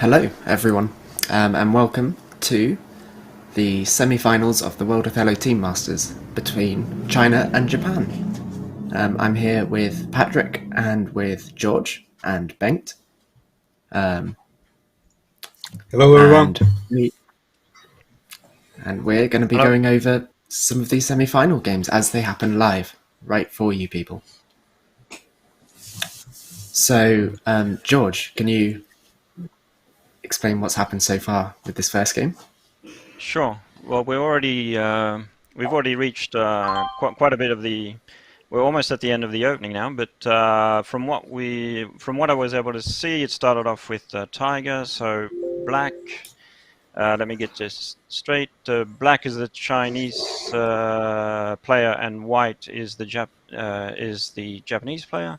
Hello, everyone, and welcome to the semi-finals of the World Othello Team Masters between China and Japan. I'm here with Patrik and with George and Bengt. Hello, everyone. And we're going to be going over some of these semi-final games as they happen live, right for you people. So, George, can you explain what's happened so far with this first game? Sure. Well, we've already reached quite a bit of the. We're almost at the end of the opening now, but from what I was able to see, it started off with Tiger. So black. Let me get this straight. Black is the Chinese player, and white is the Japanese player.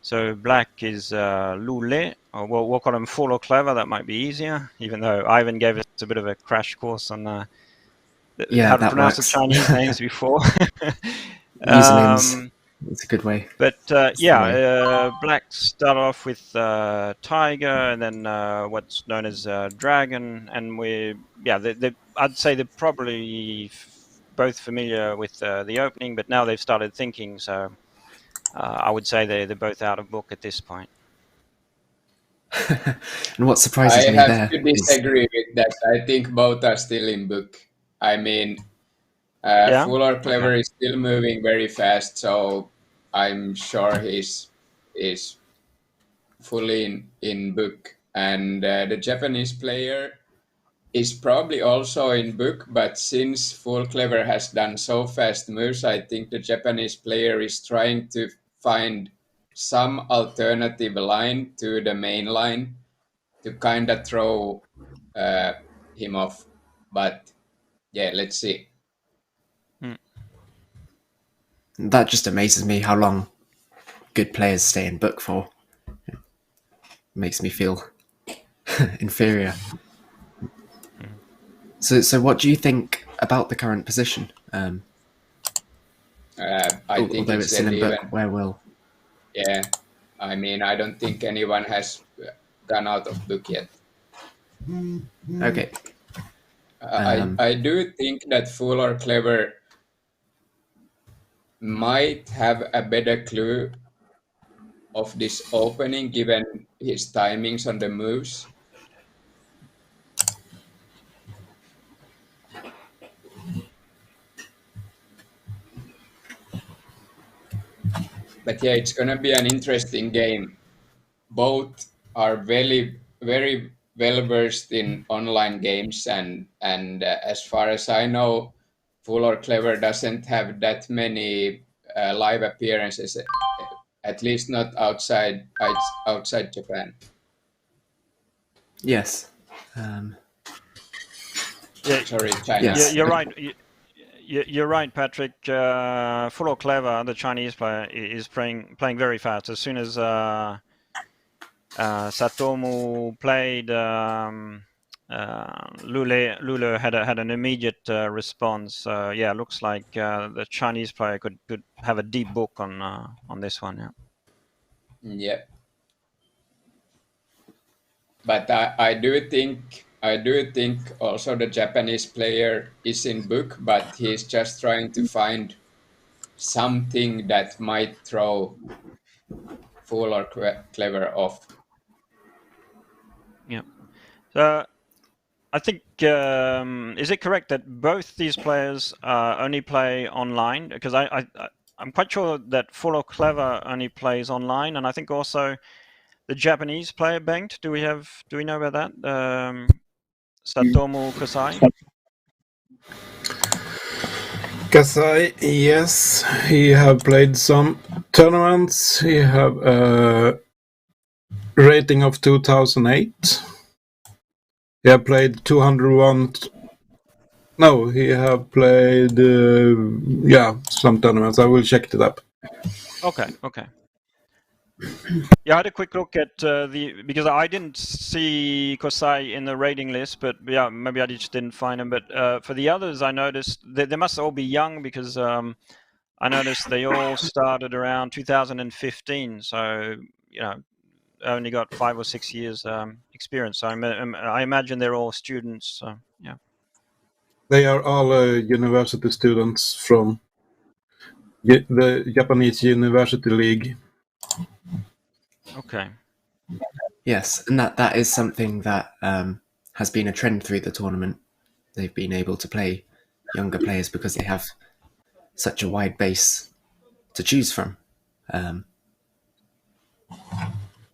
So black is Lu Le, or we'll call him Full or Clever. That might be easier, even though Ivan gave us a bit of a crash course on how to pronounce the Chinese names before. Usernames, it's a good way. But black started off with Tiger, and then what's known as Dragon, and I'd say they're probably both familiar with the opening, but now they've started thinking, so I would say they're both out of book at this point. And what surprises me there? I have to disagree with that. I think both are still in book. I mean, Full or Clever is still moving very fast, so I'm sure he's fully in book. And the Japanese player is probably also in book, but since Full Clever has done so fast moves, I think the Japanese player is trying to find some alternative line to the main line to kind of throw him off. But yeah, let's see. That just amazes me how long good players stay in book for. It makes me feel inferior. So what do you think about the current position? I think although it's still in book, where will? Yeah, I mean, I don't think anyone has gone out of book yet. Okay. I do think that Full or Clever might have a better clue of this opening given his timings on the moves. But yeah, it's gonna be an interesting game. Both are very well versed in online games, and as far as I know, Full or Clever doesn't have that many live appearances, at least not outside Japan. Yes. Yeah, Sorry, China. Yes. you're right. You're right, Patrik. Full or Clever, the Chinese player, is playing very fast. As soon as Satomu played, Lule had an immediate response. Yeah, looks like the Chinese player could have a deep book on this one. Yeah. Yeah, but I do think also the Japanese player is in book, but he's just trying to find something that might throw Full or Clever off. Yeah. So I think is it correct that both these players only play online? Because I'm quite sure that Full or Clever only plays online, and I think also the Japanese player Bengt. Do we know about that? Satomu Kosai. Kasai, yes, he have played some tournaments. He have a rating of 2008. He have played 201. No, he have played some tournaments. I will check it up. Okay. Yeah, I had a quick look at because I didn't see Kosai in the rating list, but yeah, maybe I just didn't find him. But for the others, I noticed they must all be young because I noticed they all started around 2015. So only got 5 or 6 years experience. So I imagine they're all students. So, yeah. They are all university students from the Japanese University League. Okay. Yes, and that is something that has been a trend through the tournament. They've been able to play younger players because they have such a wide base to choose from.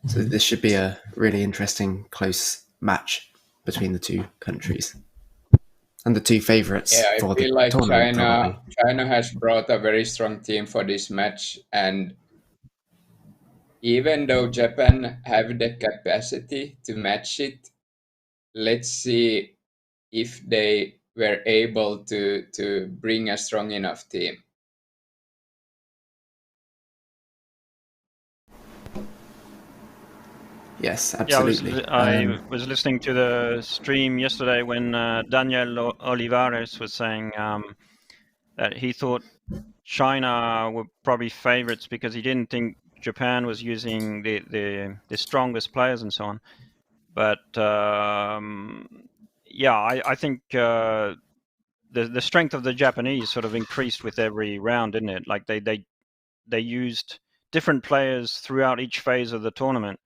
So this should be a really interesting, close match between the two countries and the two favourites Yeah, I for the feel like tournament. Probably. China has brought a very strong team for this match, and even though Japan have the capacity to match it, let's see if they were able to bring a strong enough team. Yes, absolutely. Yeah, I was listening to the stream yesterday when Daniel Olivares was saying that he thought China were probably favorites because he didn't think Japan was using the strongest players and so on. But yeah, I think the strength of the Japanese sort of increased with every round, didn't it? Like they used different players throughout each phase of the tournament,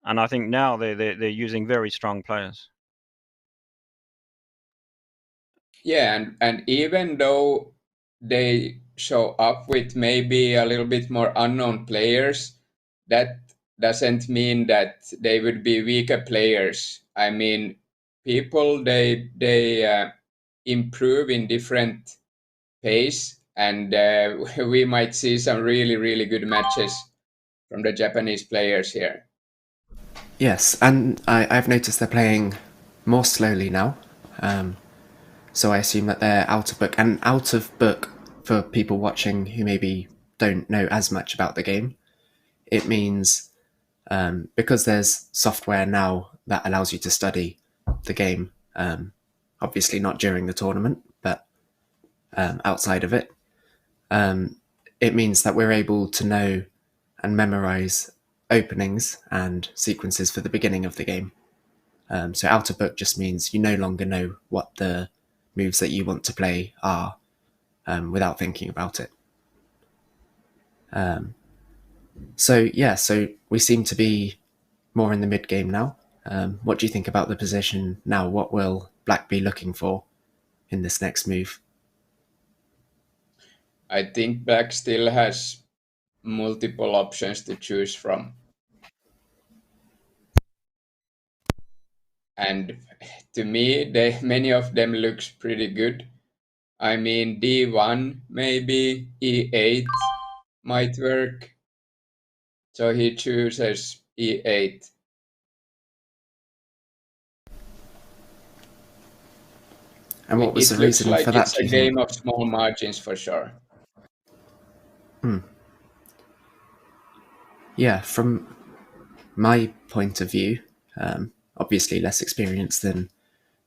and I think now they're using very strong players. Yeah, and even though they show up with maybe a little bit more unknown players, that doesn't mean that they would be weaker players. I mean, people they improve in different pace, and we might see some really good matches from the Japanese players here. Yes, and I've noticed they're playing more slowly now. So I assume that they're out of book. And out of book, for people watching who maybe don't know as much about the game, it means because there's software now that allows you to study the game, obviously not during the tournament, but outside of it, it means that we're able to know and memorize openings and sequences for the beginning of the game. So out of book just means you no longer know what the moves that you want to play are without thinking about it. So we seem to be more in the mid game now. What do you think about the position now? What will Black be looking for in this next move? I think Black still has multiple options to choose from. And to me, many of them looks pretty good. I mean, D1, maybe E8 might work. So he chooses E8. And what was It the looks reasoning like for that, it's do a you game think? of small margins for sure. Yeah, from my point of view, obviously less experienced than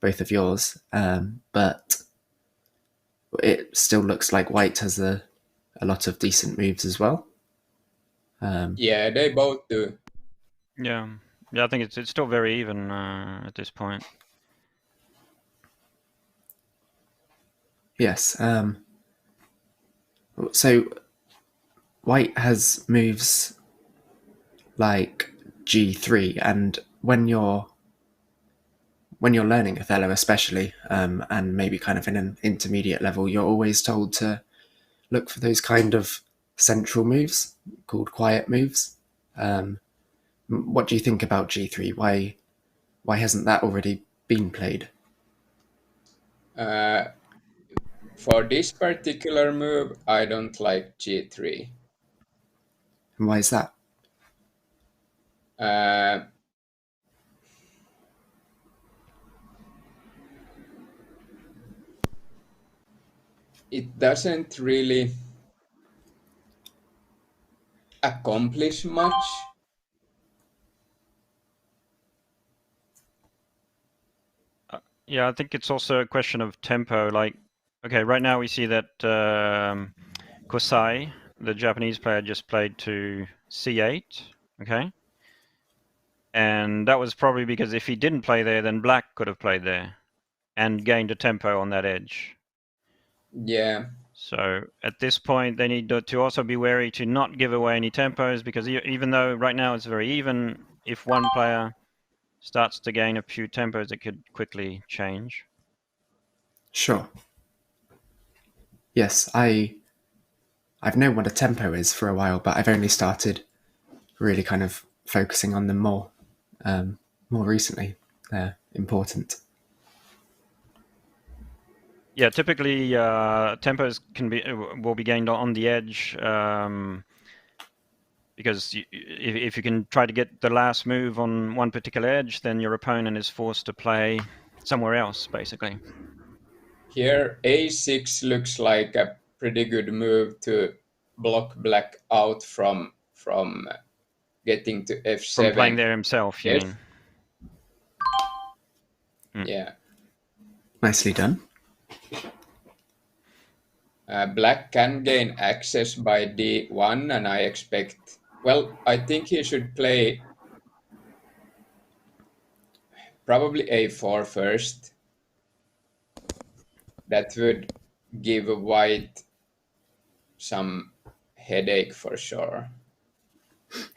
both of yours, but it still looks like White has a lot of decent moves as well. Yeah, they both do. Yeah, I think it's still very even at this point. Yes. So White has moves like G3, and when you're learning Othello, especially, and maybe kind of in an intermediate level, you're always told to look for those kind of central moves called quiet moves. What do you think about G3? Why hasn't that already been played? For this particular move, I don't like G3. And why is that? Uh, it doesn't really accomplish much. Yeah, I think it's also a question of tempo. Like, okay, right now we see that Kosai, the Japanese player, just played to C8. Okay. And that was probably because if he didn't play there, then Black could have played there and gained a tempo on that edge. Yeah. So at this point, they need to also be wary to not give away any tempos, because even though right now it's very even, if one player starts to gain a few tempos, it could quickly change. Sure. Yes, I've known what a tempo is for a while, but I've only started really kind of focusing on them more recently. They're important. Yeah, typically tempos will be gained on the edge, because if you can try to get the last move on one particular edge, then your opponent is forced to play somewhere else, basically. Here, A6 looks like a pretty good move to block Black out from getting to F7. From playing there himself, you Yes. mean? Yeah. Nicely done. Black can gain access by D1, and I expect. Well, I think he should play probably A4 first. That would give White some headache for sure.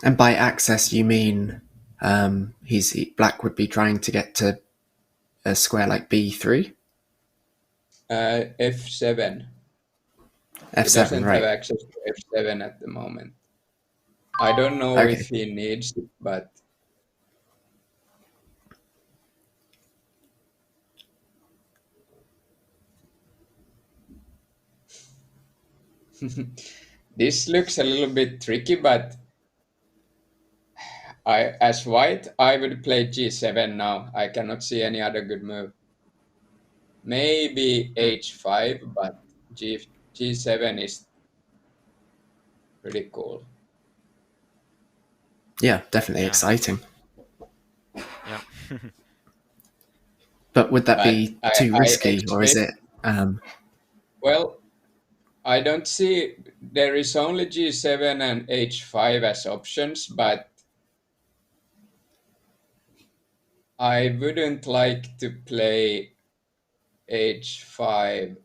And by access, you mean Black would be trying to get to a square like B3? F7. He F7, doesn't have right. access to F7 at the moment. I don't know Okay. if he needs it, but this looks a little bit tricky, but as White, I would play G7 now. I cannot see any other good move. Maybe H5, but G7 is pretty cool. Yeah, definitely Yeah. exciting. Yeah. But would that But be too I risky, or is expect, it? well, I don't see, there is only G7 and H5 as options, but I wouldn't like to play H5.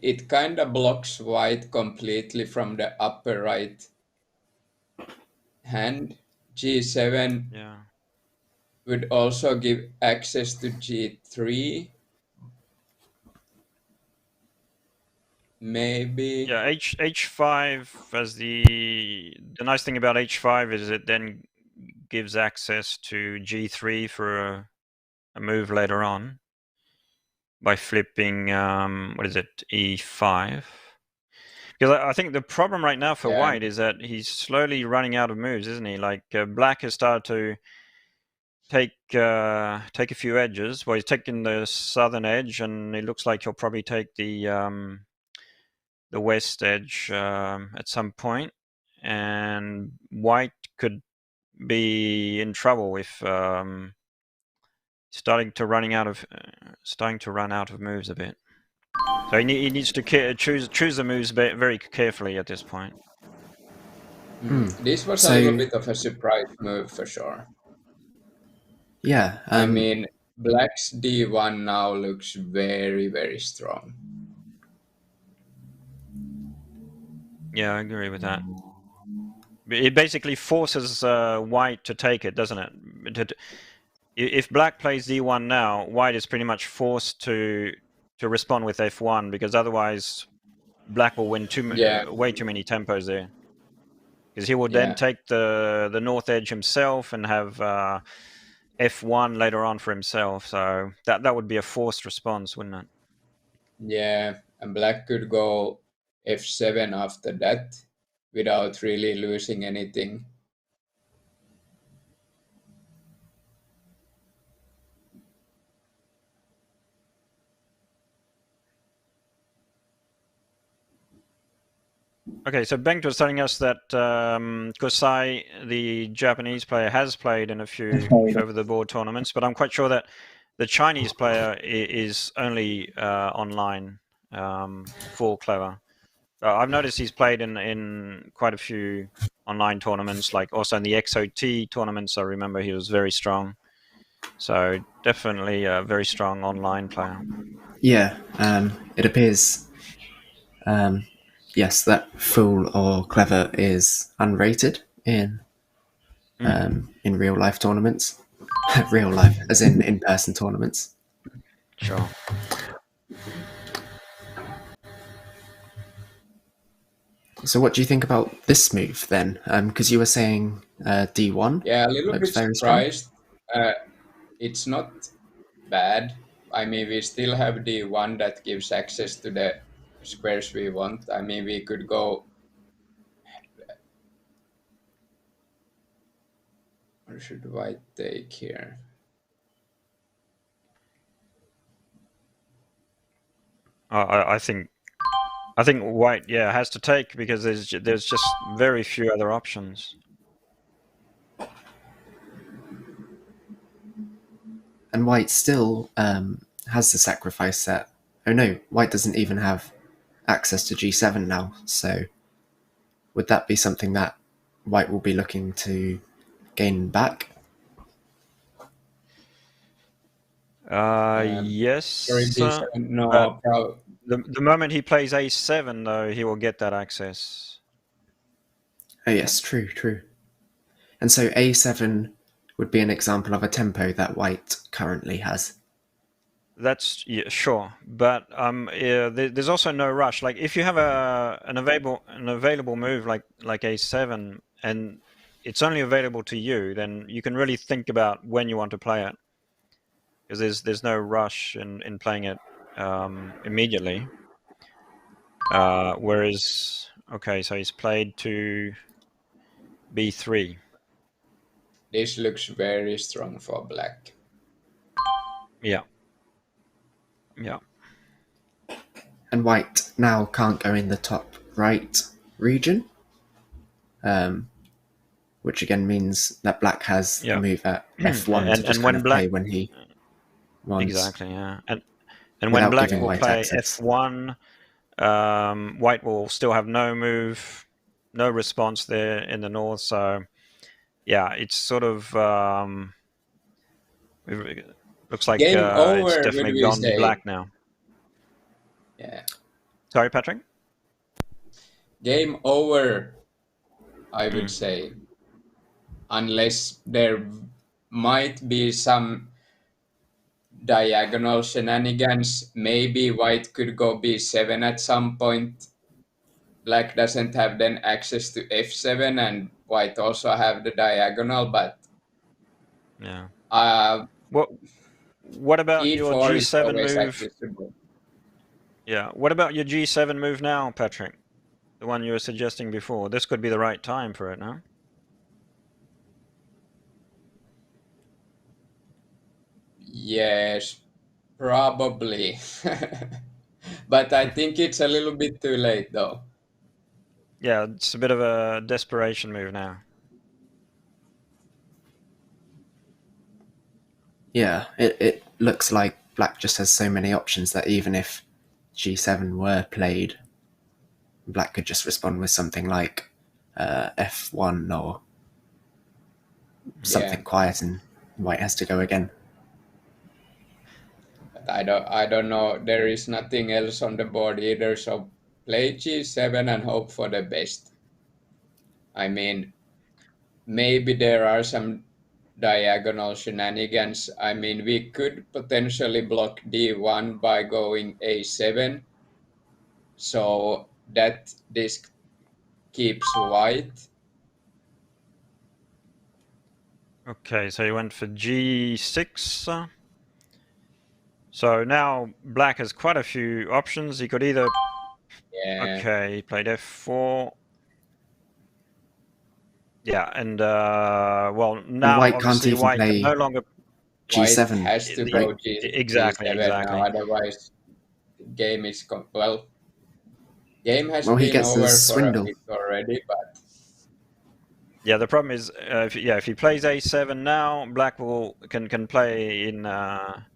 it kind of blocks white completely from the upper right hand. G7 Yeah. would also give access to G3. Maybe. Yeah, H5 as the nice thing about H5 is it then gives access to G3 for a move later on by flipping what is it, E5. Because I think the problem right now for Yeah. white is that he's slowly running out of moves, isn't he? Like black has started to take a few edges. Well, he's taken the southern edge, and it looks like he'll probably take the west edge at some point. And white could be in trouble if starting to run out of moves a bit. So he needs to choose the moves very carefully at this point. This was So- a little bit of a surprise move for sure. Yeah. I mean, black's D1 now looks very, very strong. Yeah, I agree with that. It basically forces white to take it, doesn't it? If black plays D1 now, white is pretty much forced to respond with F1, because otherwise black will win way too many tempos there. Because he will then take the north edge himself and have F1 later on for himself. So that would be a forced response, wouldn't it? Yeah, and black could go F7 after that without really losing anything. Okay, so Bengt was telling us that Kosai, the Japanese player, has played in a few over-the-board tournaments, but I'm quite sure that the Chinese player is only online for Clever. I've noticed he's played in quite a few online tournaments, like also in the XOT tournaments. I remember he was very strong. So definitely a very strong online player. Yeah, it appears, yes, that Fool or Clever is unrated in real life tournaments. Real life, as in in-person tournaments. Sure. So what do you think about this move then? Because you were saying D1. Yeah, a little looks bit very strong. surprised. It's not bad. I mean, we still have D1 that gives access to the squares we want. I mean, we could go... Or should white take here? I think white, has to take, because there's just very few other options. And white still has the sacrifice set. Oh no, white doesn't even have access to G7 now. So would that be something that white will be looking to gain back? Yes. Sorry, D7. No, but the moment he plays A7, though, he will get that access. Oh yes, true. And so A7 would be an example of a tempo that white currently has. That's sure, but there's also no rush. Like if you have an available move like A7, and it's only available to you, then you can really think about when you want to play it, because there's no rush in playing it immediately. Whereas, okay, so he's played to B3. This looks very strong for black. Yeah. And white now can't go in the top right region, which again means that black has the move at F1 to just kind of play when he wants. Exactly, yeah. And when black will play access. F1, white will still have no move, no response there in the north. So, yeah, it's sort of looks like Game over, it's definitely gone black now. Yeah. Sorry, Patrik? Game over, I would say. Unless there might be some diagonal shenanigans. Maybe white could go b7 at some point. Black doesn't have then access to f7, and white also have the diagonal, but Yeah. uh, What about your e4 is G7 always move? accessible. Yeah. What about your G7 move now, Patrik? The one you were suggesting before. This could be the right time for it, no? Yes, probably. But I think it's a little bit too late, though. Yeah, it's a bit of a desperation move now. Yeah, it looks like black just has so many options that even if g7 were played, black could just respond with something like f1 or something Yeah. quiet, and white has to go again. But I don't know. There is nothing else on the board either, so play g7 and hope for the best. I mean, maybe there are some diagonal shenanigans. I mean, we could potentially block d1 by going a7, so that this keeps white. Okay, so you went for G6. So now black has quite a few options. He could either... Yeah. Okay, he played F4. Yeah, and well, now white can't obviously even white can play no longer... White g7, has to right? go Exactly, g7 exactly. now, otherwise the game is well. Game has Well, he been gets a over for a swindle. bit already, but Yeah, the problem is, if he plays A7 now, black can play in... can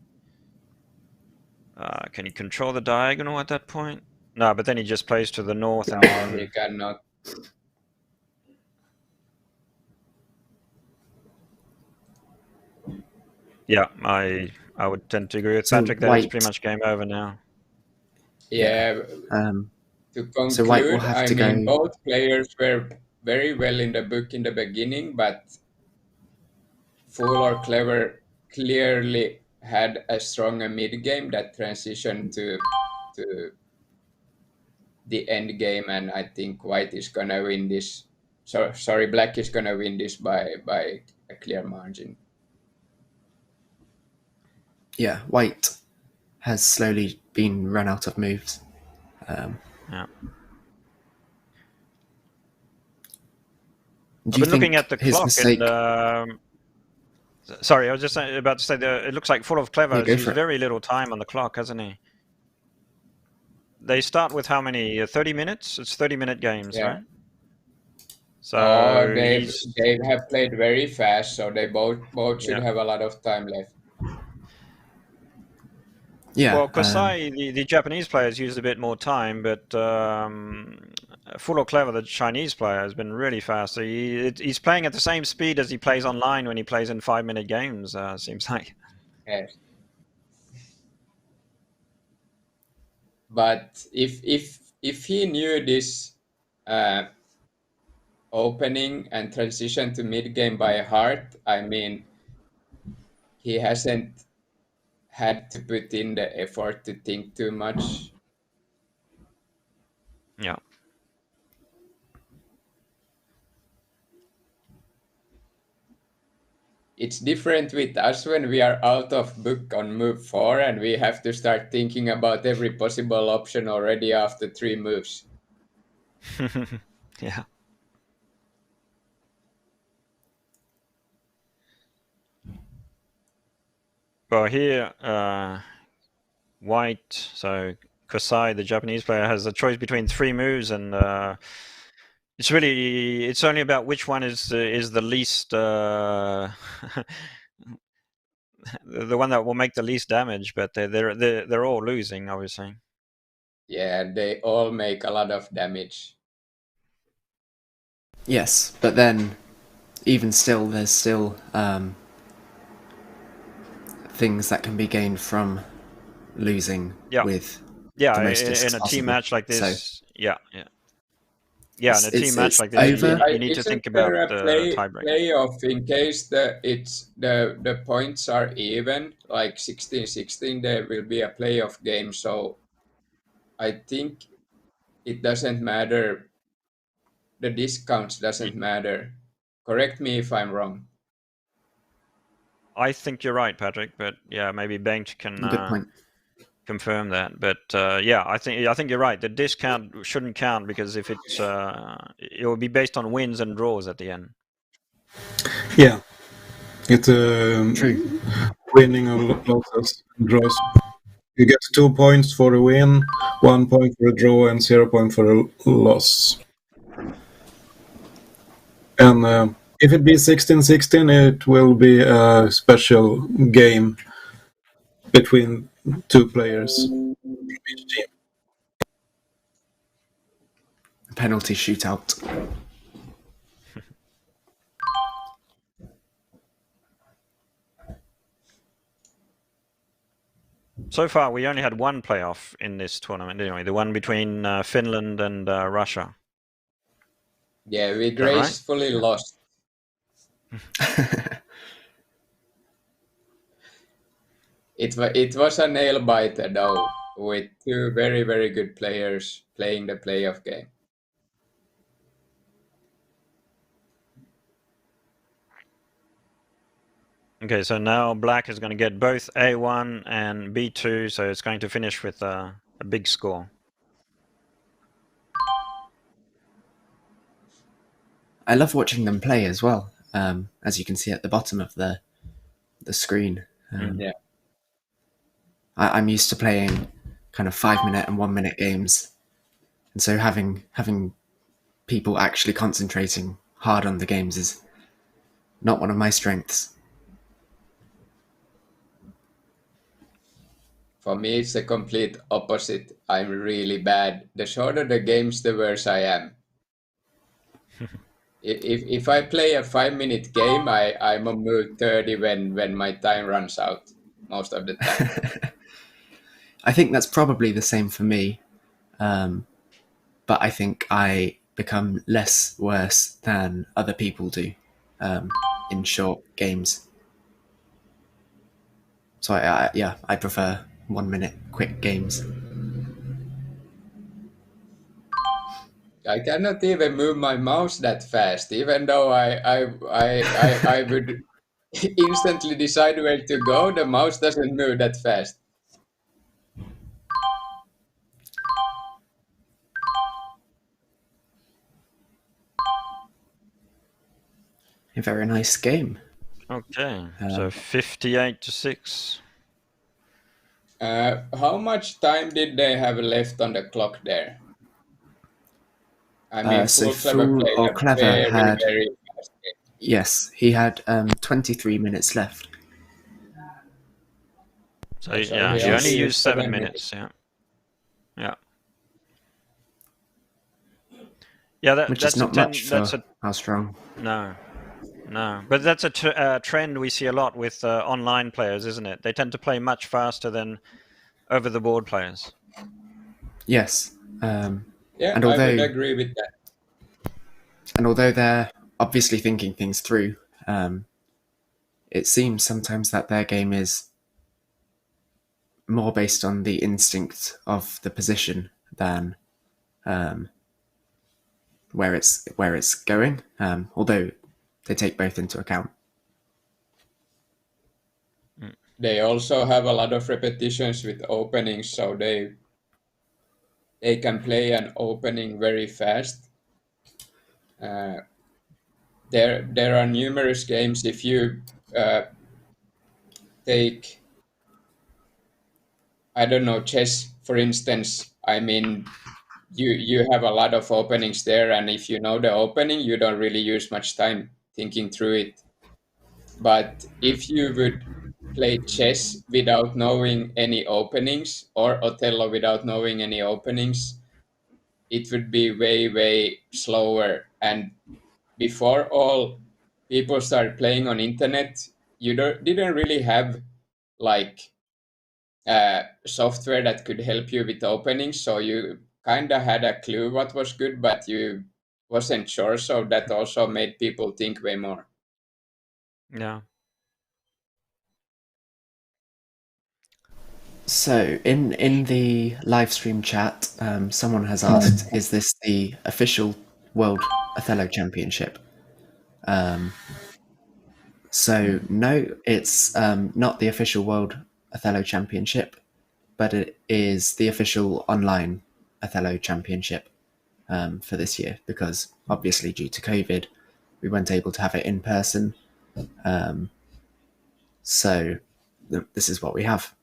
he control the diagonal at that point? No, but then he just plays to the north and he then... cannot. Yeah, I would tend to agree with So Patrik that it's white, pretty much game over now. Yeah. To so white will conclude, have I to mean, go. both players were very well in the book in the beginning, but Fool or Clever clearly had a stronger mid game that transitioned to the end game, and I think White is gonna win this. Sorry, Black is gonna win this by a clear margin. Yeah, white has slowly been run out of moves. Yeah. Do I've you been looking think at the his clock mistake? and sorry, I was just about to say it looks like Full of Clever Yeah, has go used for it. very little time on the clock, hasn't he? They start with how many? 30 minutes? It's 30-minute games, Yeah. right? So Oh, they he's... have played very fast, so they both should Yeah. have a lot of time left. Yeah. Well, Kosai, the Japanese players used a bit more time, but Full or Clever, the Chinese player, has been really fast. So he's playing at the same speed as he plays online when he plays in 5-minute games, seems like. Yes. But if he knew this opening and transition to mid game by heart, I mean, he hasn't had to put in the effort to think too much. Yeah. It's different with us when we are out of book on move 4 and we have to start thinking about every possible option already after 3 moves. Yeah. Well, here, White, so Kosai, the Japanese player, has a choice between 3 moves, and it's only about which one is the least the one that will make the least damage, but they're all losing, obviously. Yeah, they all make a lot of damage. Yes, but then even still, there's still things that can be gained from losing Yeah. with Yeah, most in discs a team possible. match like So this, yeah, in a team match it's like this, over. you need to Isn't think about there a the tiebreak. playoff in case the points are even, like 16-16, there will be a playoff game. So I think it doesn't matter. The discounts doesn't matter. Correct me if I'm wrong. I think you're right, Patrik, but yeah, maybe Bengt can Good point. confirm that. But yeah, I think you're right. The discount shouldn't count because if it will be based on wins and draws at the end. Yeah, it's True. winning or losses, draws. You get 2 points for a win, 1 point for a draw, and 0 point for a loss. And if it be 16-16, it will be a special game between 2 players from each team. Penalty shootout. So far, we only had one playoff in this tournament, anyway, the one between Finland and Russia. Yeah, we that right? gracefully lost. It was a nail biter though, with two very, very good players playing the playoff game. Okay, so now Black is going to get both A1 and B2, so it's going to finish with a big score. I love watching them play as well. As you can see at the bottom of the screen. Yeah. I'm used to playing kind of 5-minute and 1-minute games, and so having people actually concentrating hard on the games is not one of my strengths. For me, it's the complete opposite. I'm really bad. The shorter the games, the worse I am. If I play a 5-minute game, I'm on move 30 when my time runs out most of the time. I think that's probably the same for me, but I think I become less worse than other people do in short games. So I prefer 1-minute quick games. I cannot even move my mouse that fast, even though I would instantly decide where to go. The mouse doesn't move that fast. A very nice game. Okay, so 58-6. How much time did they have left on the clock there? I mean, So Clever Fool played or a Clever very, had, very fast game. yes, he had 23 minutes left. So So yeah, he he only only used used 7 7 minutes. Yeah. Yeah, Which that's is not a much for how strong. No, but that's a trend we see a lot with online players, isn't it? They tend to play much faster than over the board players. Yes. Yeah, and I would agree with that. And although they're obviously thinking things through, it seems sometimes that their game is more based on the instinct of the position than where it's going. Although they take both into account. They also have a lot of repetitions with openings, so they can play an opening very fast. There are numerous games. If you take, I don't know, chess for instance, I mean, you have a lot of openings there, and if you know the opening, you don't really use much time thinking through it. But if you would play chess without knowing any openings, or Othello without knowing any openings, it would be way, way slower. And before all people start playing on internet, you didn't really have like software that could help you with openings, so you kind of had a clue what was good, but you wasn't sure. So that also made people think way more. Yeah. So in the live stream chat, someone has asked, "Is this the official World Othello Championship?" So no, it's not the official World Othello Championship, but it is the official online Othello Championship for this year, because obviously due to COVID, we weren't able to have it in person. So this is what we have.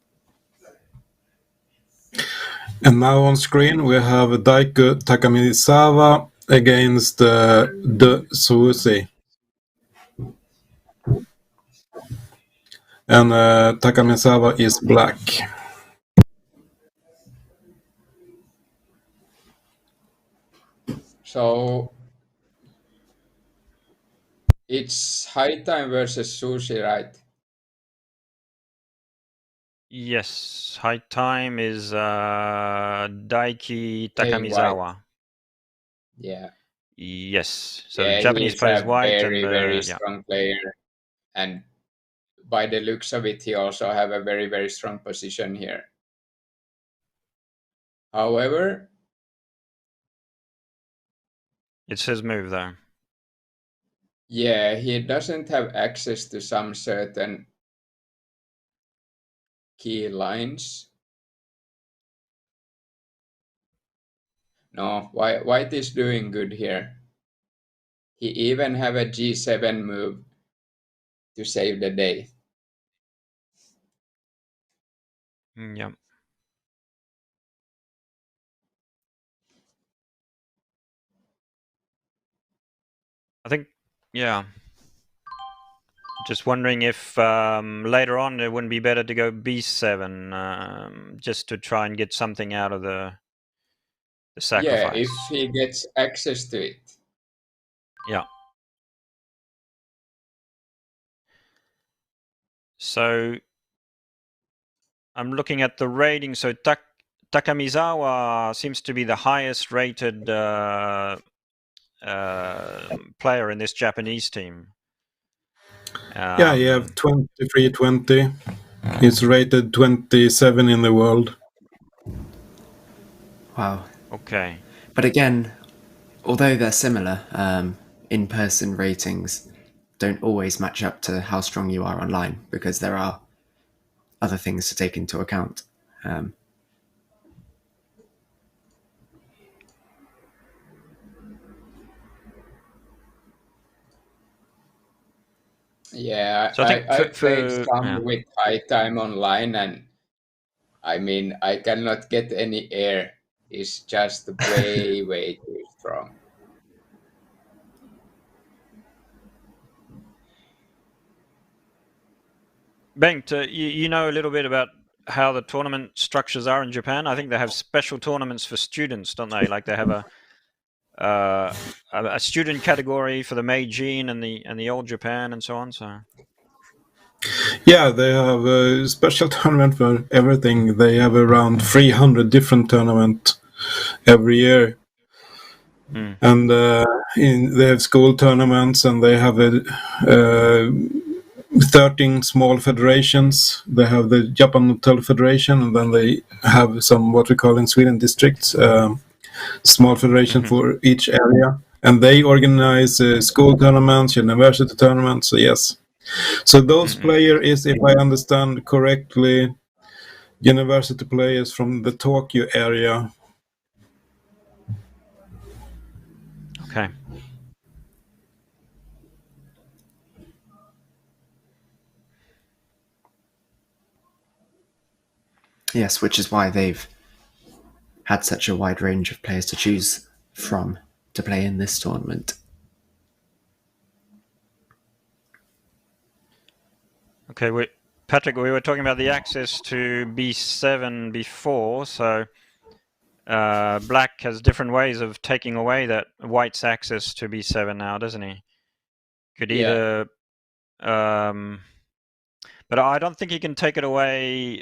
And now on screen we have Daiku Takamisawa against the Susi. And Takamisawa is black. So it's High Time versus Sushi, right? Yes, high time is Daiki Playing white. Takamisawa. Yeah. Yes, so Yeah, the Japanese he's plays a white very, and very yeah. strong player. And by the looks of it, he also have a very, very strong position here. However, It's his move though. yeah, he doesn't have access to some certain key lines. No, white is doing good here. He even have a G7 move to save the day. Yeah. I think, yeah. Just wondering if later on it wouldn't be better to go B7 just to try and get something out of the sacrifice. Yeah, if he gets access to it. Yeah. So I'm looking at the rating. So Takamisawa seems to be the highest rated player in this Japanese team. Yeah, you have 23-20. He's rated 27 in the world. Wow. Okay. But again, although they're similar, in-person ratings don't always match up to how strong you are online, because there are other things to take into account. Yeah, So I think I played for some with High Time online, and I mean, I cannot get any air. It's just way, way too strong. Bengt, you know a little bit about how the tournament structures are in Japan. I think they have special tournaments for students, don't they? Like they have a student category for the Meijin and the old Japan and so on. So Yeah, they have a special tournament for everything. They have around 300 different tournaments every year. And they have school tournaments, and they have 13 small federations. They have the Japan Hotel Federation, and then they have some what we call in Sweden districts, small federation for each area. And they organize school tournaments, university tournaments. So yes. So those players is, if I understand correctly, university players from the Tokyo area. okay. Yes, which is why they've had such a wide range of players to choose from to play in this tournament. Okay, Patrik, we were talking about the access to B7 before, so Black has different ways of taking away that White's access to B7 now, doesn't he? Could either But I don't think he can take it away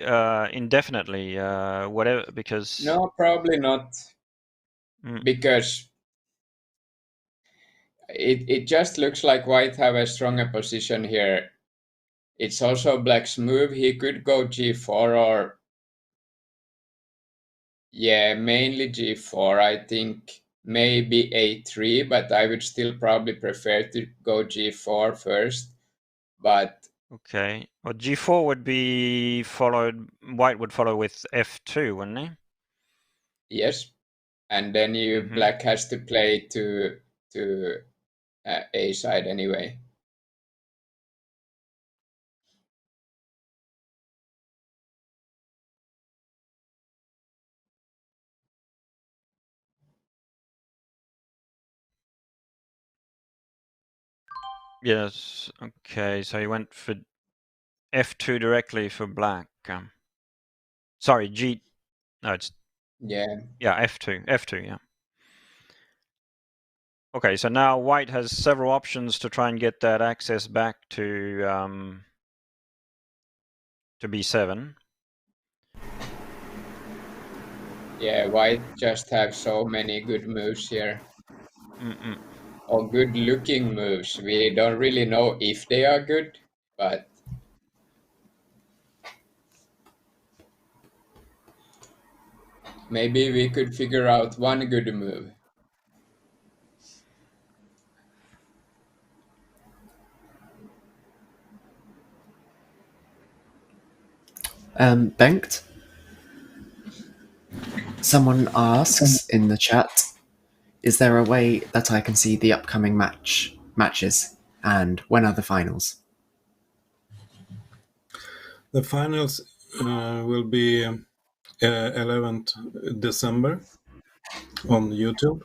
indefinitely, whatever, because... No, probably not. Because it just looks like white have a stronger position here. It's also black's move. He could go g4 or... Yeah, mainly g4. I think maybe a3, but I would still probably prefer to go g4 first. But okay, well, g4 would be followed. White would follow with f2, wouldn't he? yes, and then black has to play to a side anyway. Yes. Okay, so he went for f2 directly for black. Sorry, g. No, it's Yeah. f2. F2. Yeah. Okay, so now white has several options to try and get that access back to b7. Yeah, white just have so many good moves here. Or good looking moves. We don't really know if they are good, but maybe we could figure out one good move. Bengt, someone asks in the chat, is there a way that I can see the upcoming matches, and when are the finals? The finals will be 11th December on YouTube.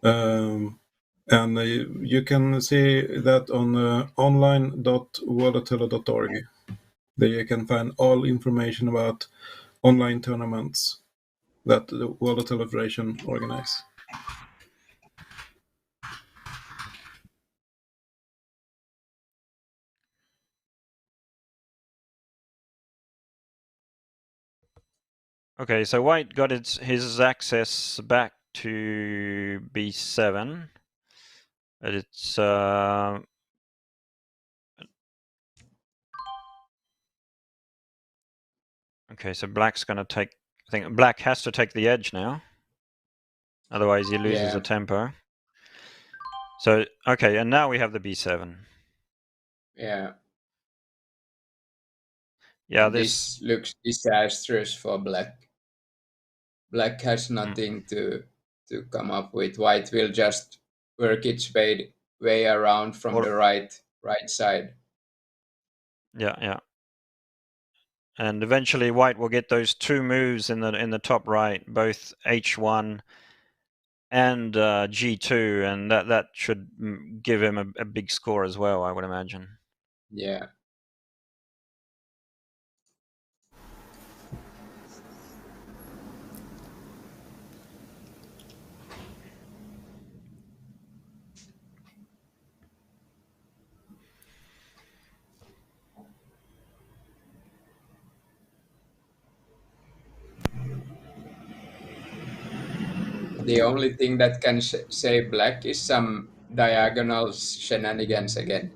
And you can see that on online.worldotello.org. There you can find all information about online tournaments that the World Othello Federation organize. Okay, so white got his access back to b7. But it's okay, so black's gonna take... I think black has to take the edge now. Otherwise he loses a tempo. So, okay, and now we have the b7. Yeah. Yeah, this looks disastrous for black. Black has nothing to come up with. White will just work its way around from the right side. Yeah. And eventually white will get those two moves in the top right, both h1 and g2, and that should give him a big score as well, I would imagine. Yeah. The only thing that can save black is some diagonal shenanigans again.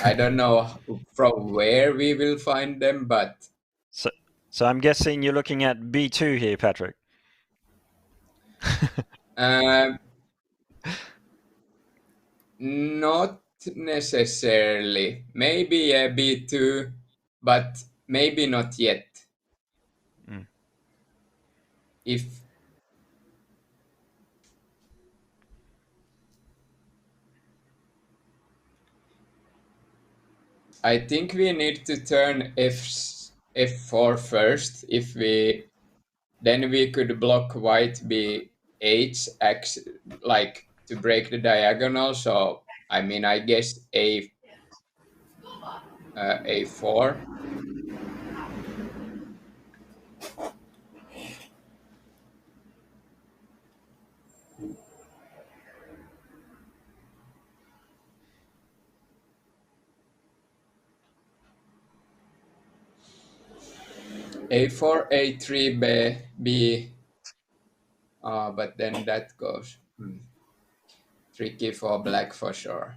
I don't know from where we will find them, but... So I'm guessing you're looking at b2 here, Patrik. Not necessarily. Maybe a b2, but maybe not yet. If I think we need to turn f4 first. If we then we could block white b8 like to break the diagonal. So I mean, I guess a4. A4, A3, B. But then that goes tricky for black for sure.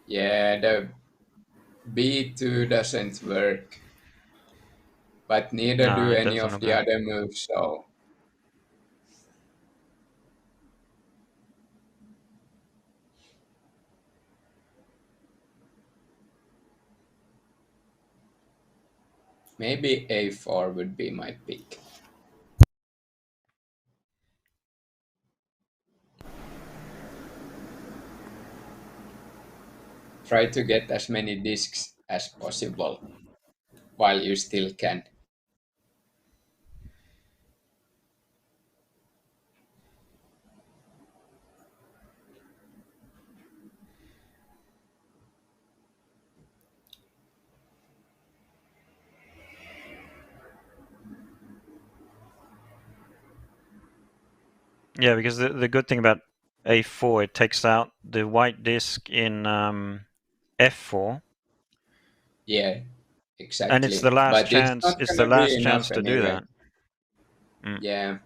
Yeah, the B2 doesn't work, but neither No, do it any doesn't of look the like. other moves, so maybe A4 would be my pick. Try to get as many discs as possible while you still can. Yeah, because the good thing about A4, it takes out the white disk in F4, Yeah, and it's the exactly. last But it's chance. not It's the gonna be last enough chance to do anyway. that. Mm. Yeah.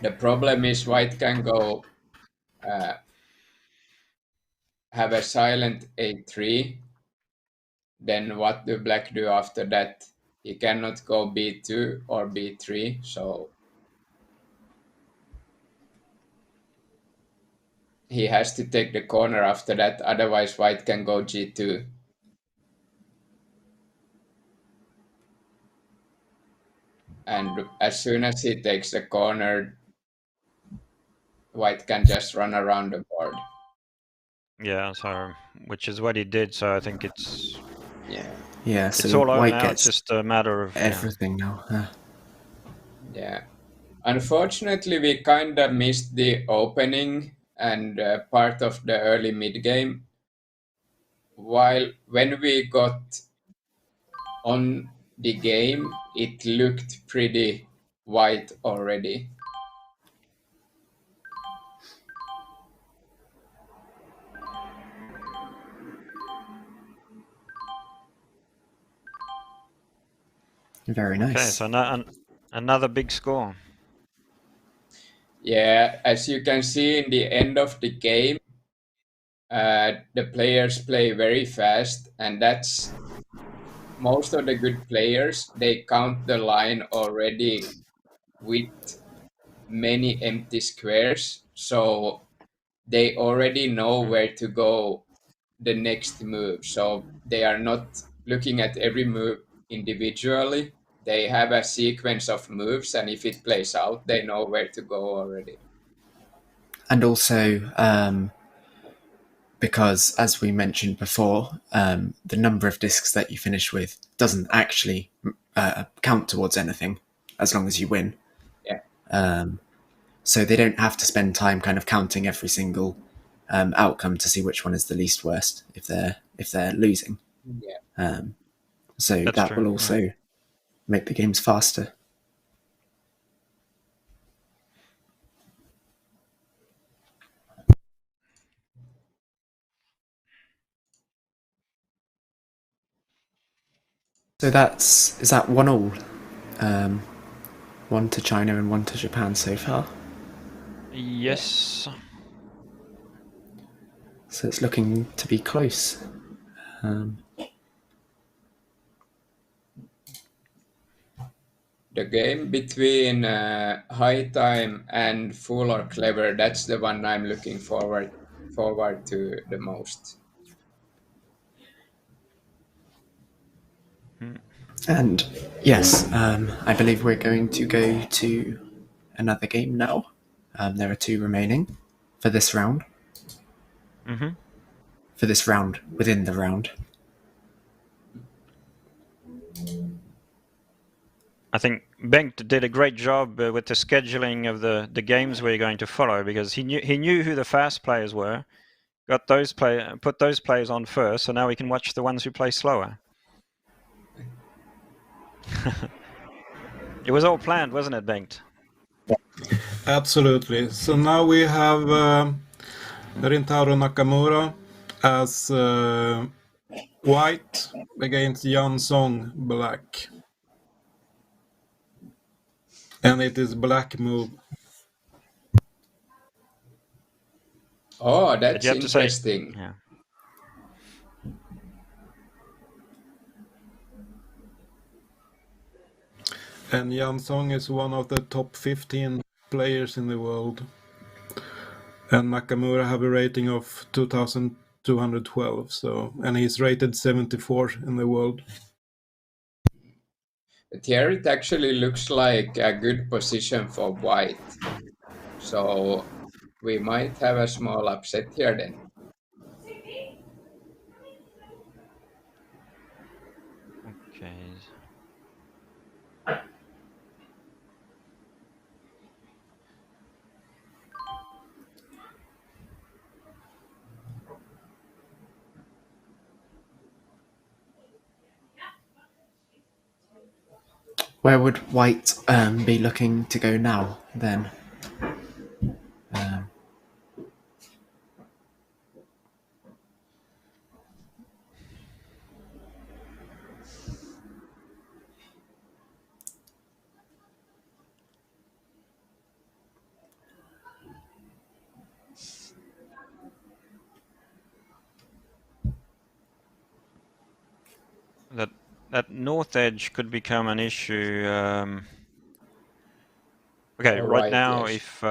The problem is white can go uh, have a silent A3. Then what do black do after that? He cannot go B2 or B3, so he has to take the corner after that, otherwise white can go G2. And as soon as he takes the corner, white can just run around the board. Yeah, so which is what he did. So I think Yeah, Yeah, it's so all over white now. It's gets just a matter of everything now. yeah. Unfortunately, we kind of missed the opening and part of the early mid game. While when we got on the game, it looked pretty white already. Very Okay, nice. so another big score. Yeah, as you can see in the end of the game, the players play very fast, and that's most of the good players. They count the line already with many empty squares, so they already know where to go the next move. So they are not looking at every move individually. They have a sequence of moves, and if it plays out, they know where to go already. And also, because as we mentioned before, the number of discs that you finish with doesn't actually count towards anything as long as you win. Yeah. So they don't have to spend time kind of counting every single outcome to see which one is the least worst if they're losing. Yeah. So That's that true. will also make the games faster. So is that 1-1, one to China and one to Japan so far. Yes. So it's looking to be close. The game between High Time and Fool or Clever, that's the one I'm looking forward to the most. And yes, I believe we're going to go to another game now. There are 2 remaining for this round. Mm-hmm. For this round, within the round. I think Bengt did a great job with the scheduling of the games we're going to follow, because he knew who the fast players were, put those players on first, so now we can watch the ones who play slower. It was all planned, wasn't it, Bengt? Absolutely. So now we have Rintaro Nakamura as white against Yan Song black. And it is black move. Oh, But that's you have to say, interesting. yeah. And Yan Song is one of the top 15 players in the world. And Nakamura have a rating of 2,212. And he's rated 74 in the world. But here it actually looks like a good position for white. So we might have a small upset here then. Okay. Where would white be looking to go now, then? That north edge could become an issue. Okay, For right white, now, yes. if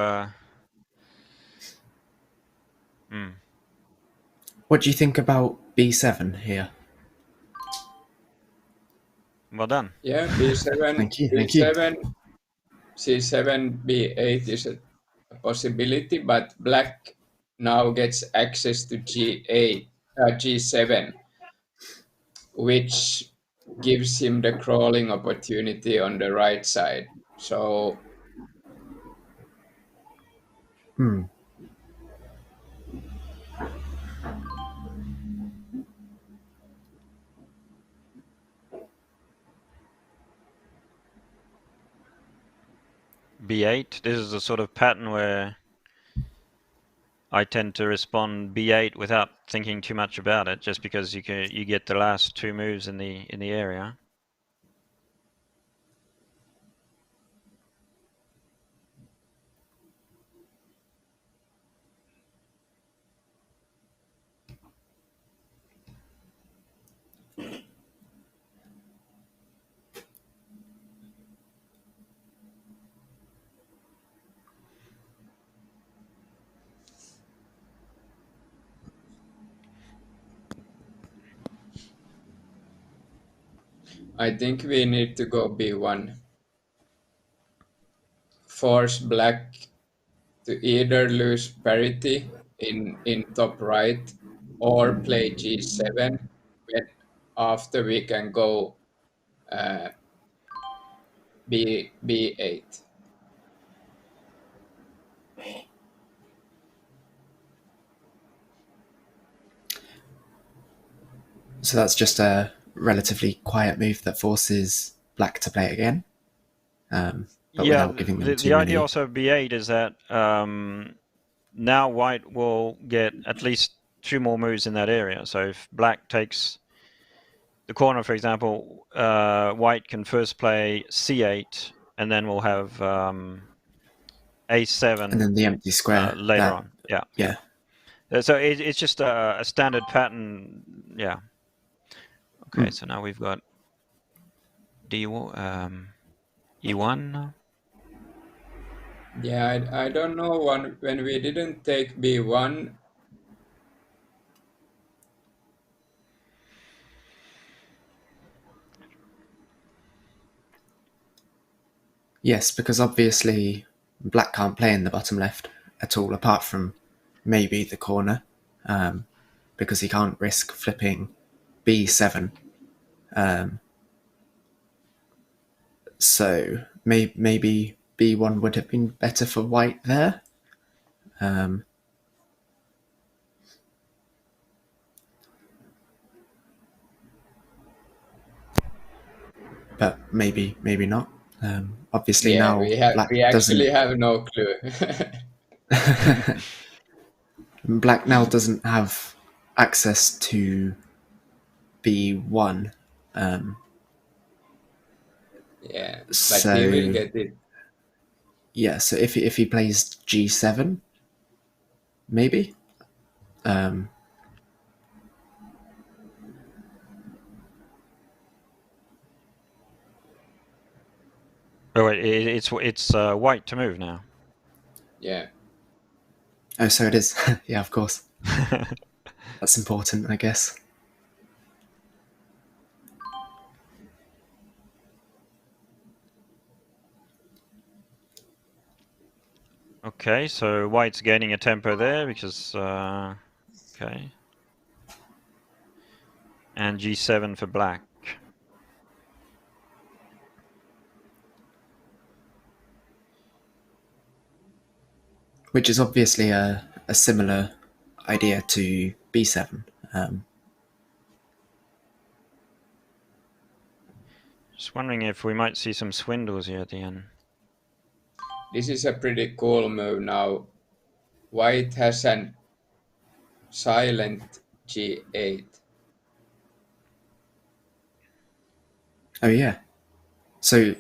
What do you think about B7 here? well done. Yeah, B7, Thank you, thank you. B7, C7, B8 is a possibility, but black now gets access to G8, G7, which gives him the crawling opportunity on the right side. So B8. This is the sort of pattern where I tend to respond B8 without thinking too much about it, just because you get the last two moves in the area. I think we need to go B1. Force black to either lose parity in top right or play G7. When after we can go uh, B8. So that's just a relatively quiet move that forces black to play again, but Yeah, without giving them too the idea many. also of B8 is that now white will get at least two more moves in that area. So if black takes the corner, for example, white can first play C8, and then we'll have A7 And then the empty square later on. Yeah. So it's just a standard pattern. Yeah. Okay, so now we've got E1. Yeah, I don't know when we didn't take B1. Yes, because obviously black can't play in the bottom left at all, apart from maybe the corner, because he can't risk flipping B7. So maybe B1 would have been better for white there. but maybe not. Obviously Yeah, now Black we actually doesn't. have no clue. Black now doesn't have access to B1. Yeah, but he will So get it. yeah, so if he plays G7, maybe. Oh wait, it's white to move now. Yeah. Oh, so it is. Yeah, of course. That's important, I guess. Okay, so white's gaining a tempo there because okay, and G7 for black. Which is obviously a similar idea to B7. Just wondering if we might see some swindles here at the end. This is a pretty cool move now. White has an silent G8. Oh yeah. So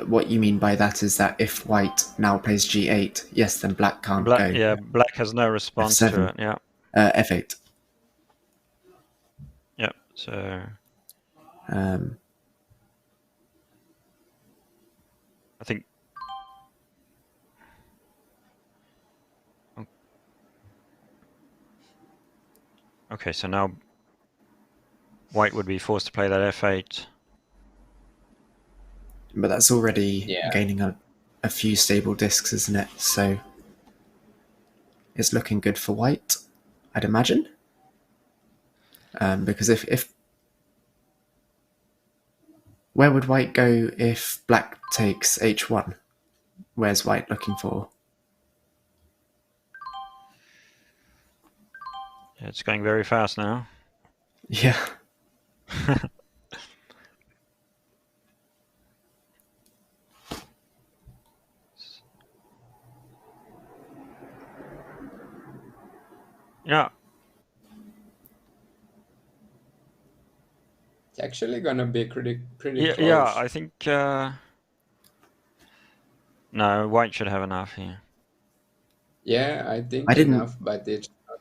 what you mean by that is that if white now plays G8, yes, then black can't go Black has no response F7. to it. Yeah. F8. Yep. So I think. Okay, so now white would be forced to play that F8. But that's already Yeah. gaining a few stable discs, isn't it? So it's looking good for white, I'd imagine. Because if where would white go if black takes H1? Where's white looking for? Yeah, it's going very fast now. Yeah. Yeah. It's actually gonna be pretty Yeah, close. yeah. I think no, white should have enough here. Yeah, I think I didn't- enough, but it's not.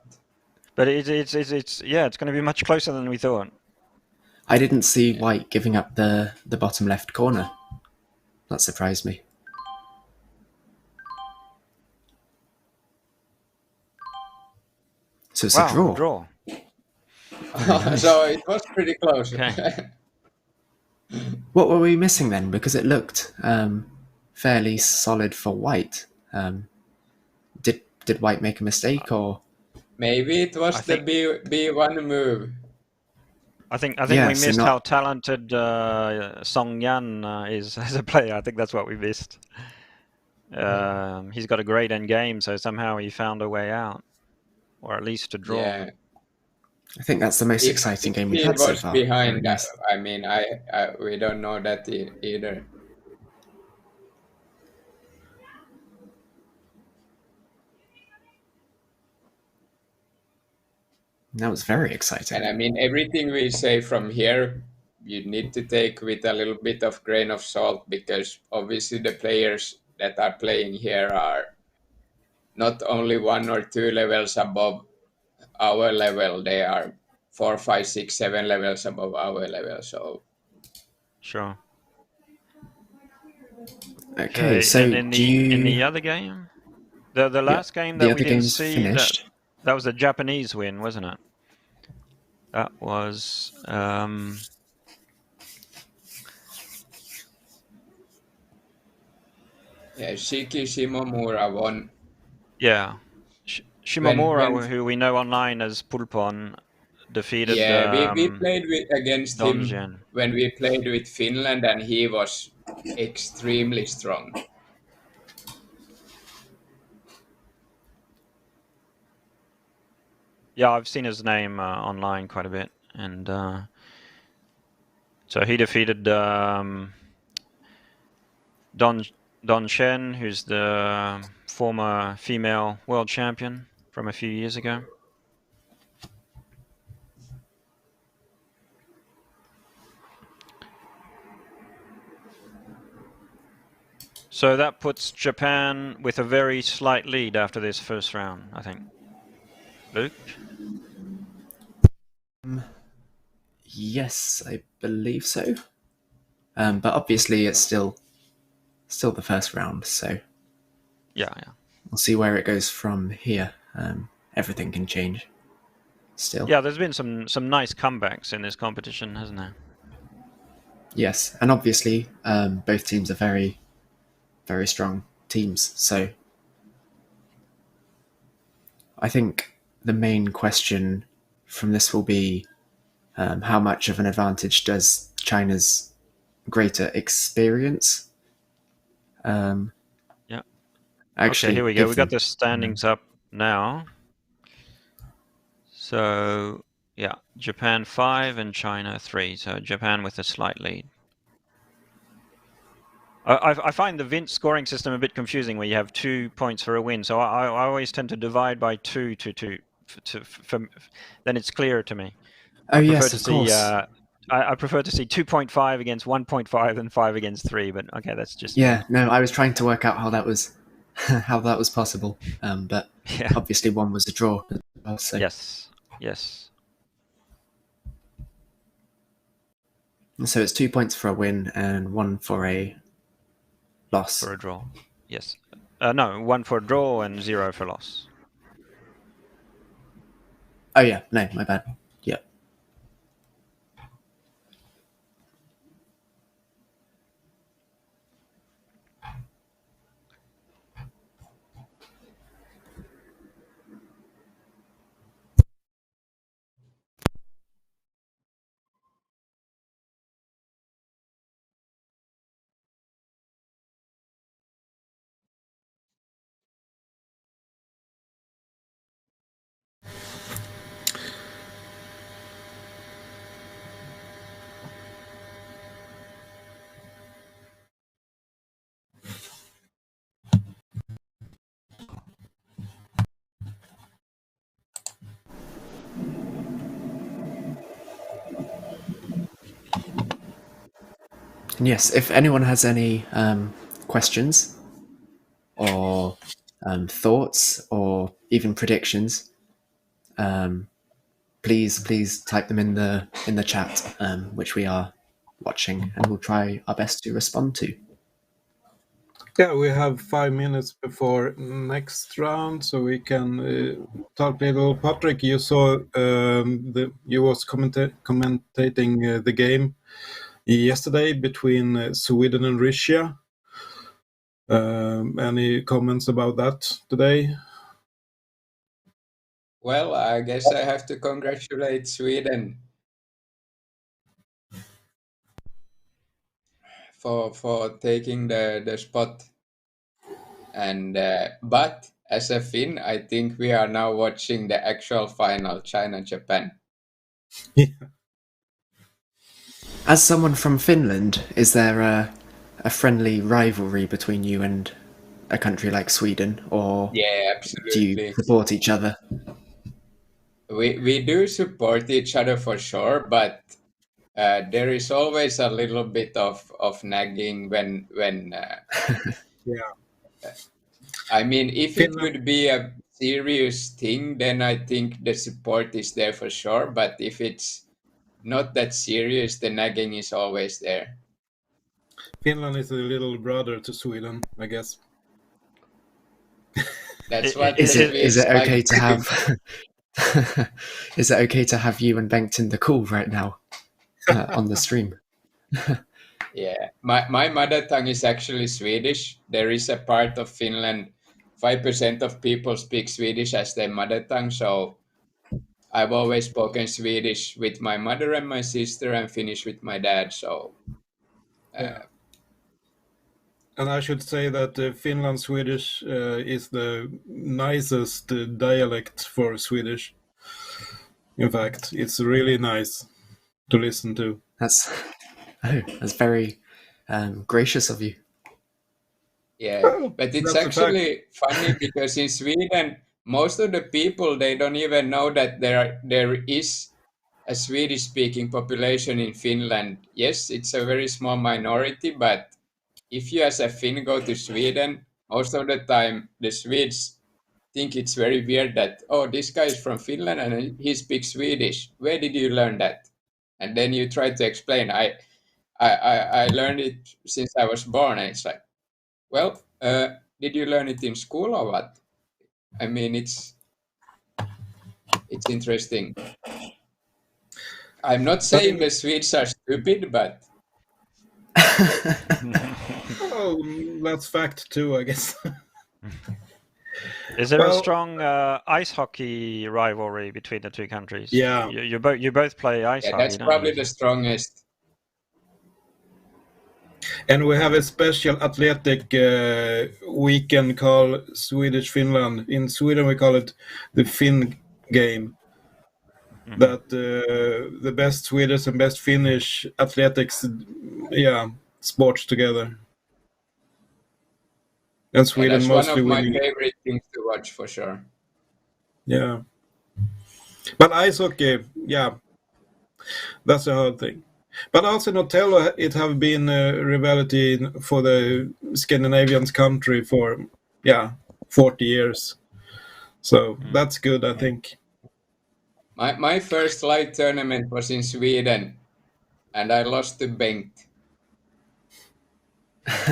But it's yeah, it's going to be much closer than we thought. I didn't see white giving up the bottom left corner. That surprised me. So it's a draw. Draw. Nice. So it was pretty close. Okay. What were we missing then? Because it looked fairly solid for white. Did white make a mistake or? Maybe it was the B1 move. I think Yeah, we so missed not- how talented Song Yan is as a player. I think that's what we missed. He's got a great end game, so somehow he found a way out, or at least a draw. Yeah. I think that's the most If exciting game we've he had so was far. behind, Very nice. I mean, we don't know that either. That was very exciting. And I mean, everything we say from here, you need to take with a little bit of grain of salt because obviously the players that are playing here are not only 1 or 2 levels above our level; they are 4, 5, 6, 7 levels above our level. So Sure. Okay, so and in the other game, the last game the that other we didn't game's see, finished. that was a Japanese win, wasn't it? That was yeah, Shiki Shimomura won. yeah. Shimomura, who we know online as Pulpon, defeated Yeah, we played against him Dongen. when we played with Finland, and he was extremely strong. Yeah, I've seen his name online quite a bit, and So he defeated Don Shen, who's the former female world champion from a few years ago. So that puts Japan with a very slight lead after this first round, I think. Luke? Yes, I believe so. But obviously, it's still the first round, so Yeah. we'll see where it goes from here. Everything can change. Still. Yeah, there's been some nice comebacks in this competition, hasn't there? Yes, and obviously, both teams are very, very strong teams. So I think the main question from this will be how much of an advantage does China's greater experience Yeah. actually Okay, here we give go. We got them? the standings up now. So, yeah, Japan 5 and China 3. So Japan with a slight lead. I find the Vince scoring system a bit confusing, where you have 2 points for a win. So I always tend to divide by 2 to then it's clearer to me. Oh I prefer yes, to of see, course. I prefer to see 2.5 against 1.5 than 5 against 3. But okay, that's just Yeah, me. no, I was trying to work out how that was how that was possible. But Yeah. obviously one was a draw as well, so. Yes. So it's 2 points for a win and 1 for a loss. For a draw. Yes. No, 1 for a draw and 0 for loss. Oh yeah, no, my bad. Yeah. And yes, if anyone has any questions or thoughts or even predictions, please type them in the chat, which we are watching, and we'll try our best to respond to. Yeah, we have 5 minutes before next round, so we can talk a little. Patrik, you saw you was commentating the game yesterday between Sweden and Russia. Any comments about that today? Well, I guess I have to congratulate Sweden for taking the spot. And but as a Finn, I think we are now watching the actual final, China-Japan. As someone from Finland, is there a friendly rivalry between you and a country like Sweden, or Yeah, do you absolutely. support each other? We do support each other for sure, but there is always a little bit of nagging when Yeah. I mean, if it Finland, would be a serious thing, then I think the support is there for sure. But if it's not that serious, the nagging is always there. Finland is a little brother to Sweden, I guess. That's what Is the it Swedes like okay to to think. have? Is it okay to have you and Bengt in the call right now on the stream? Yeah, my mother tongue is actually Swedish. There is a part of Finland, 5% of people speak Swedish as their mother tongue. So I've always spoken Swedish with my mother and my sister, and Finnish with my dad. So Yeah. And I should say that Finland Swedish is the nicest dialect for Swedish. In fact, it's really nice to listen to. Oh, that's very gracious of you. Yeah, Oh, but it's that's a fact. actually funny because in Sweden, most of the people they don't even know that there is a Swedish-speaking population in Finland. Yes, it's a very small minority, but if you as a Finn go to Sweden, most of the time the Swedes think it's very weird that, oh, this guy is from Finland and he speaks Swedish. Where did you learn that? And then you try to explain. I learned it since I was born, and it's like, well, did you learn it in school or what? I mean, it's interesting. I'm not saying the Swedes are stupid, but Oh, that's fact too, I guess. Is there a Well- strong ice hockey rivalry between the two countries? Yeah. You both play ice yeah, hockey. that's don't probably you? the strongest. And we have a special athletic weekend called Swedish Finland. In Sweden, we call it the Finn game. Mhm. That the best Swedish and best Finnish athletics, sports together. And Yeah, Sweden that's one mostly of my winning. favorite things to watch for sure. Yeah. But ice hockey, yeah, that's a hard thing. But also in Othello, it have been a rivalry for the Scandinavian country for 40 years. So that's good, I think. My first live tournament was in Sweden, and I lost to Bengt.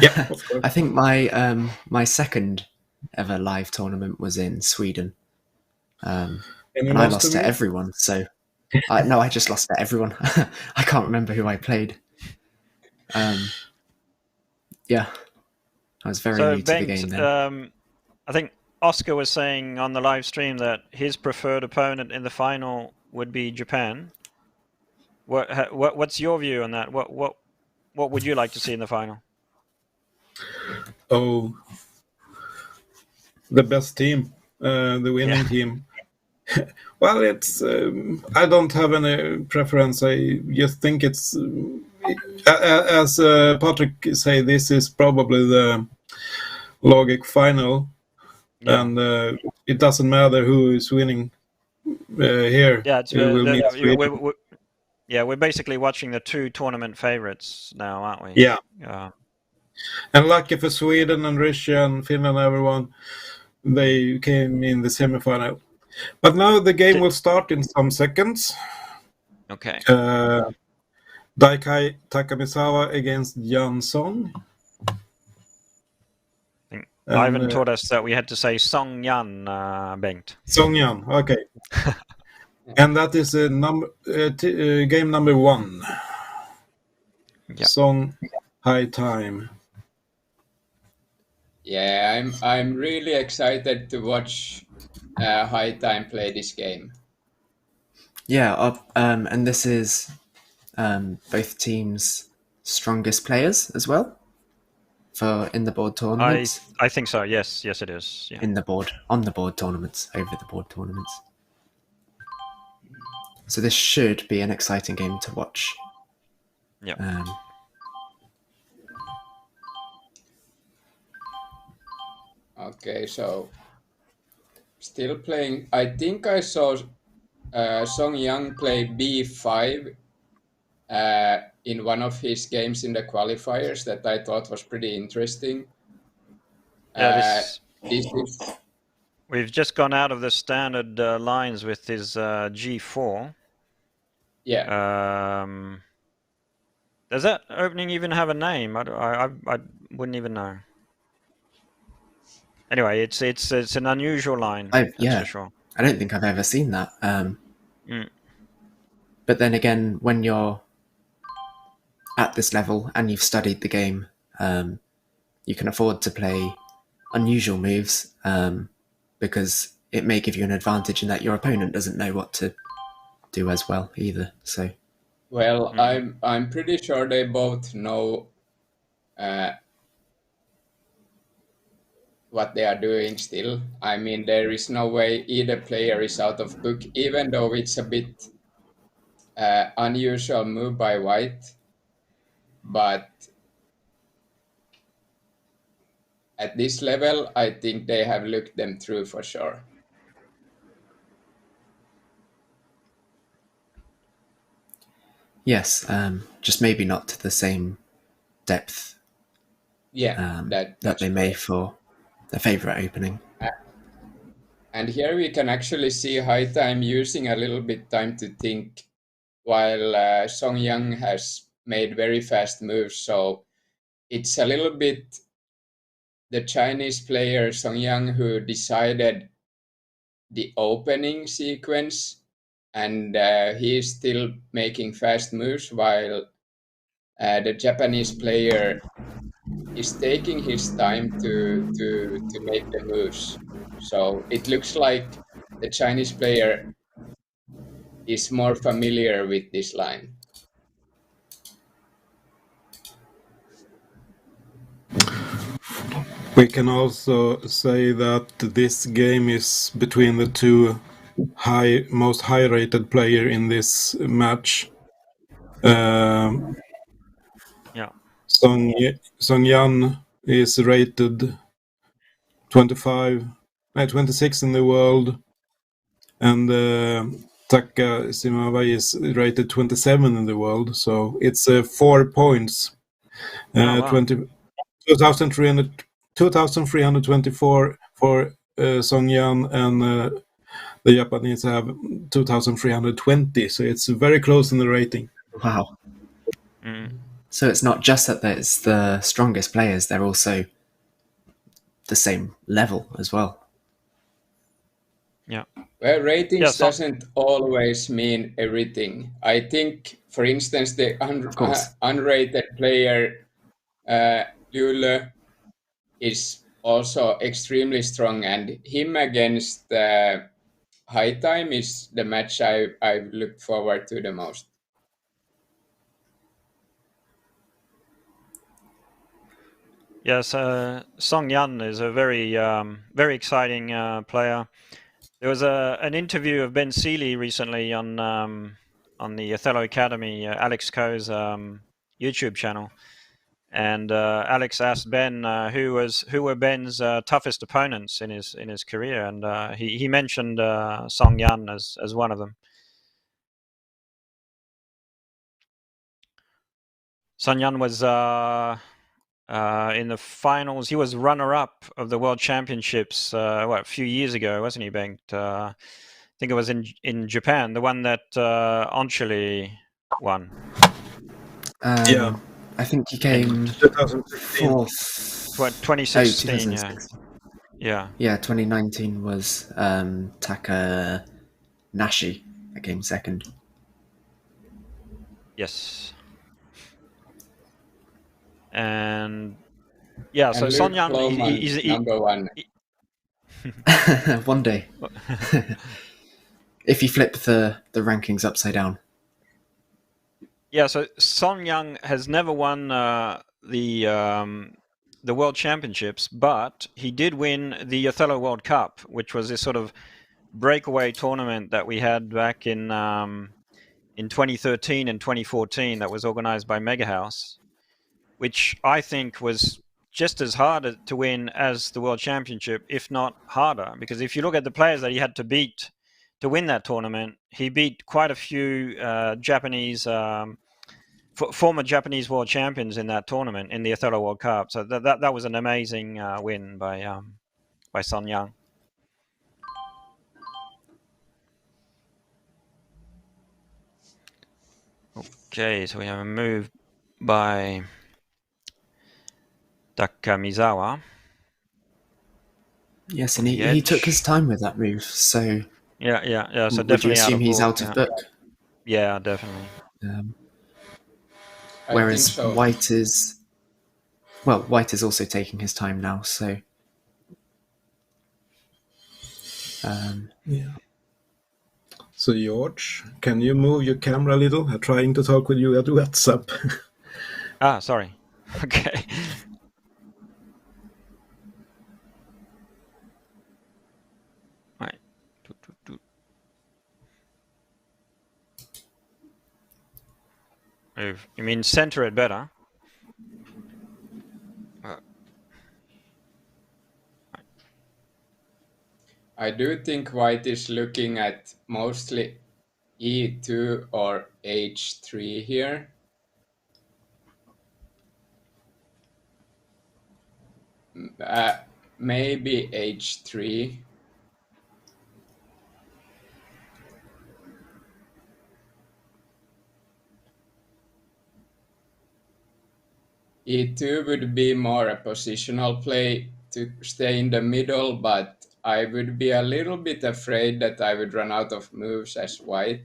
Yeah, of course. I think my second ever live tournament was in Sweden, And you and I lost lost to to me? everyone. So no, I just lost to everyone. I can't remember who I played. Yeah, I was very So new to the game then. I think Oscar was saying on the live stream that his preferred opponent in the final would be Japan. What's your view on that? What would you like to see in the final? Oh, the best team, the winning team. Well, it's I don't have any preference. I just think it's as Patrik say, this is probably the logic final, Yeah. and it doesn't matter who is winning here. Yeah, it's We will meet Sweden. we're basically watching the two tournament favorites now, aren't we? Yeah, Uh, and lucky for Sweden and Russia and Finland, everyone, they came in the semifinal. But now the game will start in some seconds. okay. Daikai Takamisawa against Jan Song. Ivan taught us that we had to say Song Yan, Bengt. Song Yan, okay. And that is game number 1. Yeah. Song High Time. Yeah, I'm really excited to watch High Time play this game. Yeah, and this is both teams' strongest players as well for in the board tournaments. I think so. Yes, it is. Yeah. On the board tournaments, over the board tournaments. So this should be an exciting game to watch. Yeah. Okay, so still playing. I think I saw Song Yang play B5 in one of his games in the qualifiers that I thought was pretty interesting. Yeah, This is we've just gone out of the standard lines with his G4. yeah. Does that opening even have a name? I wouldn't even know. Anyway, it's an unusual line. That's for sure. I don't think I've ever seen that. But then again, when you're at this level and you've studied the game, you can afford to play unusual moves because it may give you an advantage in that your opponent doesn't know what to do as well either. So, well, I'm pretty sure they both know what they are doing still. I mean, there is no way either player is out of book, even though it's a bit unusual move by White. but at this level, I think they have looked them through for sure. Yes, just maybe not to the same depth Yeah, that that's they may correct. for their favourite opening. And here we can actually see High Time using a little bit time to think, while Song Yang has made very fast moves. So it's a little bit the Chinese player Song Yang who decided the opening sequence, and he is still making fast moves, while the Japanese player is taking his time to make the moves. So it looks like the Chinese player is more familiar with this line. We can also say that this game is between the two most high-rated player in this match. Yeah. Song Yan is rated 26 in the world, and Takashima is rated 27 in the world. So it's 4 points. Oh, wow. 2,324 for Song Yan, and the Japanese have 2,320. So it's very close in the rating. Wow. Mm. So it's not just that it's the strongest players, they're also the same level as well. Yeah. Well, ratings Yeah, doesn't always mean everything. I think, for instance, the Of course. unrated player Lule is also extremely strong, and him against High Time is the match I've looked forward to the most. Yes, Song Yan is a very exciting player. There was an interview of Ben Seeley recently on the Othello Academy, Alex Coe's YouTube channel, and Alex asked Ben who were Ben's toughest opponents in his career, and he mentioned Song Yan as one of them. Song Yan was in the finals. He was runner-up of the World Championships a few years ago, wasn't he, Bengt? I think it was in Japan, the one that Anchali won. Yeah. I think he came 2016. fourth. 2016, yeah. 2016. Yeah. Yeah, 2019 was Taka Nashi that came second. Yes. And yeah, so And Son Luke Yan, Plowman, number one. One day. If you flip the rankings upside down. Yeah, so Son Young has never won the World Championships, but he did win the Othello World Cup, which was this sort of breakaway tournament that we had back in 2013 and 2014 that was organized by Mega House, which I think was just as hard to win as the World Championship, if not harder, because if you look at the players that he had to beat to win that tournament, he beat quite a few Japanese former Japanese world champions in that tournament in the Othello World Cup. So that was an amazing win by Son Young. Okay, so we have a move by Takamizawa. Yes, and he took his time with that move. So yeah. So would definitely you assume out of he's book, out of book? Yeah, definitely. I think Whereas so. White is also taking his time now. So Yeah. So George, can you move your camera a little? I'm trying to talk with you at WhatsApp. Sorry. Okay. Right. Move. You mean center it better? I do think white is looking at mostly e2 or h3 here. Maybe h3. E2 would be more a positional play to stay in the middle, but I would be a little bit afraid that I would run out of moves as white.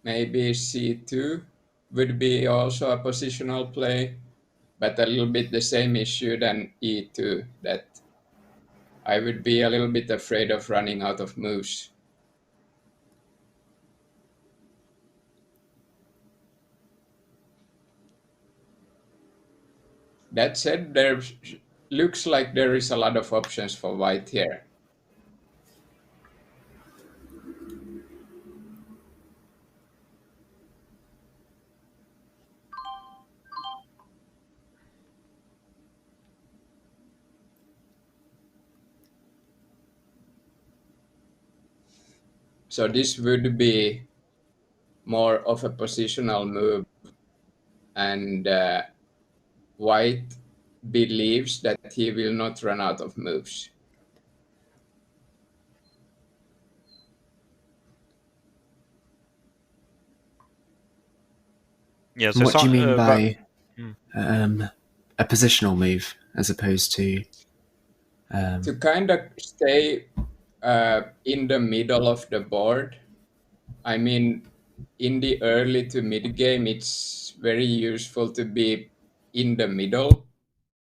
Maybe c2 would be also a positional play, but a little bit the same issue than e2, that I would be a little bit afraid of running out of moves. That said, there looks like there is a lot of options for white here. So this would be more of a positional move, and white believes that he will not run out of moves. Yeah. And what do you mean by Hmm. a positional move as opposed to? To kind of stay in the middle of the board. I mean, in the early to mid game, it's very useful to be in the middle,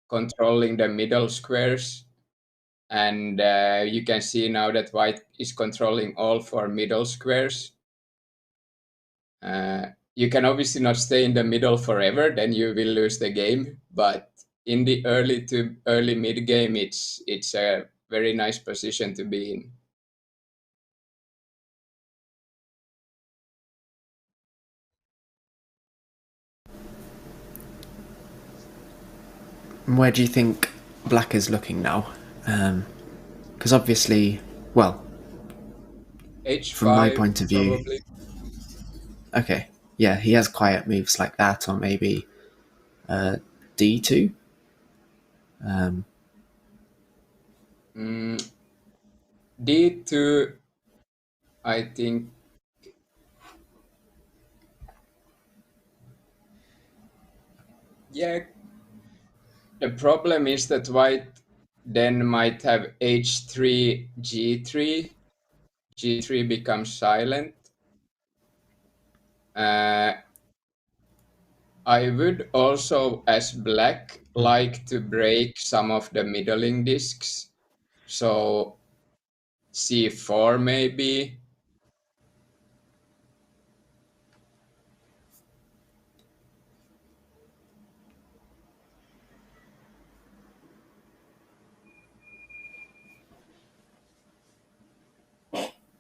controlling the middle squares. And you can see now that white is controlling all four middle squares. You can obviously not stay in the middle forever, then you will lose the game. But in the early to early mid game, it's a very nice position to be in. Where do you think black is looking now? Because obviously, well, H5, from my point of view, probably. okay, yeah, he has quiet moves like that, or maybe d2. D2, I think. Yeah, the problem is that white then might have H3, G3. G3 becomes silent. I would also, as black, like to break some of the middling discs. So C4 maybe.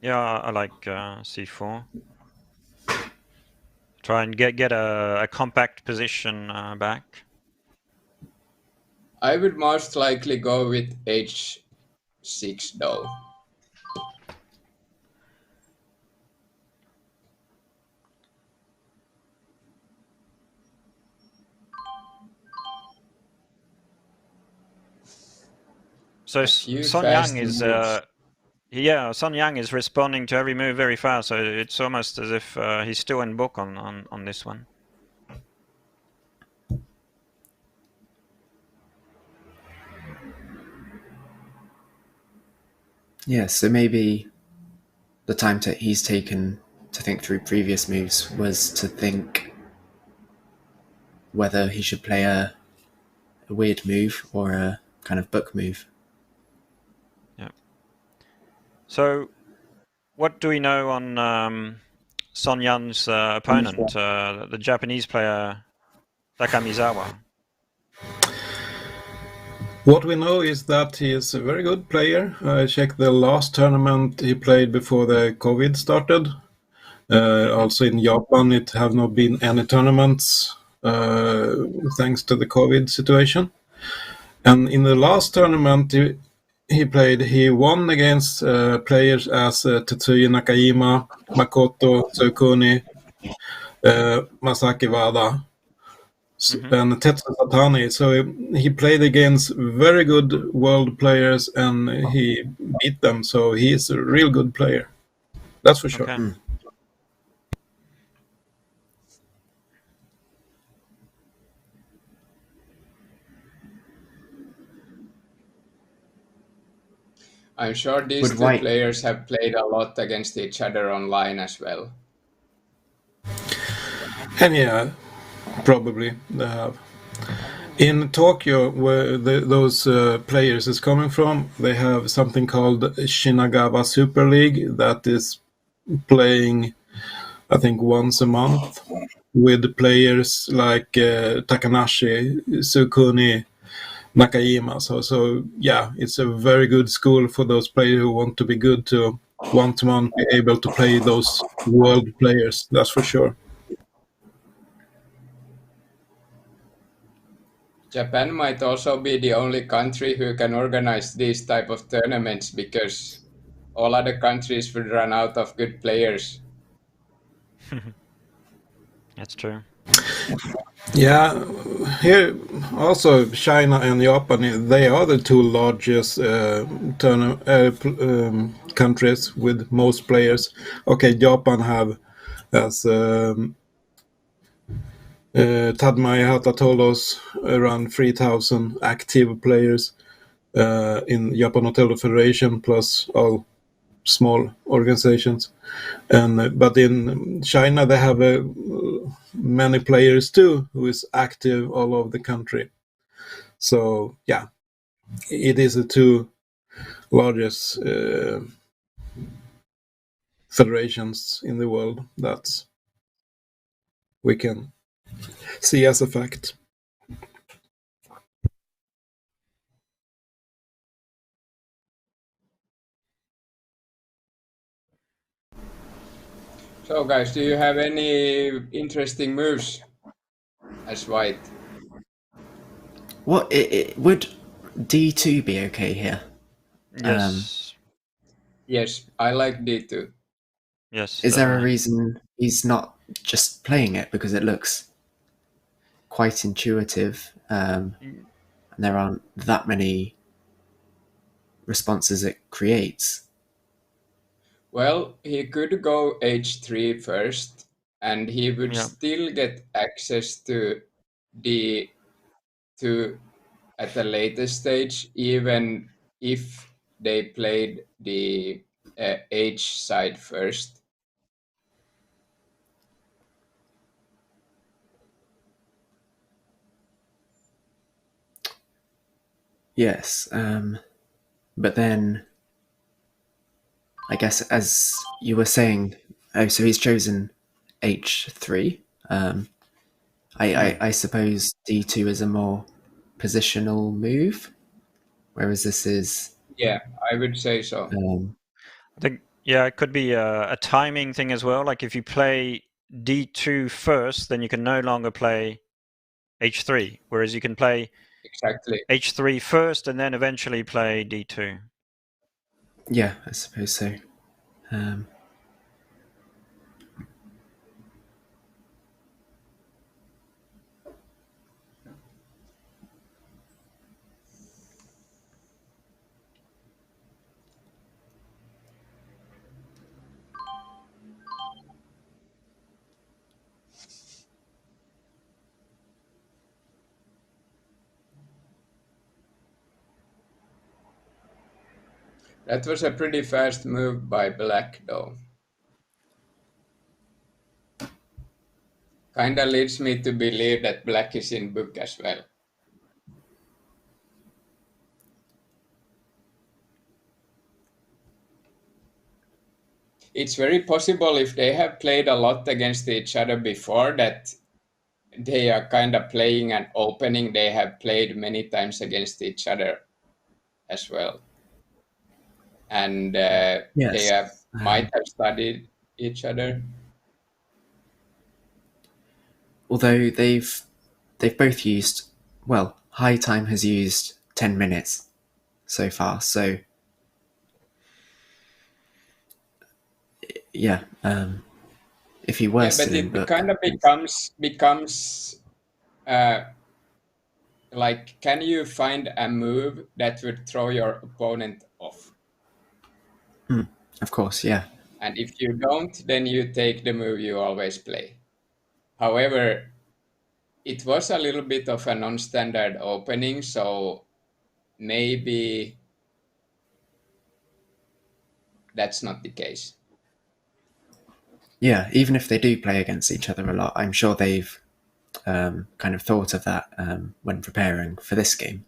Yeah, I like c4. Try and get a compact position back. I would most likely go with H6 though. So few Son fast Yang is moves. Son Yang is responding to every move very fast. So it's almost as if he's still in book on this one. Yeah, so maybe the time he's taken to think through previous moves was to think whether he should play a weird move or a kind of book move. Yeah. So, what do we know on Son Yan's opponent, the Japanese player Takamizawa? What we know is that he is a very good player. I checked the last tournament he played before the COVID started. Also in Japan, it have not been any tournaments thanks to the COVID situation. And in the last tournament he played, he won against players as Tetsuya Nakajima, Makoto Tsukuni, Masaki Wada, and Tetsu Satani. So he played against very good world players and he beat them. So he is a real good player. That's for sure. Okay. I'm sure these Would two White- players have played a lot against each other online as well. And yeah, probably they have. In Tokyo, where those players is coming from, they have something called Shinagawa Super League that is playing, I think, once a month with players like Takanashi, Sukuni, Nakajima. So yeah, it's a very good school for those players who want to be good to once a month be able to play those world players. That's for sure. Japan might also be the only country who can organize these type of tournaments because all other countries would run out of good players. That's true. Yeah, here also China and Japan, they are the two largest countries with most players. Okay, Japan has Tadmai Hata told us around 3,000 active players in Japan Othello Federation plus all small organizations, and but in China they have many players too who is active all over the country. So yeah, it is the two largest federations in the world that we can see as a fact. So guys, do you have any interesting moves as White? What would D2 be okay here? Yes. Yes, I like D2. Yes. Is there a definitely. reason he's not just playing it because it looks quite intuitive, and there aren't that many responses it creates? Well, he could go H3 first, and he would Yeah. still get access to D2 at a later stage, even if they played the H side first. Yes, but then I guess as you were saying, oh, so he's chosen H3. I suppose D2 is a more positional move, whereas this is. Yeah, I would say so. I think, yeah, it could be a timing thing as well. Like if you play D2 first, then you can no longer play H3, whereas you can play Exactly. H3 first and then eventually play D2. Yeah, I suppose so. That was a pretty fast move by Black, though. Kinda leads me to believe that Black is in book as well. It's very possible if they have played a lot against each other before that they are kind of playing an opening they have played many times against each other as well. And they Yes. might have studied each other. Although they've both used, well, High Time has used 10 minutes so far, so yeah, if he were Yeah, but still in it book, kind of becomes like, can you find a move that would throw your opponent off? of course, yeah. And if you don't, then you take the move you always play. However, it was a little bit of a non-standard opening, so maybe that's not the case. Yeah, even if they do play against each other a lot, I'm sure they've kind of thought of that when preparing for this game.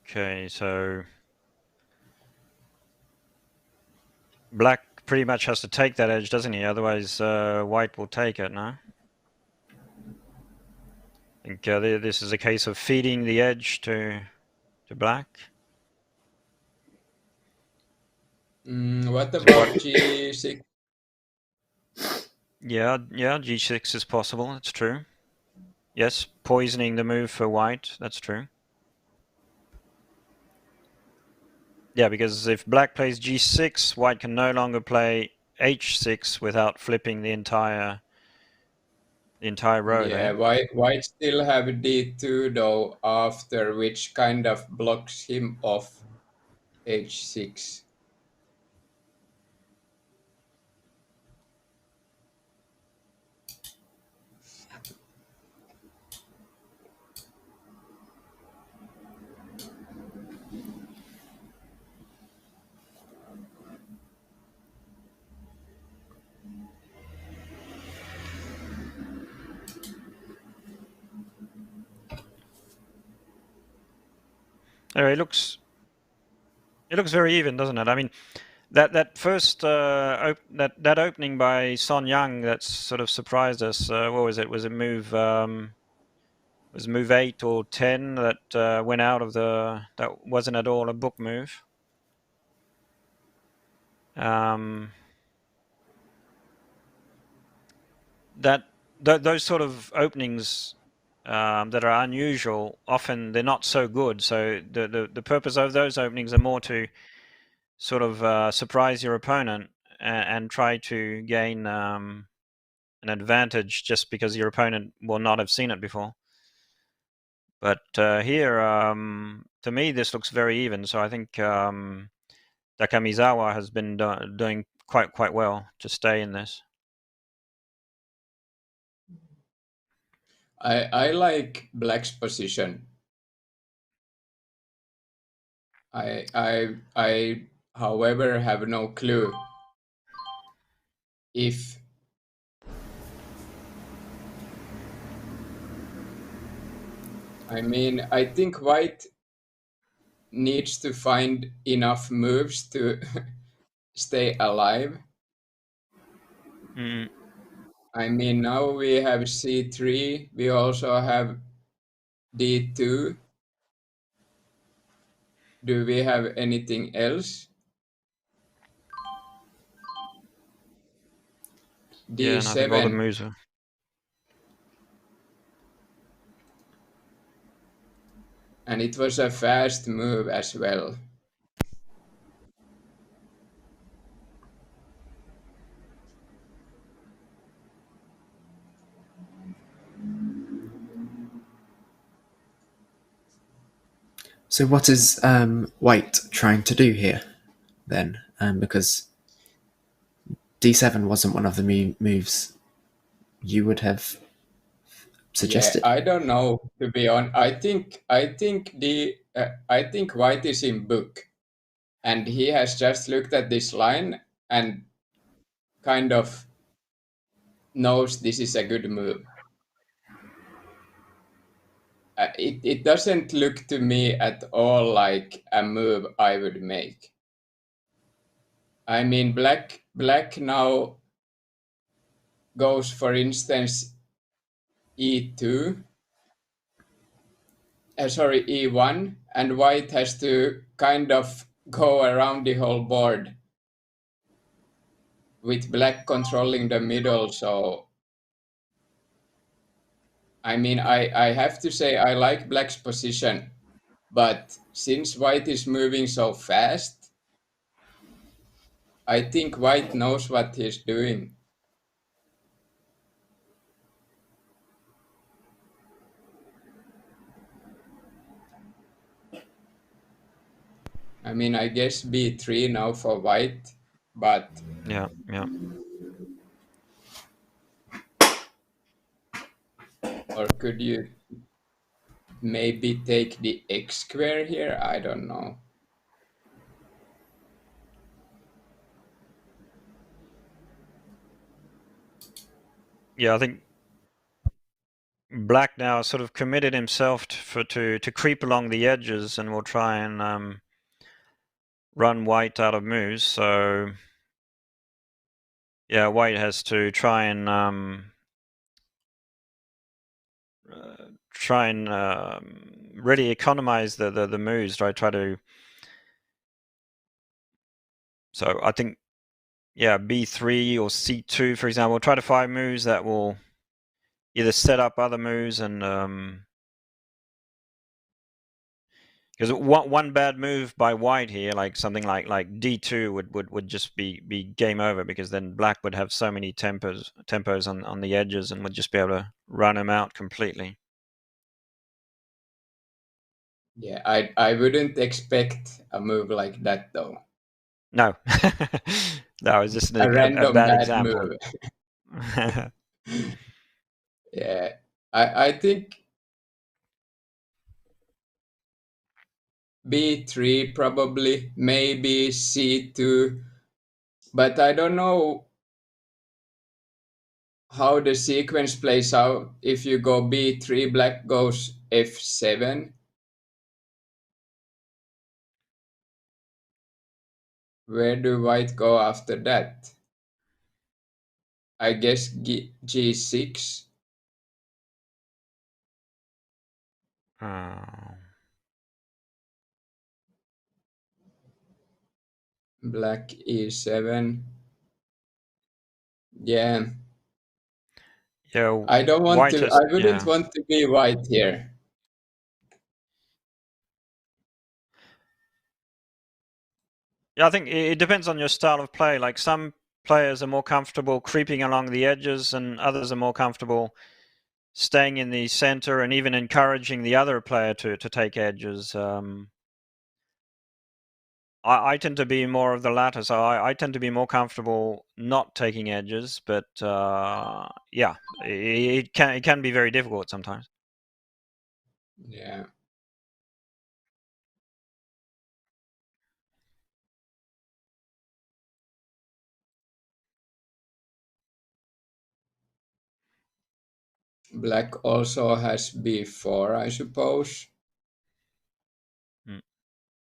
Okay, so black pretty much has to take that edge, doesn't he? Otherwise, white will take it, no? I think this is a case of feeding the edge to black. What about G6? Yeah, G6 is possible, that's true. Yes, poisoning the move for white, that's true. Yeah, because if black plays G6, white can no longer play H6 without flipping the entire row Yeah, there. white still have D2 though after, which kind of blocks him off H6. Anyway, it looks very even, doesn't it? I mean, that first that opening by Son Young that sort of surprised us. What was it? Was it move was move 8 or 10 that went out of the, that wasn't at all a book move. Those sort of openings that are unusual, often they're not so good. So the purpose of those openings are more to sort of surprise your opponent and try to gain an advantage just because your opponent will not have seen it before. But here, to me, this looks very even. So I think Takamizawa has been doing quite well to stay in this. I like black's position. I however have no clue if I think white needs to find enough moves to stay alive. Mm. Now we have C3, we also have D2. Do we have anything else? Yeah, and I think all the D7. moves are. And it was a fast move as well. So what is White trying to do here, then? because d7 wasn't one of the moves you would have suggested. Yeah, I don't know, to be honest. I think White is in book, and he has just looked at this line and kind of knows this is a good move. It doesn't look to me at all like a move I would make. I mean, black now goes, for instance, e2, sorry, e1, and white has to kind of go around the whole board with black controlling the middle. So, I mean, I have to say I like black's position, but since white is moving so fast, I think white knows what he's doing. I mean, I guess b3 now for white, but Yeah. or could you maybe take the x square here? I don't know. Yeah, I think black now sort of committed himself to creep along the edges, and will try and run white out of moves. So yeah, white has to try and really economize the moves. Try to. So I think, yeah, b3 or c2, for example, try to find moves that will either set up other moves and because one bad move by white here, like something like d2 would just be game over, because then black would have so many tempos on the edges and would just be able to run him out completely. Yeah, I wouldn't expect a move like that though. No, that was just A a random bad bad example. move. Yeah, I think b3 probably, maybe c2, but I don't know how the sequence plays out. If you go b3, black goes f7. Where do white go after that? I guess g6. Black e7. Yeah. Yeah, I don't want white to. has, I wouldn't yeah. want to be white here. Yeah, I think it depends on your style of play. Like, some players are more comfortable creeping along the edges, and others are more comfortable staying in the center and even encouraging the other player to take edges. I tend to be more of the latter, so I tend to be more comfortable not taking edges. But yeah, it can be very difficult sometimes. Yeah. Black also has b4, I suppose. Mm.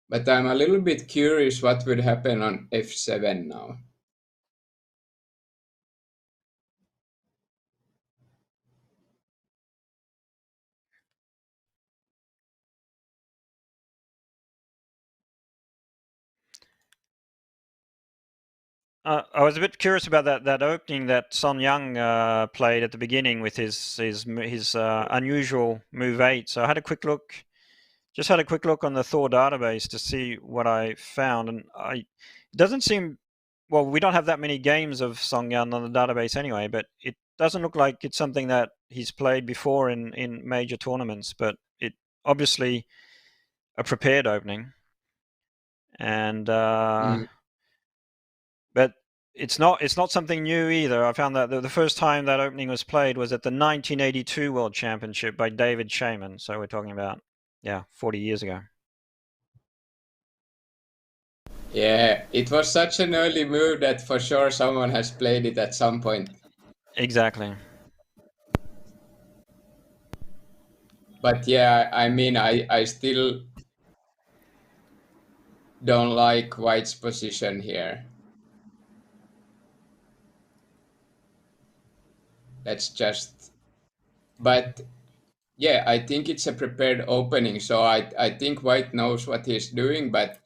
But I'm a little bit curious what would happen on f7 now. I was a bit curious about that opening that Son Young played at the beginning with his unusual move 8. So I had a quick look. Just had a quick look on the Thor database to see what I found, and it doesn't seem. Well, we don't have that many games of Song Yan on the database anyway, but it doesn't look like it's something that he's played before in major tournaments. But it obviously a prepared opening, and But it's not something new either. I found that the first time that opening was played was at the 1982 World Championship by David Shaman. So we're talking about 40 years ago. Yeah, it was such an early move that for sure someone has played it at some point. Exactly. But yeah, I mean, I still don't like White's position here. That's just, but yeah, I think it's a prepared opening. So I think White knows what he's doing, but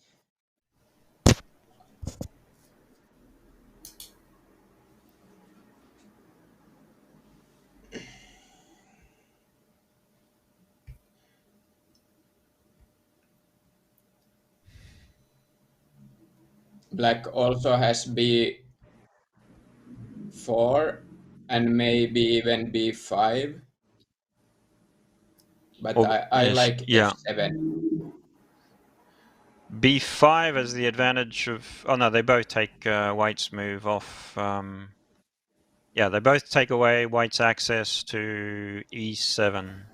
Black also has B4 and maybe even B5. But I Yes, like yeah. F7. B5 has the advantage of. Oh no, they both take White's move off. They both take away White's access to E7.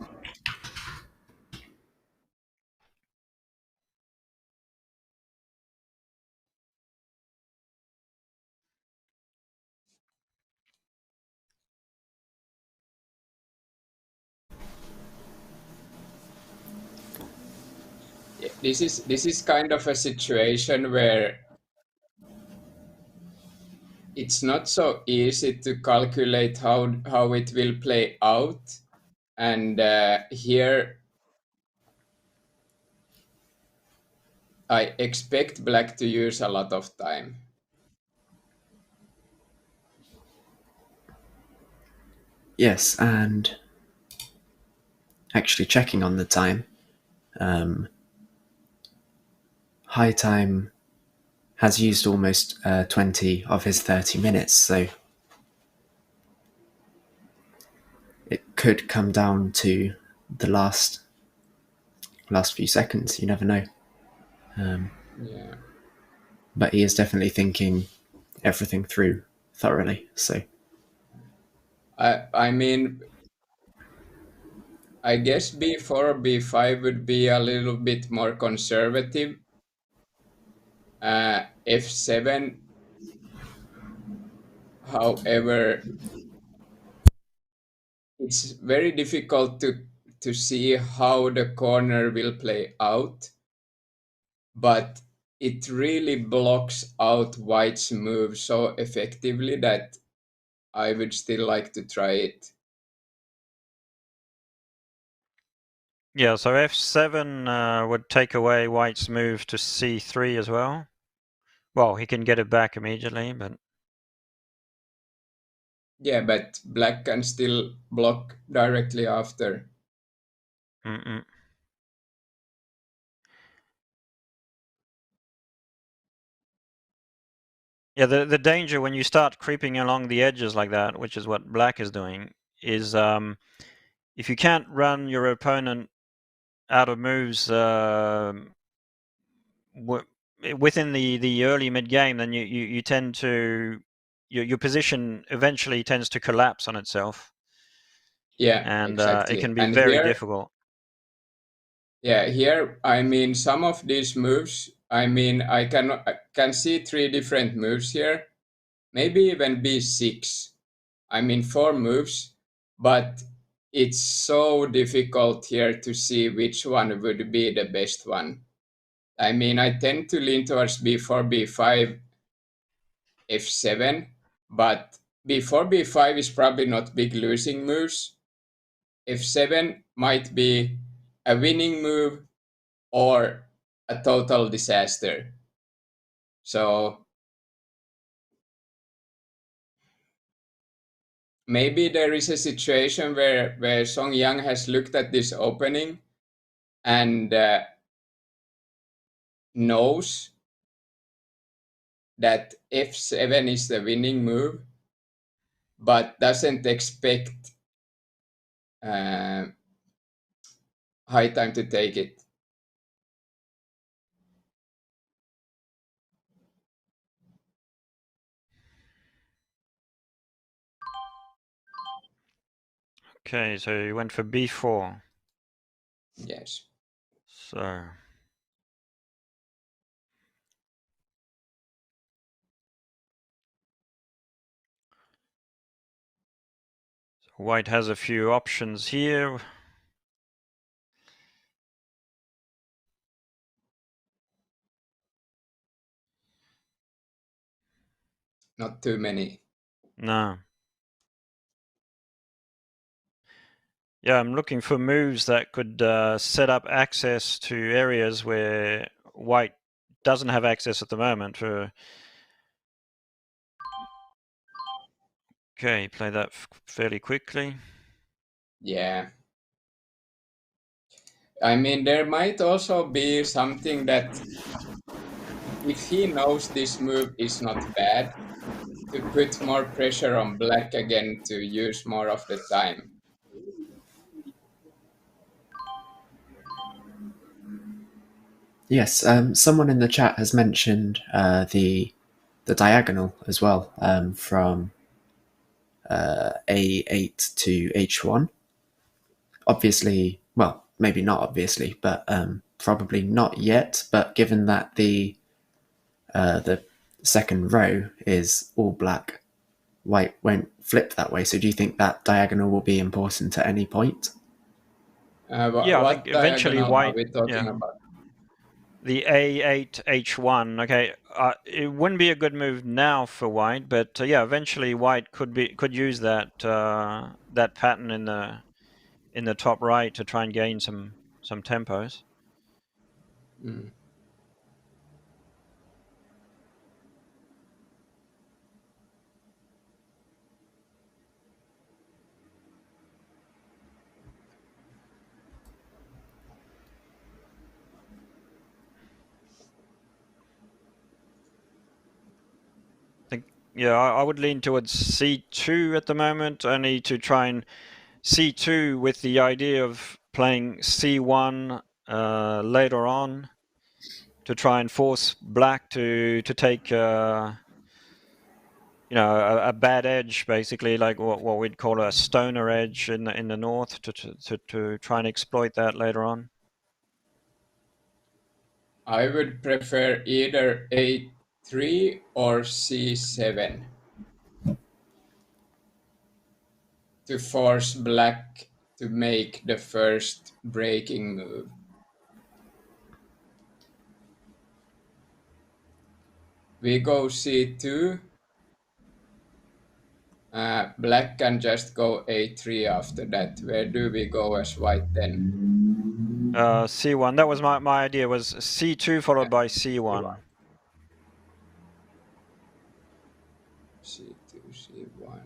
This is kind of a situation where it's not so easy to calculate how it will play out, and here I expect Black to use a lot of time. Yes, and actually checking on the time, High Time has used almost 20 of his 30 minutes, so it could come down to the last few seconds. You never know. Yeah. But he is definitely thinking everything through thoroughly. So I mean, I guess B4 or B5 would be a little bit more conservative. F7, however, it's very difficult to see how the corner will play out, but it really blocks out White's move so effectively that I would still like to try it. Yeah, so F7 would take away White's move to C3 as well. Well, he can get it back immediately, but Yeah, but Black can still block directly after. mm-mm. Yeah, the danger when you start creeping along the edges like that, which is what Black is doing, is if you can't run your opponent out of moves within the early mid game, then you tend to your position eventually tends to collapse on itself, Yeah, and it exactly. can be And very here, difficult. yeah, here, I mean, some of these moves, I mean, I can see three different moves here, maybe even B6. I mean, four moves, but it's so difficult here to see which one would be the best one. I mean, I tend to lean towards B4, B5, F7, but B4, B5 is probably not big losing moves. F7 might be a winning move or a total disaster. So maybe there is a situation where Song Yang has looked at this opening and knows that F7 is the winning move, but doesn't expect uh, High Time to take it. Okay, so you went for b4. Yes. So white has a few options here. Not too many. No. Yeah, I'm looking for moves that could set up access to areas where white doesn't have access at the moment. Okay, play that fairly quickly. Yeah. I mean, there might also be something that if he knows this move is not bad, to put more pressure on black again to use more of the time. Yes, someone in the chat has mentioned the diagonal as well, from A8 to H1. Obviously, well, maybe not obviously, but probably not yet. But given that the second row is all black, white won't flip that way. So do you think that diagonal will be important at any point? Yeah, I think What eventually diagonal are white. we talking Yeah. about? The A8 H1. Okay, it wouldn't be a good move now for white, but yeah, eventually white could use that that pattern in the top right to try and gain some tempos. Mm. Yeah, I would lean towards C2 at the moment, only to try and C2 with the idea of playing C1 later on to try and force black to take a bad edge, basically, like what we'd call a stoner edge in the north, to try and exploit that later on. I would prefer either A3 or C7 to force black to make the first breaking move. We go C2. Black can just go A3 after that. Where do we go as white then? C1. That was my idea. Was C2 followed by C1. C2, C1.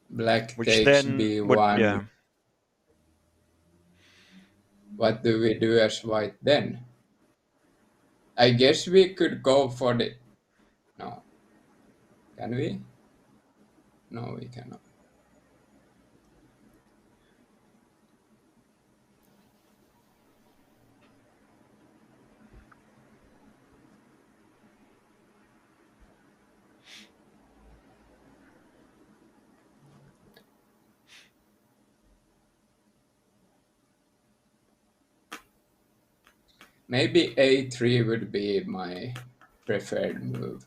Black Which takes then would, B1. yeah. What do we do as white then? I guess we could go for the... No. Can we? No, we cannot. Maybe A3 would be my preferred move.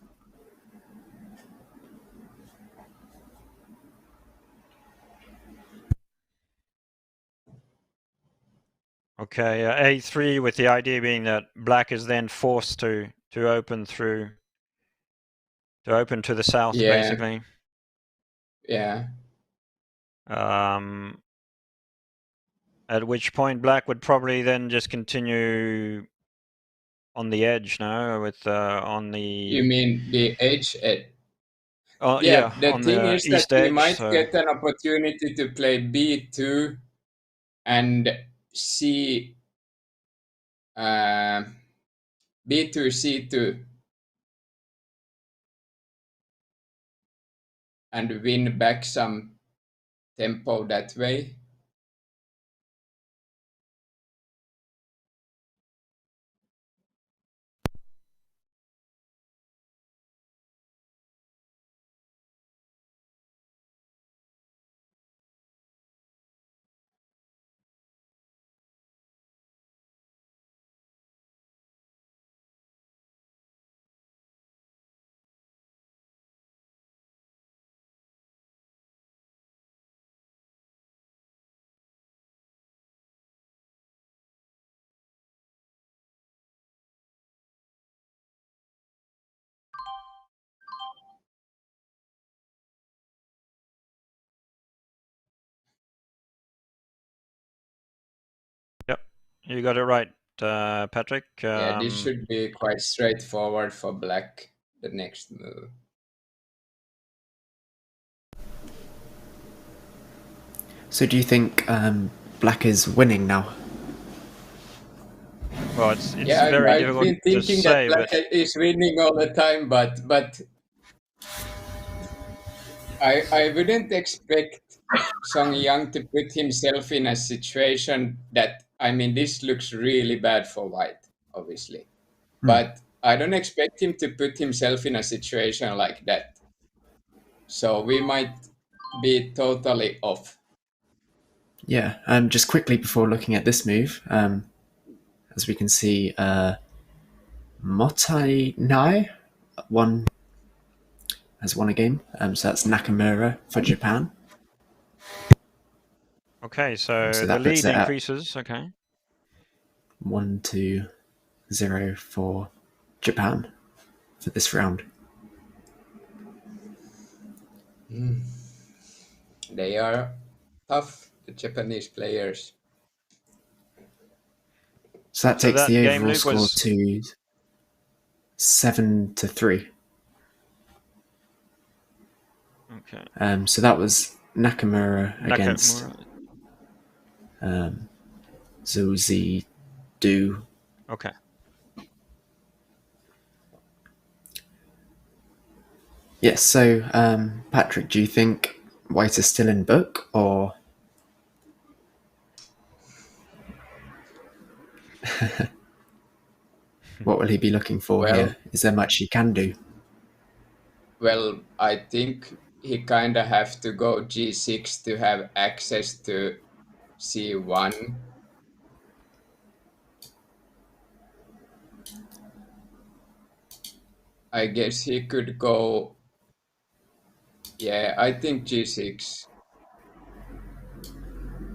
Okay, A3 with the idea being that black is then forced to open to the south, Yeah. basically. Yeah. At which point black would probably then just continue on the edge, no, with on the. You mean the edge? Yeah, The on thing the is that east we edge. might So get an opportunity to play B2 and C uh, B2 C2 and win back some tempo that way. You got it right, Patrik. Yeah, this should be quite straightforward for black, the next move. So do you think black is winning now? Well, it's Yeah, very I've difficult been to thinking that say, black but is winning all the time, but I wouldn't expect Song Yang to put himself in a situation that, I mean, this looks really bad for white, obviously. But I don't expect him to put himself in a situation like that. So we might be totally off. Yeah, just quickly before looking at this move, as we can see, Motai Nai has won a game. So that's Nakamura for Japan. okay. So So the that puts lead it at increases. Okay. 1-2-0 for Japan for this round. They are tough, the Japanese players. So that So takes that the game, overall Luke, score was to 7-3. okay. So that was Nakamura against Nakamura. Zuzi Du. Okay. Yes, so Patrik, do you think white is still in book, or what will he be looking for Well, here? Is there much he can do? well, I think he kind of have to go G6 to have access to C1. I guess he could go. Yeah, I think G6.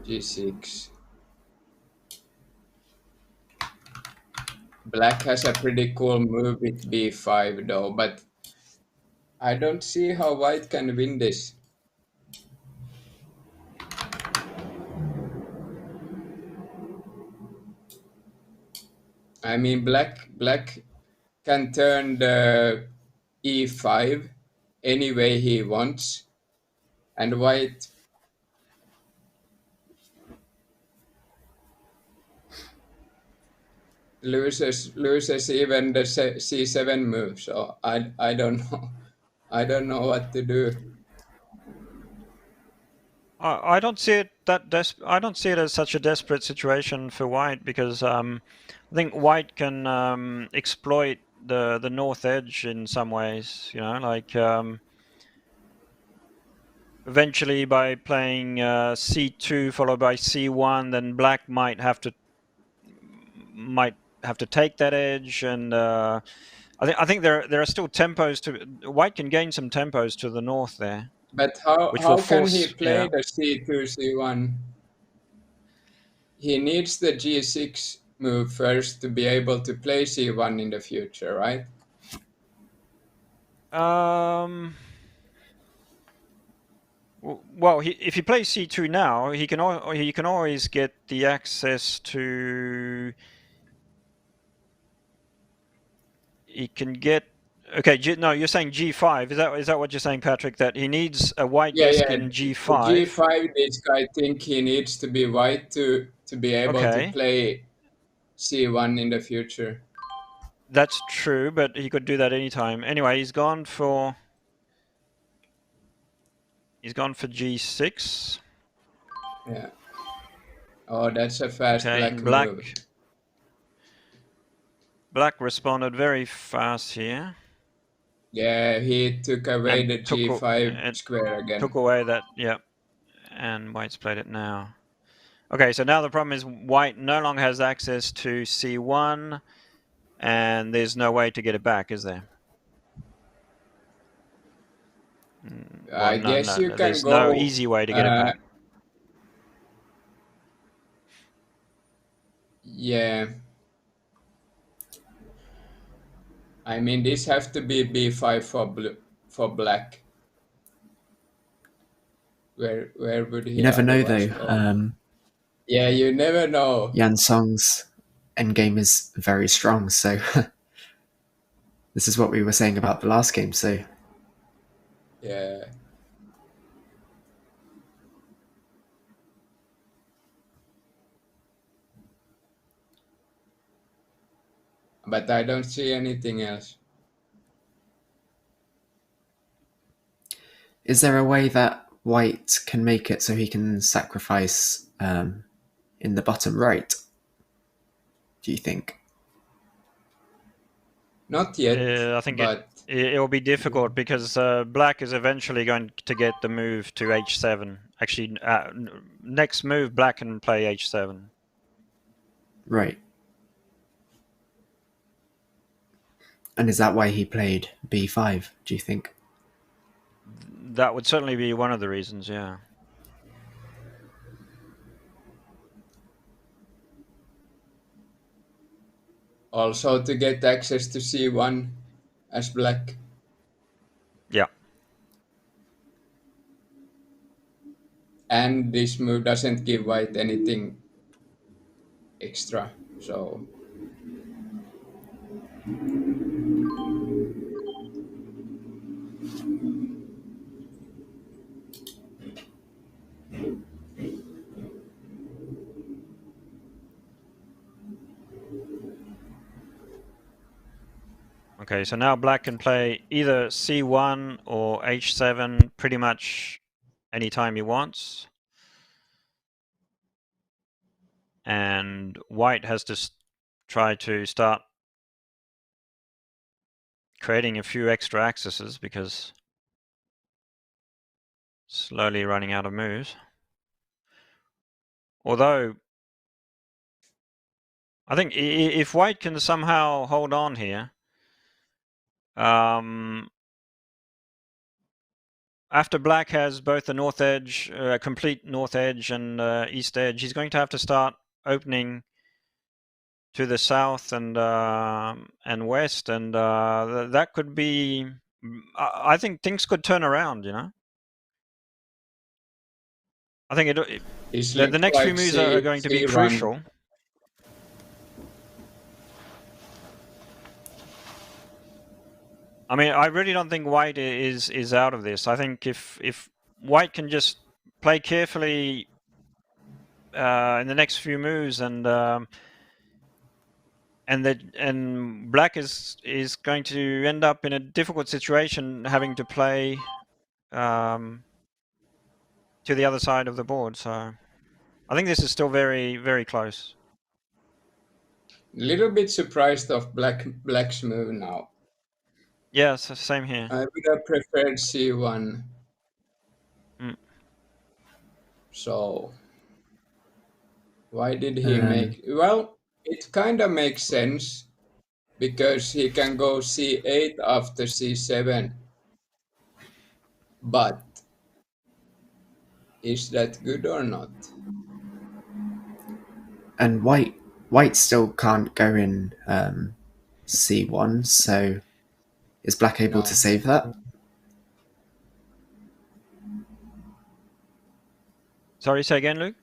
G6. Black has a pretty cool move with B5 though, but I don't see how white can win this. I mean, black can turn the E5 any way he wants, and white loses even the C7 move. So I don't know. I don't know what to do. I don't see it I don't see it as such a desperate situation for white because I think white can exploit the north edge in some ways. You know, like eventually by playing C2 followed by C1, then black might have to take that edge, and I think there are still tempos to white can gain some tempos to the north there, But which will how can he force play the C2 C1? He needs the G6 move first to be able to play C1 in the future, right? Well, if he plays C2 now, he can always get the access to. He can get. Okay, no, you're saying G5. Is that what you're saying, Patrik? That he needs a white Yeah, disk yeah. in The G5. G5 disc, I think he needs to be white to be able to Okay, play C1 in the future. that's true, but he could do that anytime. Anyway, he's gone for G6. Yeah. Oh, that's a fast Okay, black and move. Black responded very fast here. Yeah, he took away And the G5 square again. Took away that, yeah. And white's played it now. Okay, so now the problem is white no longer has access to C1, and there's no way to get it back, is there? Well, I guess you can there's go. no easy way to get it back. Yeah. I mean, this have to be B5 for black. Where would he You never know, otherwise though. go? Yeah, you never know. Yan Song's endgame is very strong, so this is what we were saying about the last game, so Yeah. But I don't see anything else. is there a way that White can make it so he can sacrifice in the bottom right, do you think? Not yet, I think but it will be difficult because black is eventually going to get the move to h7. Actually, next move, black can play h7. Right. And is that why he played b5, do you think? That would certainly be one of the reasons, yeah. also to get access to C1 as black. Yeah. And this move doesn't give white anything extra. So Okay, so now black can play either c1 or h7 pretty much anytime he wants. And white has to try to start creating a few extra accesses because slowly running out of moves. Although I think if white can somehow hold on here, after black has both the north edge, complete north edge and east edge, he's going to have to start opening to the south and west, and that could be. I think things could turn around. You know, I think this the looks next few like moves are C going to be C1. crucial. I mean, I really don't think white is out of this. I think if white can just play carefully in the next few moves and black is going to end up in a difficult situation having to play to the other side of the board. So I think this is still very, very close. Little bit surprised of black's move now. Yes, same here. I would have preferred C1. Mm. So why did he make? Well, it kind of makes sense because he can go C8 after C7. But is that good or not? And white still can't go in c1, so is black able to No. save that? Sorry, say again, Luke.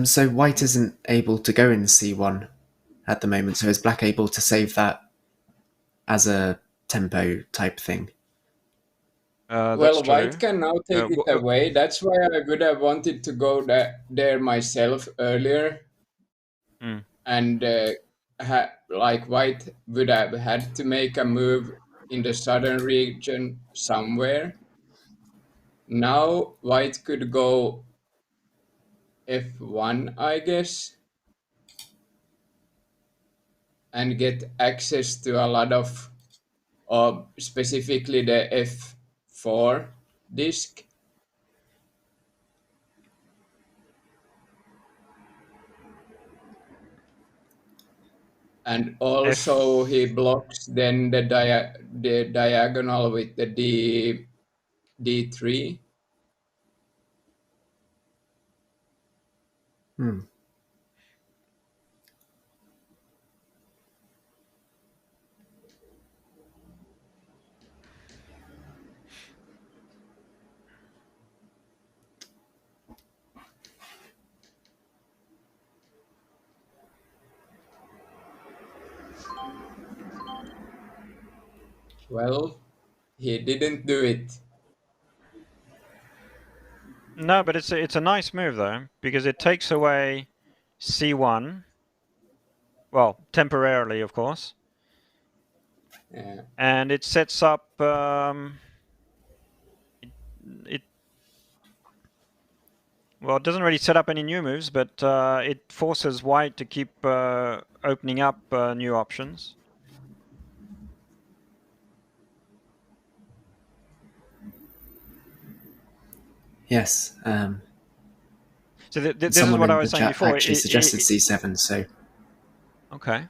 So white isn't able to go in c1 at the moment, so is black able to save that as a tempo type thing? That's Well, true. white can now take it away. That's why I would have wanted to go there myself earlier. Mm. And like white would have had to make a move in the southern region somewhere. Now white could go f1, I guess, and get access to a lot of specifically the f4 disk. And also he blocks then the diagonal with the d3. Hmm. Well, he didn't do it. No, but it's a nice move though, because it takes away c1. Well, temporarily, of course. Yeah. And it sets up it well, it doesn't really set up any new moves, but it forces white to keep opening up new options. Yes. So this is Someone what I in the was saying chat before. actually suggested c7, so Okay.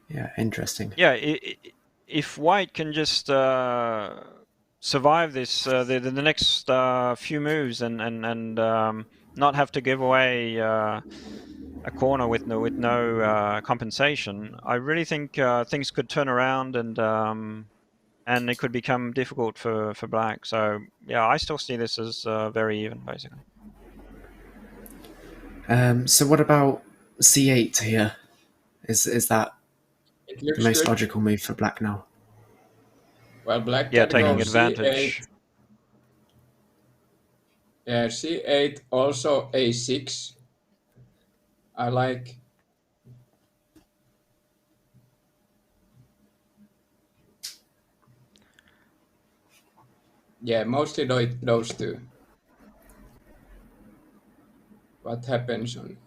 yeah, interesting. Yeah, if white can just survive this the next few moves and not have to give away a corner with no compensation, I really think things could turn around and it could become difficult for black. So yeah, I still see this as very even, basically. So what about c8 here? Is that It the looks most good. logical move for black now? Well, black Yeah, can go taking advantage. c8. Yeah, c8, also a6. I like. Yeah, mostly those two. What happens on?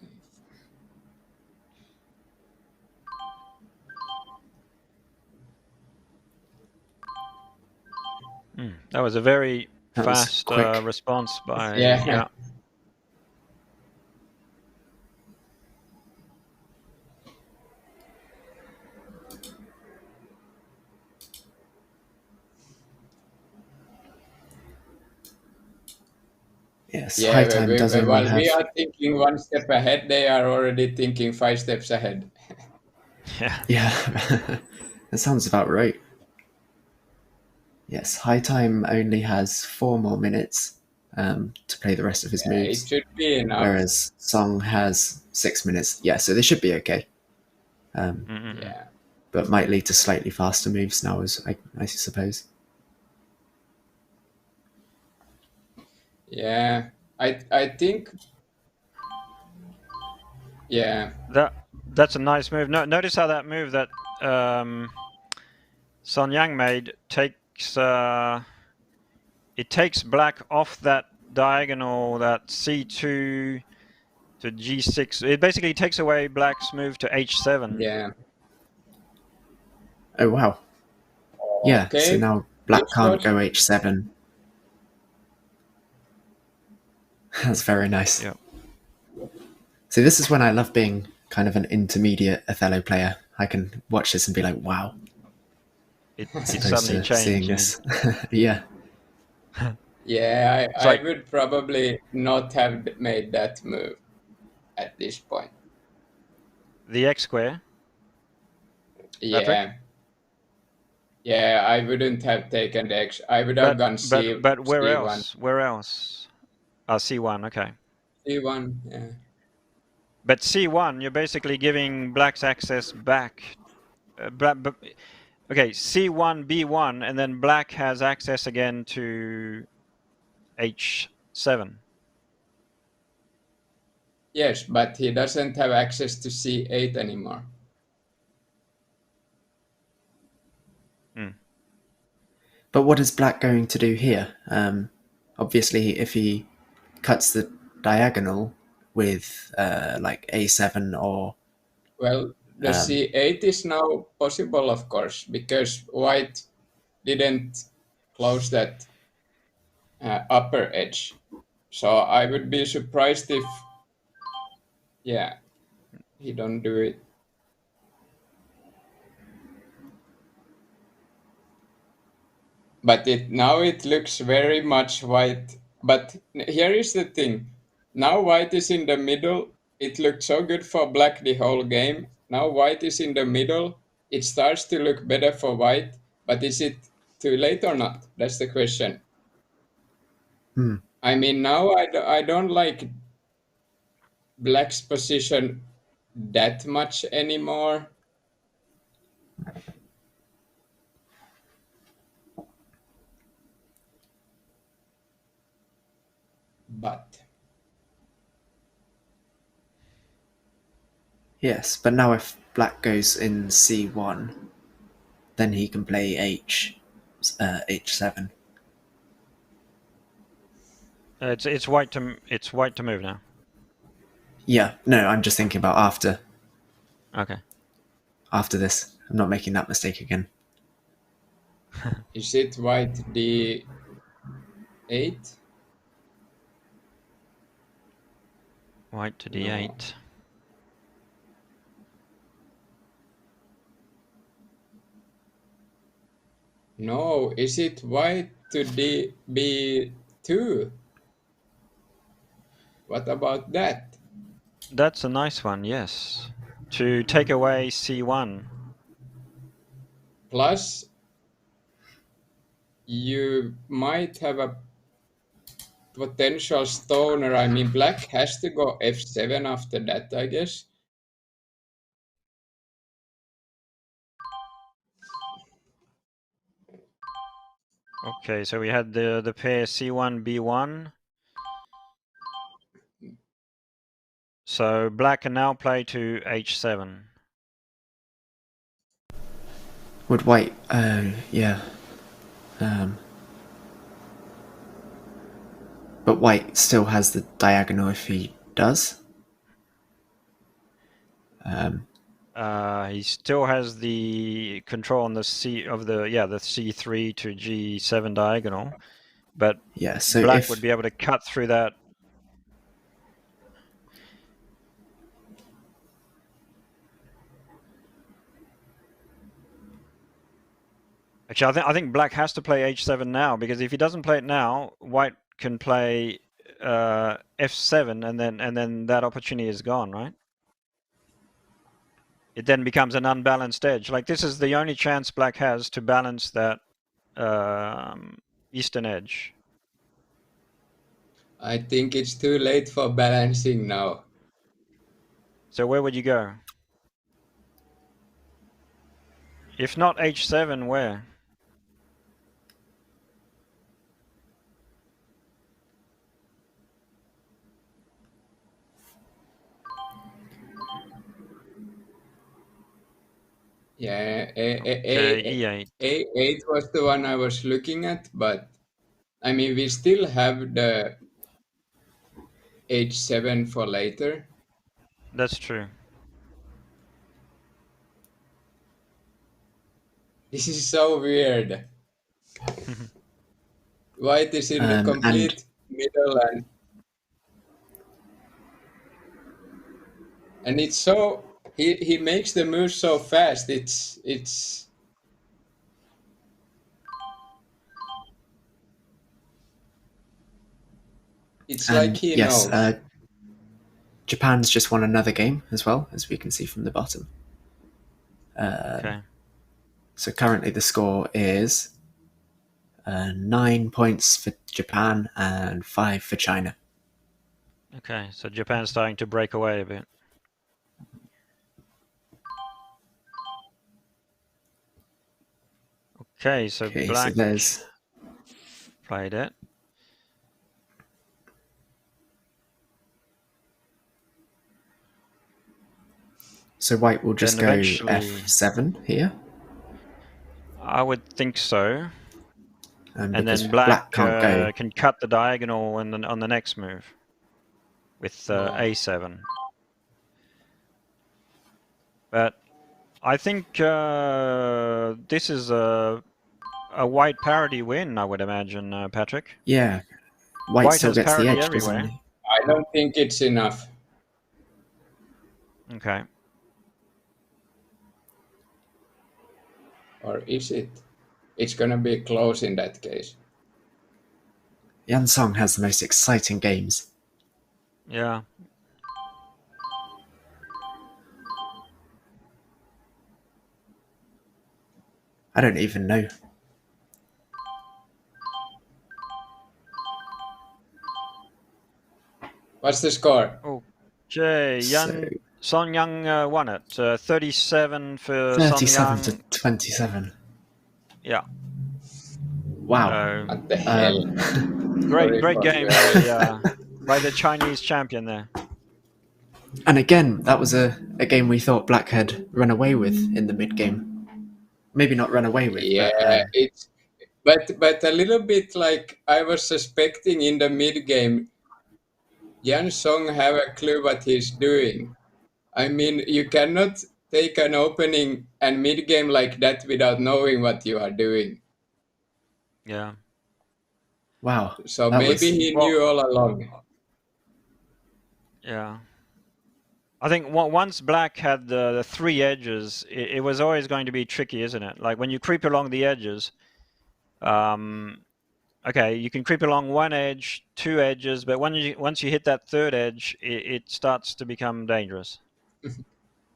That was a very That was fast quick. response by Yeah. Yes, Yeah, high time does only while have. we are thinking one step ahead, they are already thinking 5 steps ahead. Yeah. Yeah, that sounds about right. Yes, high time only has 4 more minutes to play the rest of his Yeah, it moves, should be enough. whereas Song has 6 minutes. Yeah, so they should be okay. Yeah. But might lead to slightly faster moves now, as I suppose. Yeah. I think. Yeah. That's a nice move. Notice how that move that Son Yang made takes it takes black off that diagonal, that c2 to g6. It basically takes away black's move to h7. Yeah. Oh wow. Yeah, so Okay. now black Good can't logic. go h7. That's very nice. Yeah. So this is when I love being kind of an intermediate Othello player. I can watch this and be like, wow, It as opposed suddenly to seeing changed. this. Yeah. Yeah, It's I like would probably not have made that move at this point. the x square. Yeah. Patrik? Yeah, I wouldn't have taken the X. I would have gone But where C1. else? Where else? c1. Okay. C1, yeah. But c1, you're basically giving black's access back. Okay, c1, b1, and then black has access again to h7. Yes, but he doesn't have access to C8 anymore. But what is black going to do here? Obviously, if he cuts the diagonal with like a7 or Well, the C8 is now possible, of course, because white didn't close that upper edge. So I would be surprised if, yeah, he don't do it. But now it looks very much white. But here is the thing. Now white is in the middle. It looked so good for black the whole game. Now white is in the middle. It starts to look better for white. But is it too late or not? That's the question. I mean, now I don't like black's position that much anymore. But Yes, but now if black goes in c1, then he can play h7. It's white to move now. Yeah, no, I'm just thinking about Okay. after this. I'm not making that mistake again. is it white d8? White to d8. No, is it white to b2? What about that? That's a nice one, yes. To take away c1. Plus, you might have a potential stoner. I mean, black has to go f7 after that, I guess. Okay, so we had the pair c1, b1. So black can now play to h7. Would white... yeah. But white still has the diagonal if he does. He still has the control on the the c3 to g7 diagonal, but Yeah, so black if... would be able to cut through that. Actually, I think black has to play h7 now, because if he doesn't play it now, white can play f7, and then that opportunity is gone, right? It then becomes an unbalanced edge. Like, this is the only chance black has to balance that eastern edge. I think it's too late for balancing now. So where would you go? If not h7, where? Yeah, e8. A8 was the one I was looking at, but I mean, we still have the h7 for later. That's true. This is so weird. White is in the complete middle, and it's so he makes the move so fast. It's like he yes, knows. Japan's just won another game as well, as we can see from the bottom. Okay. So currently the score is 9 points for Japan and 5 for China. Okay, so Japan's starting to break away a bit. Okay, so black played it. So white will just go f7 here? I would think so. And then black can't go. can cut the diagonal on the next move with a7. But I think this is a white parity win, I would imagine, Patrik. Yeah, white still gets the edge, everywhere. doesn't he? I don't think it's enough. Okay. Or is it? It's gonna be close in that case. Yan Song has the most exciting games. Yeah. I don't even know. What's the score? Okay, Song Yang won it. 37 for 37 Song Yang. to 27. Yeah. Wow. What the hell? Great game. by the Chinese champion there. And again, that was a game we thought Black had run away with in the mid game. Maybe not run away with, Yeah, but a little bit like I was suspecting in the mid game, Jan Song have a clue what he's doing. I mean, you cannot take an opening and mid game like that without knowing what you are doing. Yeah. wow. So that maybe was, he knew all along. Yeah. I think once Black had the 3 edges, it was always going to be tricky, isn't it? Like when you creep along the edges, okay, you can creep along 1 edge, 2 edges, but once you hit that 3rd edge, it starts to become dangerous.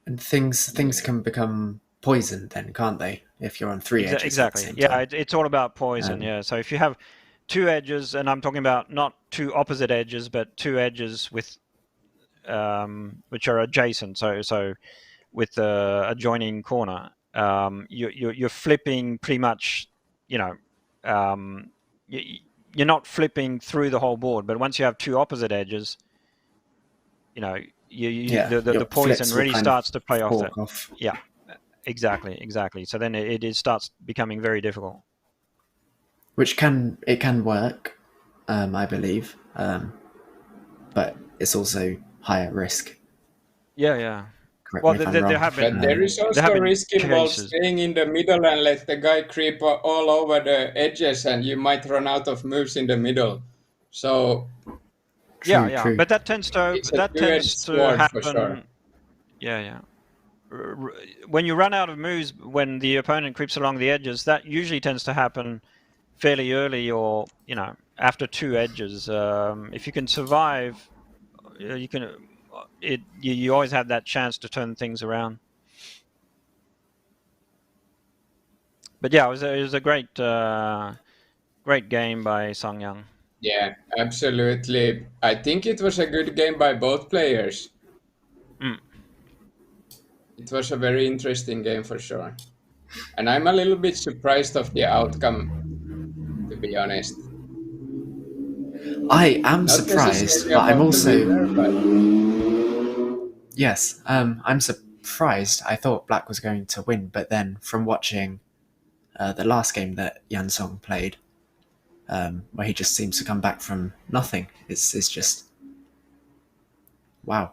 and things can become poisoned then, can't they? If you're on 3 edges Exactly. at the same Yeah, time. it's all about poison. Yeah. So if you have 2 edges, and I'm talking about not 2 opposite edges, but 2 edges with which are adjacent. So with the adjoining corner, you're flipping pretty much. You're not flipping through the whole board, but once you have 2 opposite edges, the your poison flips will really kind of starts to play off that. fork off. Yeah, exactly. So then it starts becoming very difficult. Which can work, I believe, but it's also higher risk. Yeah. Correct Well, me if I'm there wrong. have been. But there is also been risk involved cases. staying in the middle and let the guy creep all over the edges, and you might run out of moves in the middle. So True. But that tends it's a to two-edged sword for sure. happen. Yeah. When you run out of moves, when the opponent creeps along the edges, that usually tends to happen fairly early, or after 2 edges. If you can survive, you can. You always have that chance to turn things around. But yeah, it was a great game by Song Yang. Yeah, absolutely. I think it was a good game by both players. Mm. It was a very interesting game for sure. And I'm a little bit surprised of the outcome, to be honest. I am Not surprised, necessarily but I'm about the also winner, but yes. I'm surprised. I thought Black was going to win, but then from watching the last game that Yan Song played, where he just seems to come back from nothing, it's just wow.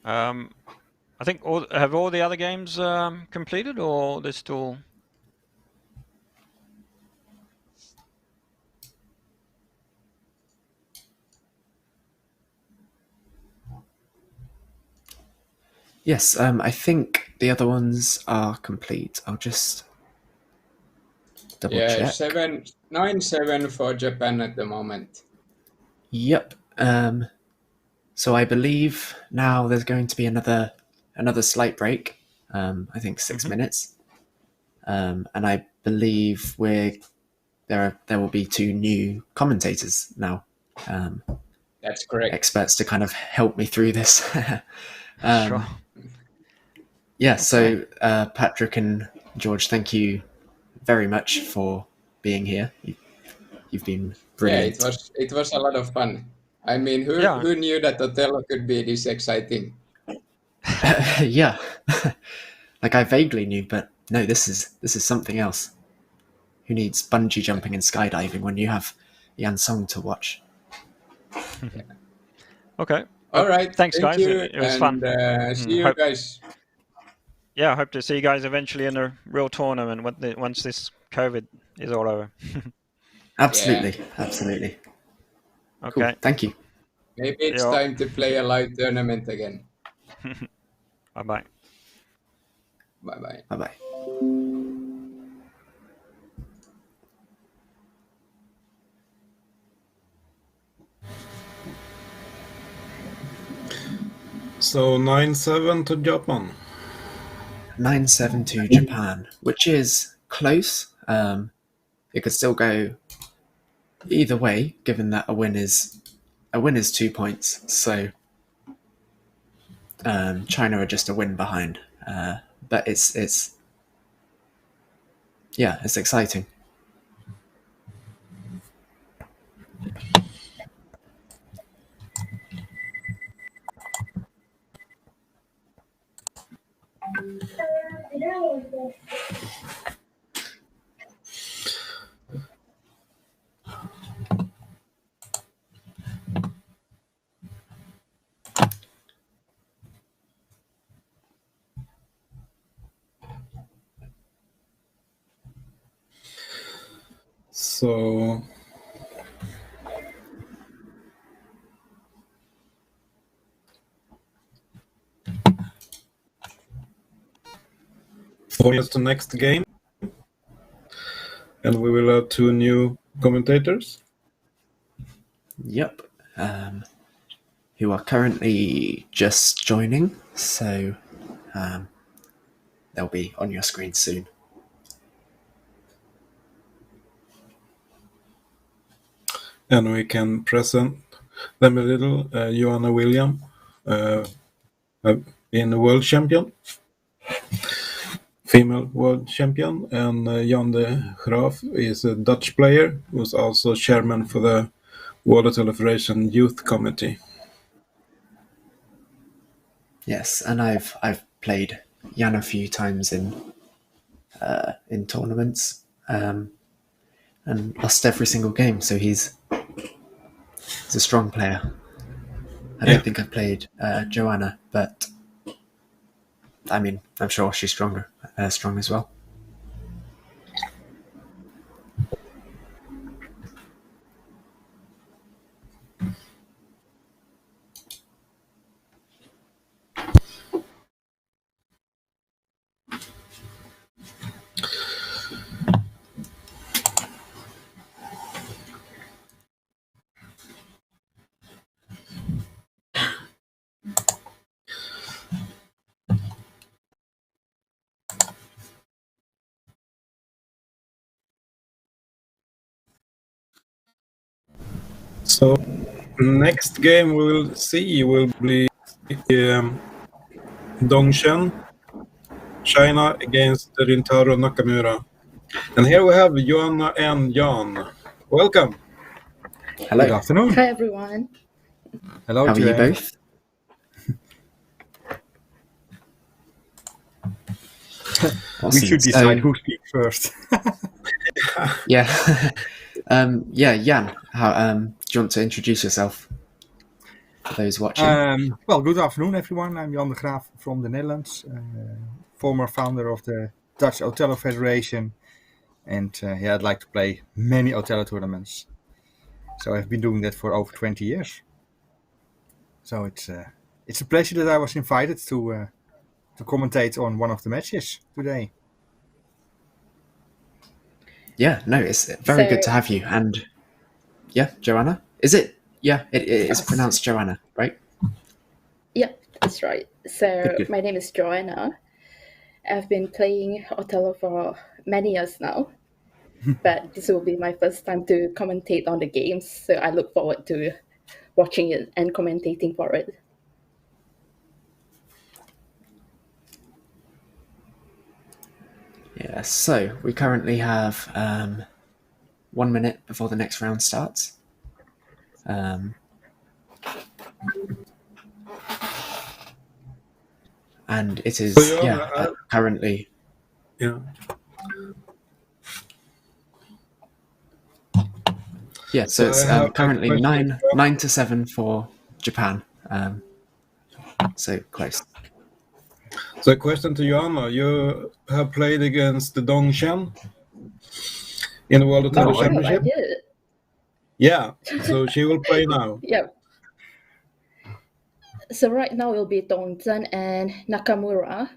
I think have all the other games completed, or they're still. Yes, I think the other ones are complete. I'll just double check. 9-7 for Japan at the moment. Yep. So I believe now there's going to be another slight break. I think 6 minutes. And I believe there will be 2 new commentators now. That's correct. Experts to kind of help me through this. Sure. Yeah. So Patrik and George, thank you very much for being here. You've been brilliant. Yeah, it was a lot of fun. I mean, who knew that Othello could be this exciting? Yeah. Like I vaguely knew, but no, this is something else. Who needs bungee jumping and skydiving when you have Yan Song to watch? Okay. All right. Thanks, thank guys. You, It was and, fun. See you guys. Yeah, I hope to see you guys eventually in a real tournament once this COVID is all over. Absolutely. Okay. Cool. Thank you. Maybe it's time to play a live tournament again. Bye-bye. Bye-bye. Bye-bye. So 9-7 to Japan. 9-7 to Japan, which is close. It could still go either way, given that a win is 2 points. So China are just a win behind. But it's exciting. So for the next game, and we will have 2 new commentators. Yep. Who are currently just joining, so they'll be on your screen soon. And we can present them a little. Joanna William, in the world champion, female world champion, and Jan de Graaf is a Dutch player who's also chairman for the World Othello Federation Youth Committee. Yes, and I've played Jan a few times in tournaments, and lost every single game. So he's a strong player. I don't think I've played Joanna, but I mean, I'm sure she's strong as well. So next game we will see will be Dongshan, China against Rintaro Nakamura. And here we have Joanna and Jan. Welcome. Hello. Good afternoon. Hi everyone. Hello How are you Joanna. both? We Awesome. should decide who speaks first. Yeah. Yeah, Jan, how, do you want to introduce yourself for those watching? Well, good afternoon everyone. I'm Jan de Graaf from the Netherlands, former founder of the Dutch Othello Federation, and I'd like to play many Othello tournaments. So I've been doing that for over 20 years. So it's a pleasure that I was invited to commentate on one of the matches today. Yeah, no, it's very good to have you. And yeah, Joanna, is it? Yeah, it is pronounced Joanna, right? Yep, that's right. So Good. my name is Joanna. I've been playing Othello for many years now, but this will be my first time to commentate on the games. So I look forward to watching it and commentating for it. Yeah, so we currently have 1 minute before the next round starts. And it is, currently... Yeah. Yeah, so it's currently 9-7 for Japan. So close. So a question to Joanna. You have played against the Dongshan in the World Othello Championship? I did. Yeah, so she will play now. Yep. So right now it'll be Dongzhen and Nakamura.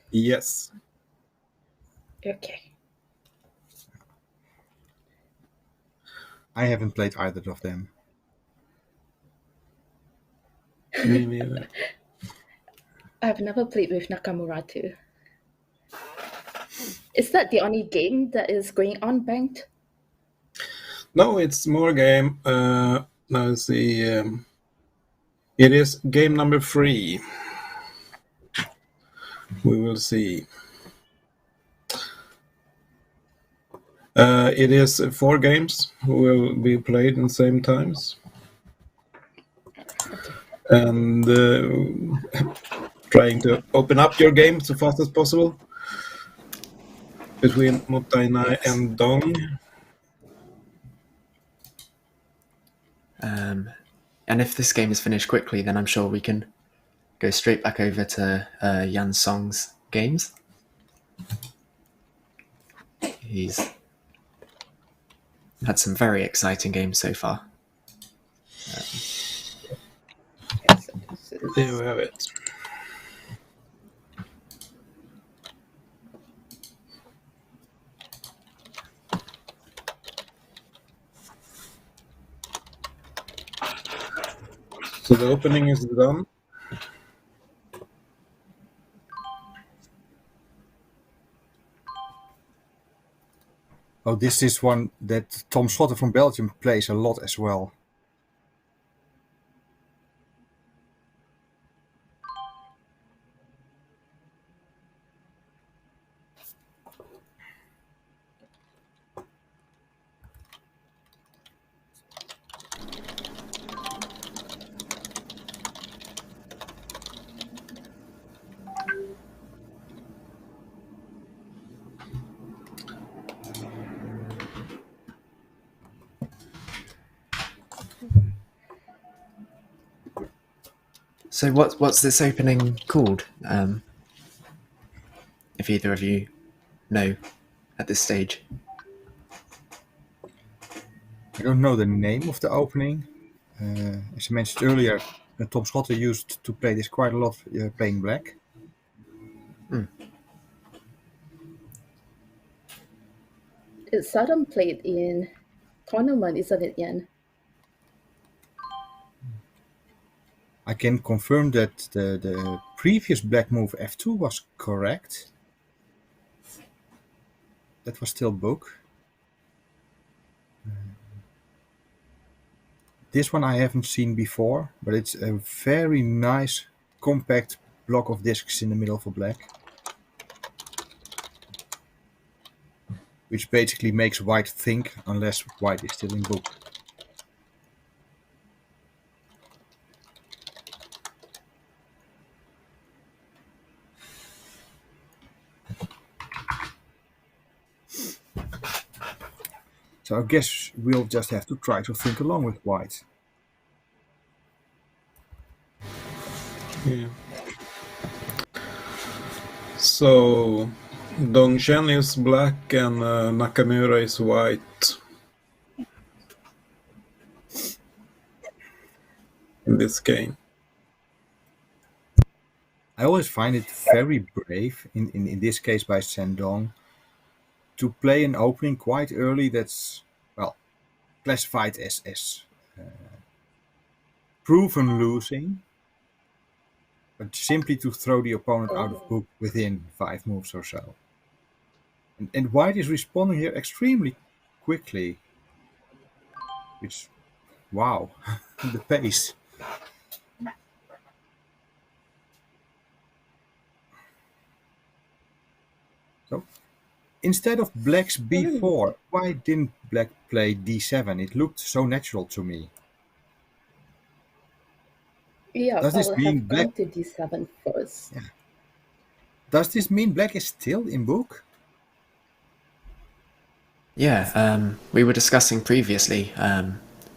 Yes. Okay. I haven't played either of them. Me neither. I've never played with Nakamura too. Is that the only game that is going on banked? No, it's more game. Let's see. It is game number 3. We will see. It is 4 games will be played in the same times. And trying to open up your game so fast as possible. between Motainai Yes. and Dong. And if this game is finished quickly, then I'm sure we can go straight back over to Jan Song's games. He's had some very exciting games so far. Yes, There we have it. So the opening is done. Oh, this is one that Tom Schotter from Belgium plays a lot as well. So what's this opening called? If either of you know at this stage. I don't know the name of the opening. As I mentioned earlier, Tom Schotter used to play this quite a lot playing black. It's seldom played in tournament, isn't it, Jan? I can confirm that the previous black move f2 was correct. That was still book. This one I haven't seen before, but it's a very nice compact block of discs in the middle for black, which basically makes white think unless white is still in book. So I guess we'll just have to try to think along with white. Yeah. So Dongshen is black and Nakamura is white in this game. I always find it very brave, in this case by Shandong, to play an opening quite early that's, well, classified as proven losing, but simply to throw the opponent out of book within 5 moves or so. And white is responding here extremely quickly, which, wow, the pace. So instead of black's b4, why didn't black play d7? It looked so natural to me. Yeah, Does I this will mean have black? gone to d7 first. Yeah. Does this mean black is still in book? Yeah, we were discussing previously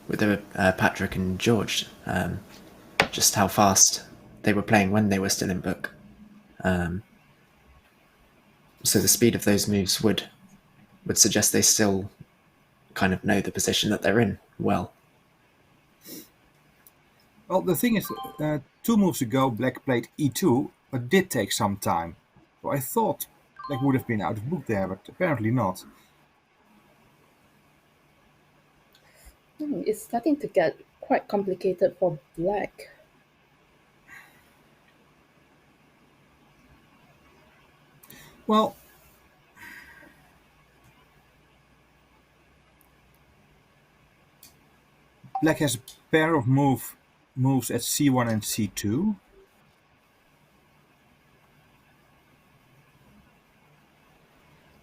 with Patrik and George just how fast they were playing when they were still in book. So the speed of those moves would suggest they still kind of know the position that they're in well. Well, the thing is, 2 moves ago, black played e2, but did take some time. So I thought black would have been out of book there, but apparently not. It's starting to get quite complicated for black. Well, black has a pair of moves at c1 and c2.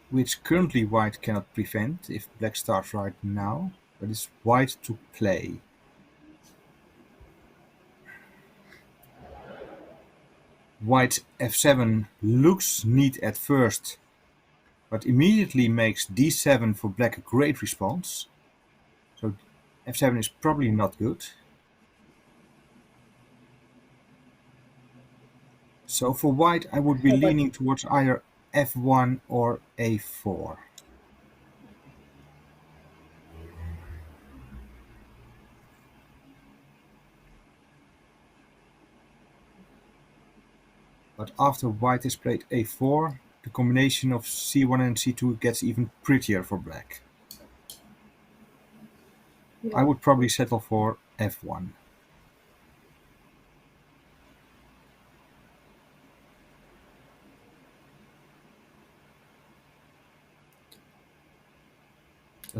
Which currently white cannot prevent if black starts right now, but it's white to play. White f7 looks neat at first, but immediately makes d7 for black a great response. So f7 is probably not good. So for white, I would be How about- leaning towards either f1 or a4. But after white has played a4, the combination of c1 and c2 gets even prettier for black. Yeah. I would probably settle for f1.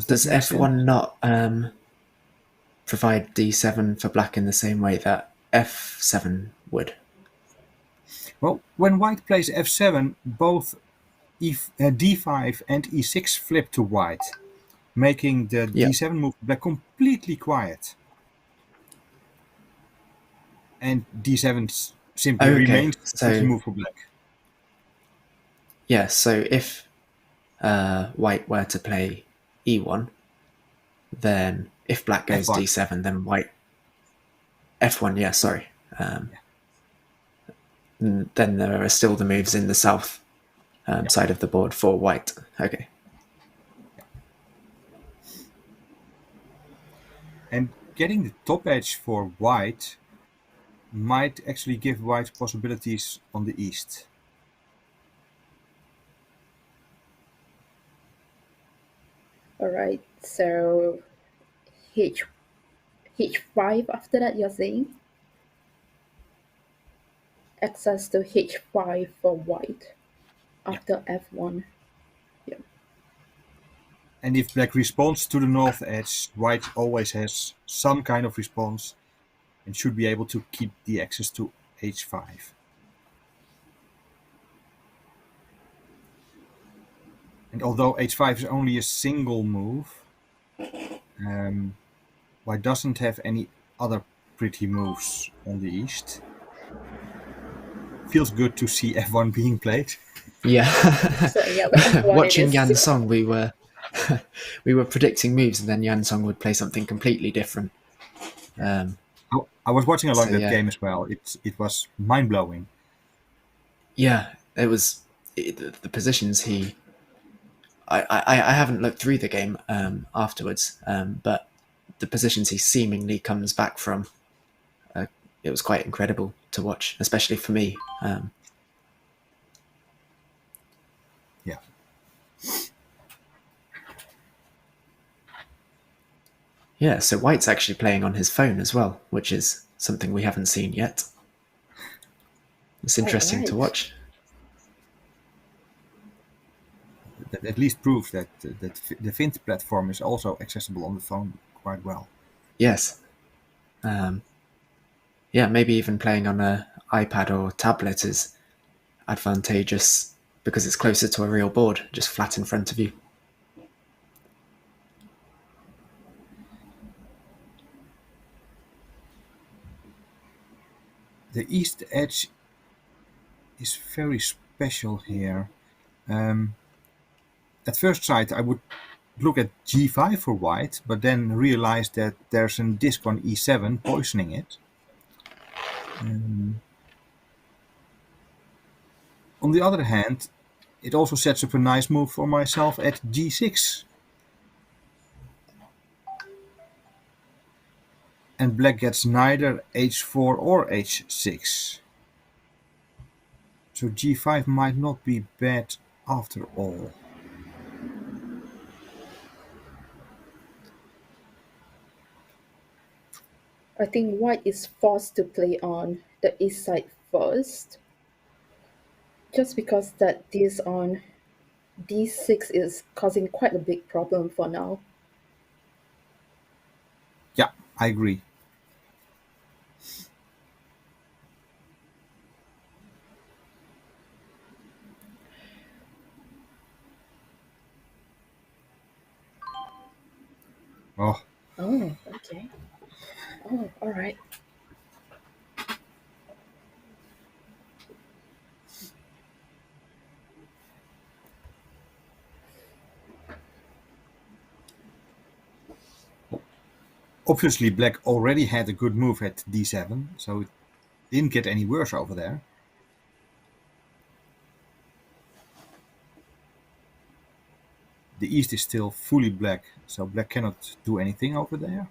Does f1 not provide d7 for black in the same way that f7 would? Well, when white plays f7, both d5 and e6 flip to white, making the Yeah. d7 move for black completely quiet. And d7 simply Okay, remains a so- pretty move for black. Yeah, so if white were to play e1, then if black goes F1. d7, then white... f1, yeah, sorry. Then there are still the moves in the south side of the board for white. Okay. And getting the top edge for white might actually give white possibilities on the east. All right. So h5 after that, you're saying? Access to h5 for white after f1. Yeah. And if black responds to the north edge, white always has some kind of response and should be able to keep the access to h5. And although h5 is only a single move, white doesn't have any other pretty moves on the east. Feels good to see f1 being played. Yeah. So yeah, F1 Watching it is. Yan Song, we were predicting moves, and then Yan Song would play something completely different. I was watching along So, that yeah. game as well. It was mind blowing. Yeah, it was the positions he. I haven't looked through the game afterwards, but the positions he seemingly comes back from, it was quite incredible to watch, especially for me. Yeah. Yeah, so White's actually playing on his phone as well, which is something we haven't seen yet. It's interesting to Alright. watch. That at least proves that the Vint platform is also accessible on the phone quite well. Yes. Yeah, maybe even playing on an iPad or tablet is advantageous because it's closer to a real board, just flat in front of you. The east edge is very special here. At first sight, I would look at g5 for white, but then realize that there's a disc on e7 poisoning it. On the other hand, it also sets up a nice move for myself at g6. And black gets neither h4 or h6. So g5 might not be bad after all. I think white is forced to play on the east side first, just because that this on d6 is causing quite a big problem for now. Yeah, I agree. Oh, Oh, okay. Oh, all right. Obviously, black already had a good move at d7, so it didn't get any worse over there. The east is still fully black, so black cannot do anything over there.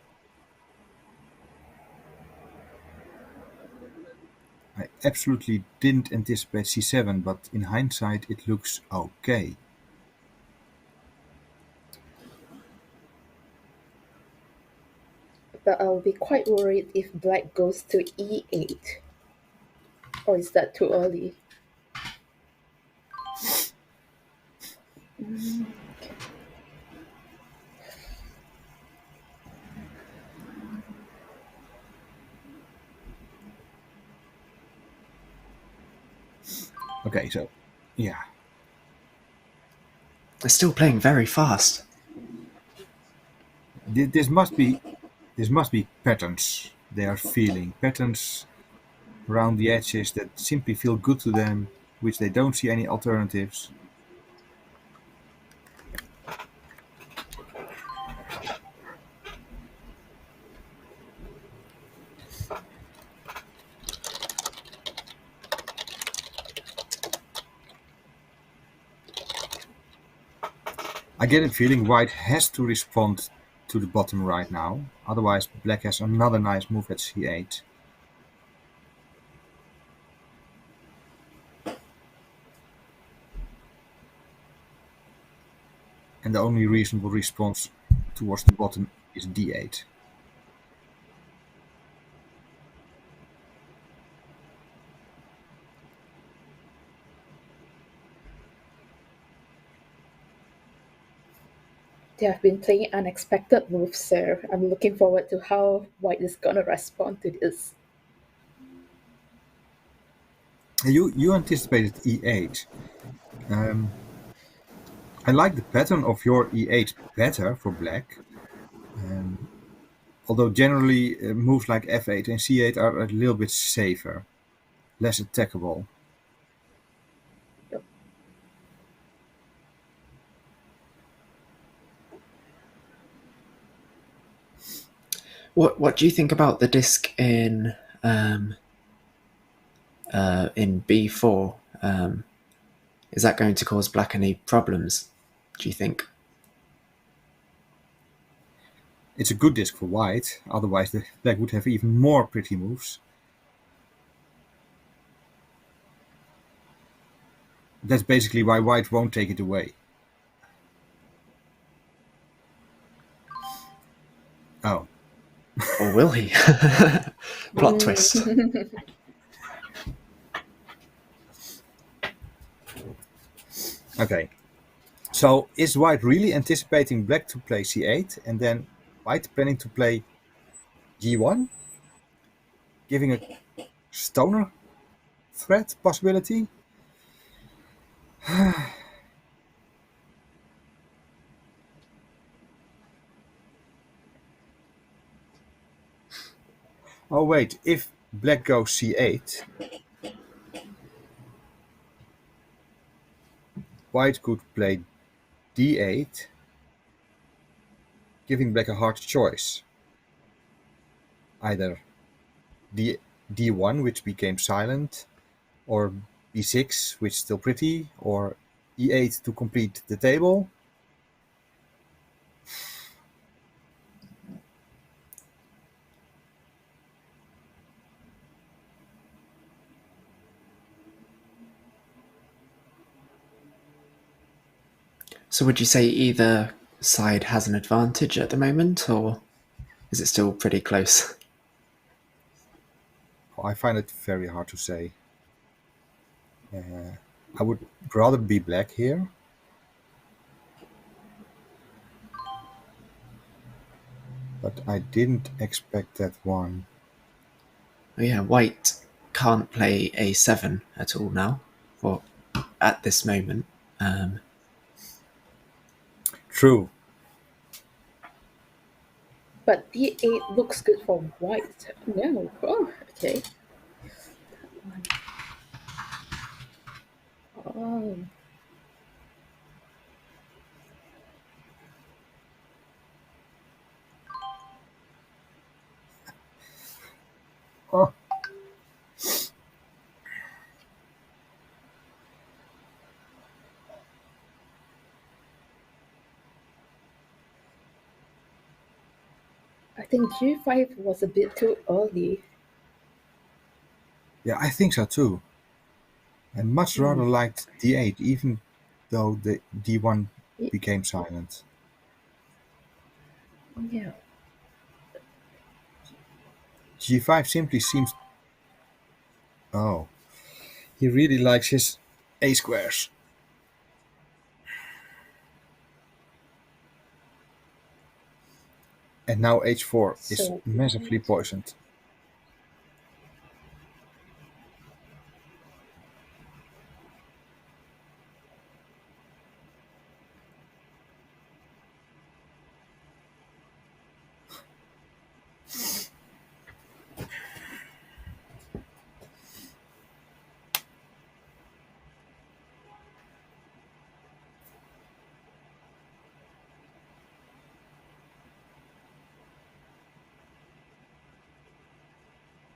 I absolutely didn't anticipate c7, but in hindsight it looks okay. But I'll be quite worried if black goes to e8. Or is that too early? Okay, so yeah. They're still playing very fast. This must be patterns they are feeling. Patterns around the edges that simply feel good to them, which they don't see any alternatives. I get a feeling white has to respond to the bottom right now, otherwise black has another nice move at c8. And the only reasonable response towards the bottom is d8. They have been playing unexpected moves, so I'm looking forward to how white is gonna respond to this. You anticipated e8. I like the pattern of your e8 better for black. Although generally moves like f8 and c8 are a little bit safer, less attackable. What do you think about the disc in b4? Is that going to cause black any problems, do you think? It's a good disc for white, otherwise the black would have even more pretty moves. That's basically why white won't take it away. Oh. Or will he? Plot twist. Okay. So is white really anticipating black to play c8 and then white planning to play g1? Giving a stoner threat possibility? Oh wait, if black goes c8, white could play d8, giving black a hard choice. Either d1, which became silent, or b6, which is still pretty, or e8 to complete the table. So would you say either side has an advantage at the moment, or is it still pretty close? I find it very hard to say. I would rather be black here. But I didn't expect that one. Oh yeah, white can't play a7 at all now, or at this moment. True. But d8 looks good for white. No. Oh, okay. Oh. I think G5 was a bit too early. Yeah, I think so too. I much rather liked D8, even though the D1 became silent. Yeah. G5 simply seems... Oh, he really likes his A squares. And now H4 is So massively poisoned.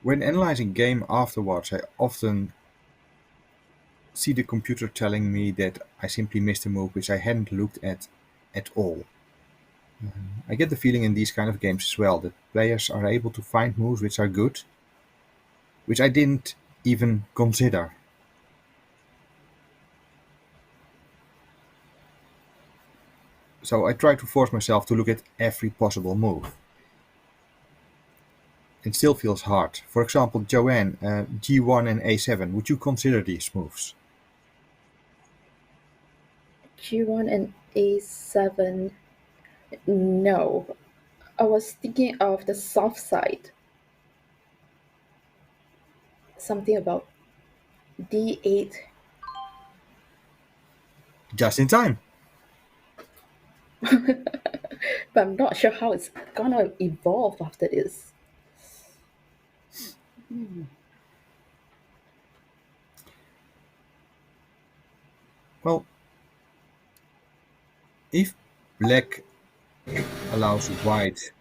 When analyzing game afterwards, I often see the computer telling me that I simply missed a move which I hadn't looked at all. I get the feeling in these kind of games as well that players are able to find moves which are good, which I didn't even consider. So I try to force myself to look at every possible move. It still feels hard. For example, Joanna, G1 and A7, would you consider these moves? G1 and A7. No. I was thinking of the soft side. Something about D8. Just in time. But I'm not sure how it's gonna evolve after this. Well, if black allows white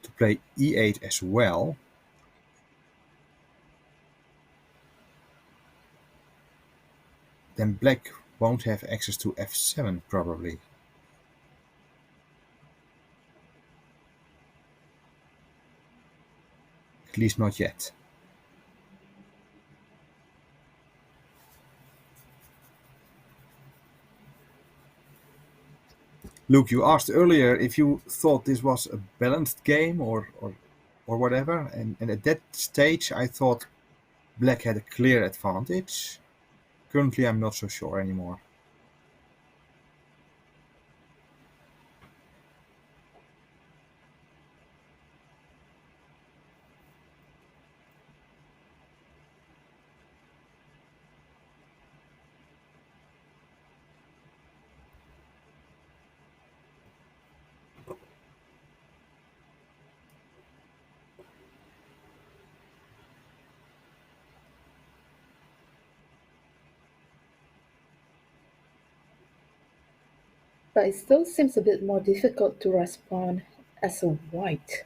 to play E8 as well, then black won't have access to F7 probably. At least not yet. Luke, you asked earlier if you thought this was a balanced game or whatever, and at that stage I thought black had a clear advantage. Currently I'm not so sure anymore. But it still seems a bit more difficult to respond as a white.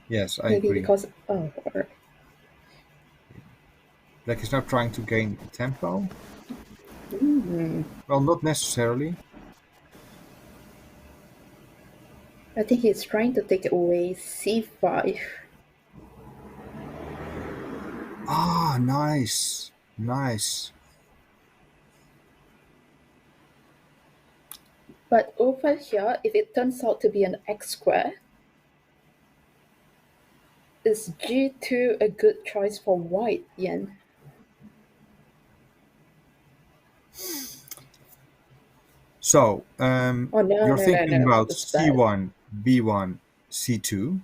Yes, I Maybe agree. because Black is now trying to gain tempo. Well, not necessarily. I think he's trying to take away C5. Ah, nice. Nice. But over here, if it turns out to be an X square, is G2 a good choice for white, Yen? So, Oh, no, you're no, no, thinking no. about It's bad. C1, B1, C2.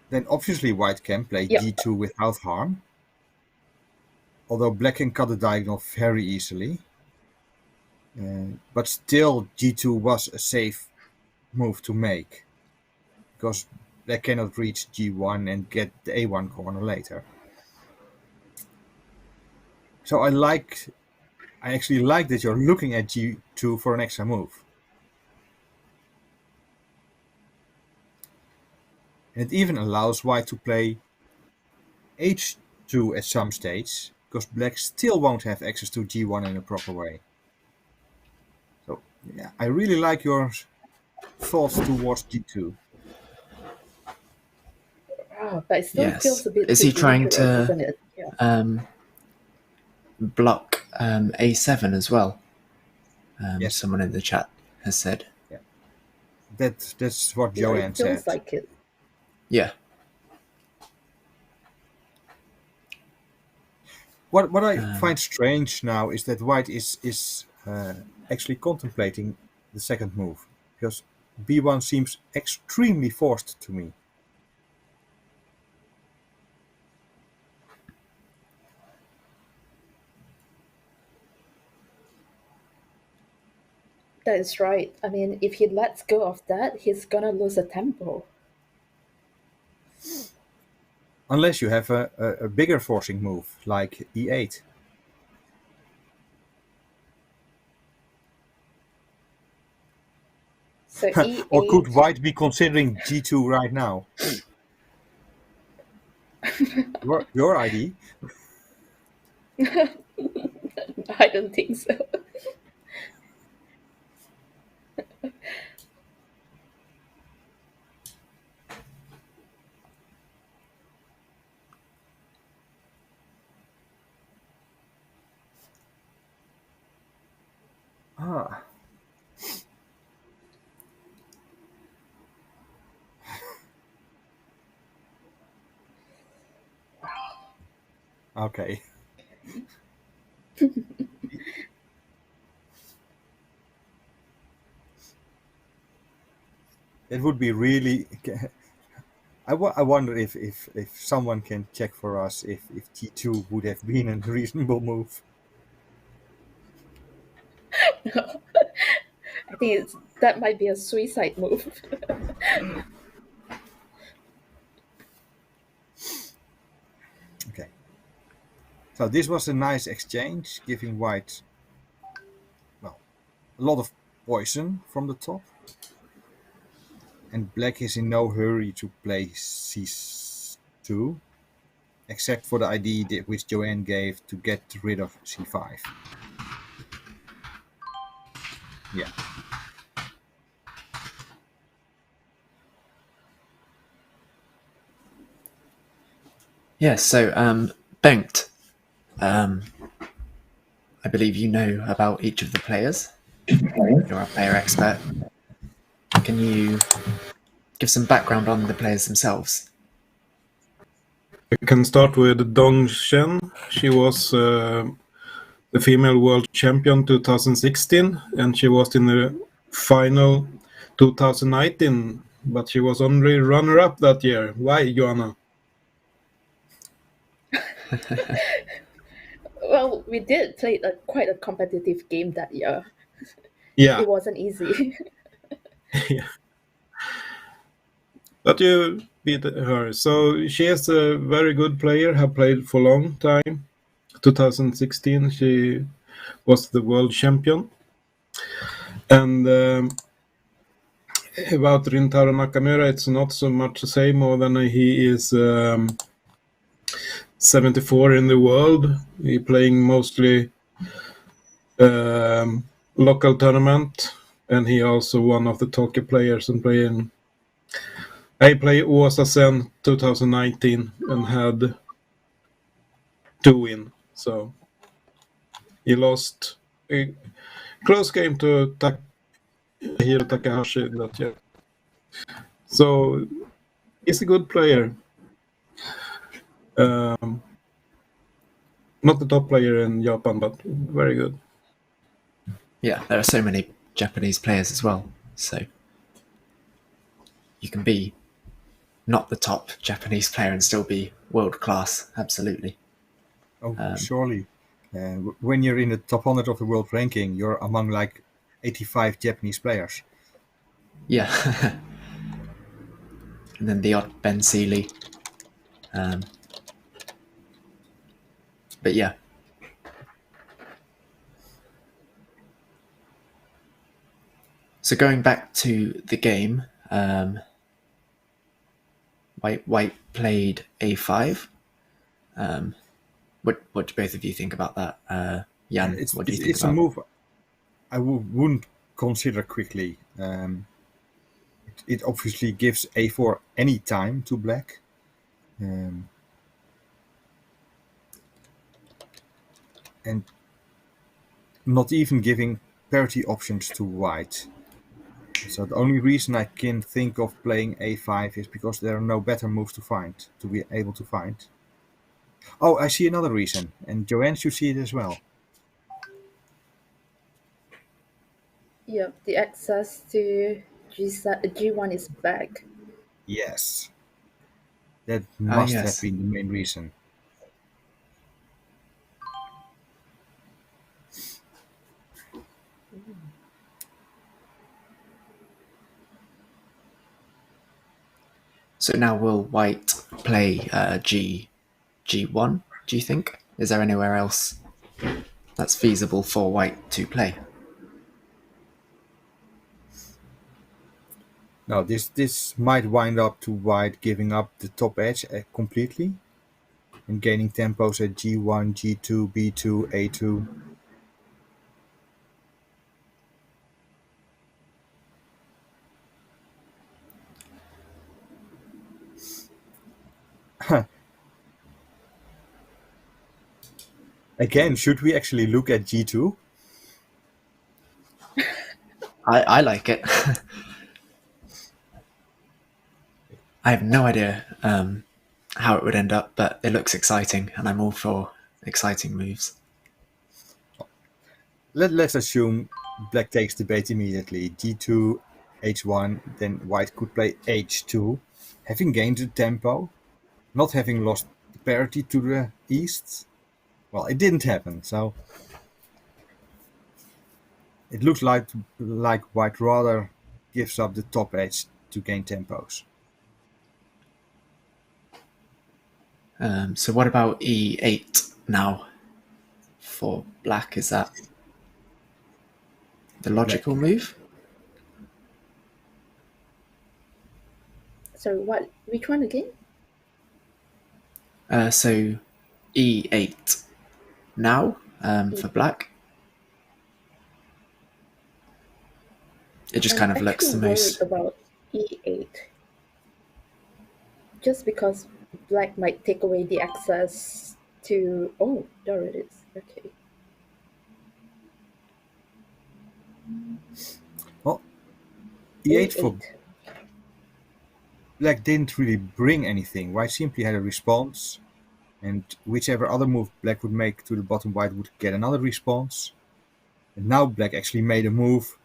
Then obviously white can play Yep. G2 without harm. Although black can cut the diagonal very easily. But still G2 was a safe move to make. Because black cannot reach G1 and get the A1 corner later. So I actually like that you're looking at G2 for an extra move. And it even allows white to play H2 at some stage, because black still won't have access to G1 in a proper way. Yeah, I really like your thoughts towards G2. But it still feels Yes. a bit Is too he trying dangerous, to isn't it? Yeah. block A7 as well? Yes. Someone in the chat has said. Yeah. That's what Yeah, Joanne it feels said. like it. Yeah. What I find strange now is that White is actually contemplating the second move, because B1 seems extremely forced to me. That is right. I mean, if he lets go of that, he's gonna lose a tempo. Unless you have a bigger forcing move, like E8. So Or could E8. White be considering G2 right now? Your ID? I don't think so. Ah. Okay. It would be really. I wonder if someone can check for us if G2 would have been a reasonable move. I think that might be a suicide move. Okay. So this was a nice exchange, giving White, well, a lot of poison from the top. And Black is in no hurry to play C2, except for the idea which Joanne gave to get rid of C5. Yeah. Yeah, so Bengt, I believe you know about each of the players. You're a player expert. Can you give some background on the players themselves? We can start with Dong Shen. She was the female world champion 2016, and she was in the final 2019, but she was only runner-up that year. Why, Joanna? Well, we did play quite a competitive game that year. Yeah, It wasn't easy. yeah. But you beat her. So she is a very good player, have played for a long time. 2016, she was the world champion. And about Rintaro Nakamura, it's not so much to say more than he is 74 in the world. He playing mostly local tournament, and he also one of the Tokyo players and playing. I played Osasen 2019 and had 2 win. So he lost a close game to Hiro Takahashi that year. So he's a good player. Not the top player in Japan, but very good. Yeah, there are so many Japanese players as well, so you can be not the top Japanese player and still be world class. Absolutely. Oh, surely. When you're in the top 100 of the world ranking, you're among like 85 Japanese players. Yeah. And then the odd Ben Seeley. But yeah. So going back to the game, White played A5. What do both of you think about that? Jan, what do you think It's about a move I wouldn't consider quickly. It obviously gives a4 any time to black. And not even giving parity options to white. So the only reason I can think of playing a5 is because there are no better moves to be able to find. Oh, I see another reason, and Joanne should see it as well. Yeah, the access to G1 is back. Yes. That must have yes. been the main reason. So now will white play G1, do you think? Is there anywhere else that's feasible for white to play? Now this might wind up to white giving up the top edge completely and gaining tempos at G1, G2, B2, A2. Again, should we actually look at G2? I like it. I have no idea how it would end up, but it looks exciting, and I'm all for exciting moves. Let's assume black takes the bait immediately. G2, H1, then white could play H2, having gained the tempo, not having lost the parity to the east. Well, it didn't happen, so it looks like white rather gives up the top edge to gain tempos. So what about E8 now for black? Is that the logical move? So which one again? So E8 now for black. It just kind of looks the I'm most... actually worried about E8. Just because black might take away the access to... Oh, there it is. Okay. Well, E8 for black didn't really bring anything. White simply had a response, and whichever other move black would make to the bottom, white would get another response. And now black actually made a move,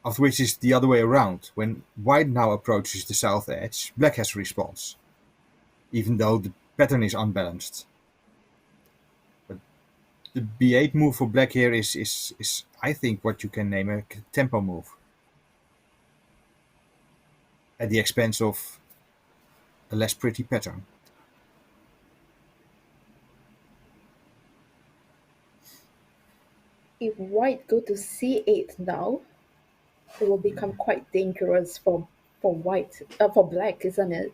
after which is the other way around. When white now approaches the south edge, black has a response, even though the pattern is unbalanced. But the B8 move for black here is I think what you can name a tempo move, at the expense of a less pretty pattern. If white go to C8 now, it will become quite dangerous for white, for black, isn't it?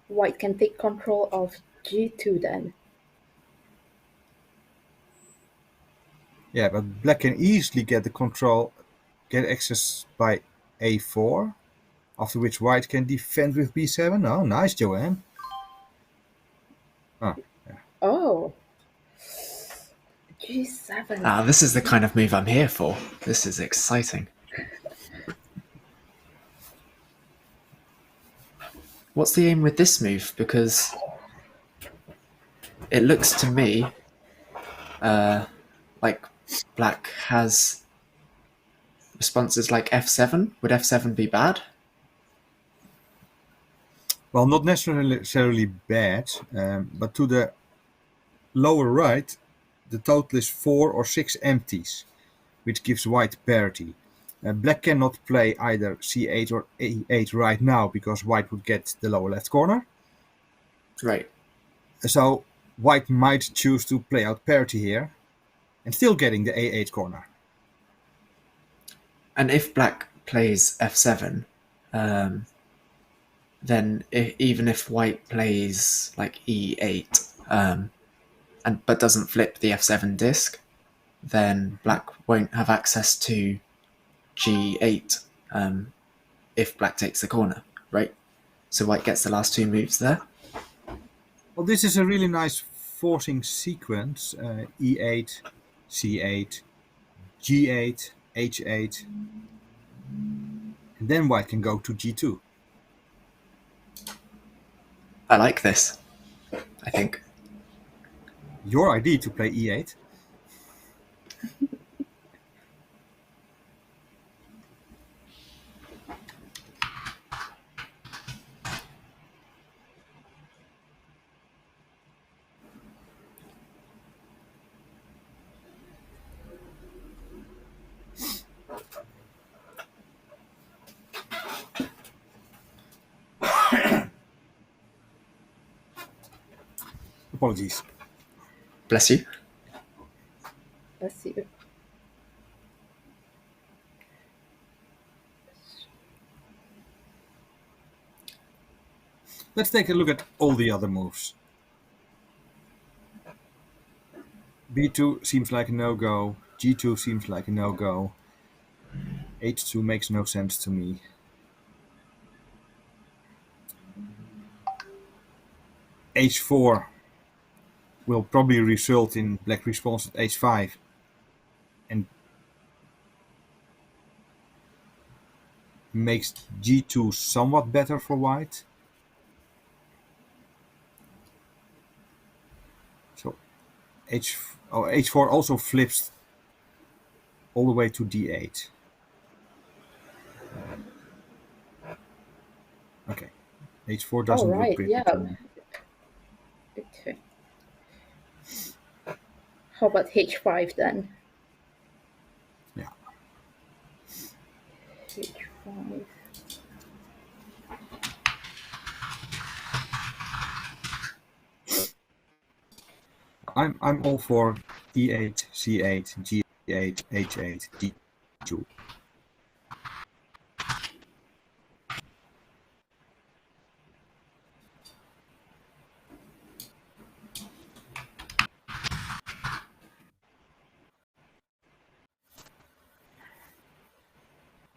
White can take control of G2 then. Yeah, but black can easily get access by A4, after which white can defend with B7. Oh, nice, Joanne. Oh, G7. this is the kind of move I'm here for. This is exciting. What's the aim with this move? Because it looks to me like black has responses like F7. Would F7 be bad? Well, not necessarily bad, but to the lower right, the total is 4 or 6 empties, which gives white parity. Black cannot play either C8 or A8 right now because white would get the lower left corner. Right. So white might choose to play out parity here and still getting the A8 corner. And if black plays F7, then even if white plays like E8, but doesn't flip the F7 disc, then black won't have access to g8 if black takes the corner, right? So white gets the last 2 moves there. Well, this is a really nice forcing sequence. E8, C8, G8, H8. And then white can go to G2. I like this, I think. Your idea to play E8. Apologies. Bless you. Let's see. Let's take a look at all the other moves. B2 seems like a no-go. G2 seems like a no-go. H2 makes no sense to me. H4 will probably result in black response at H5. And makes G2 somewhat better for white. So H4 also flips all the way to D8. Okay, H4 doesn't look pretty to me. Okay. How about H5 then? Yeah. H5. I'm all for E8, C8, G8, H8, D2.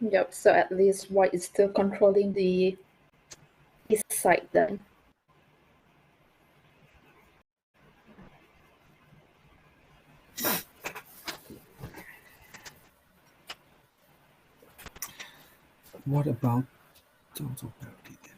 Yep, so at least white is still controlling the east side then. What about total parity then?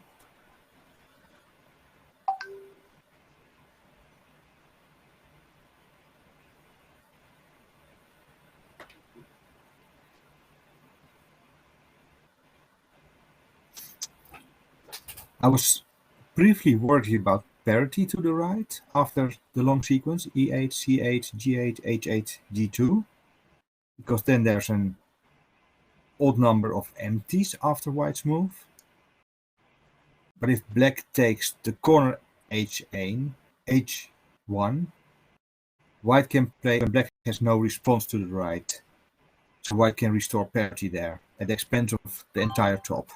I was briefly worried about parity to the right after the long sequence E8, C8, G8, H8, G2, because then there's an odd number of empties after white's move. But if black takes the corner H1, white can play when black has no response to the right. So white can restore parity there at the expense of the entire top.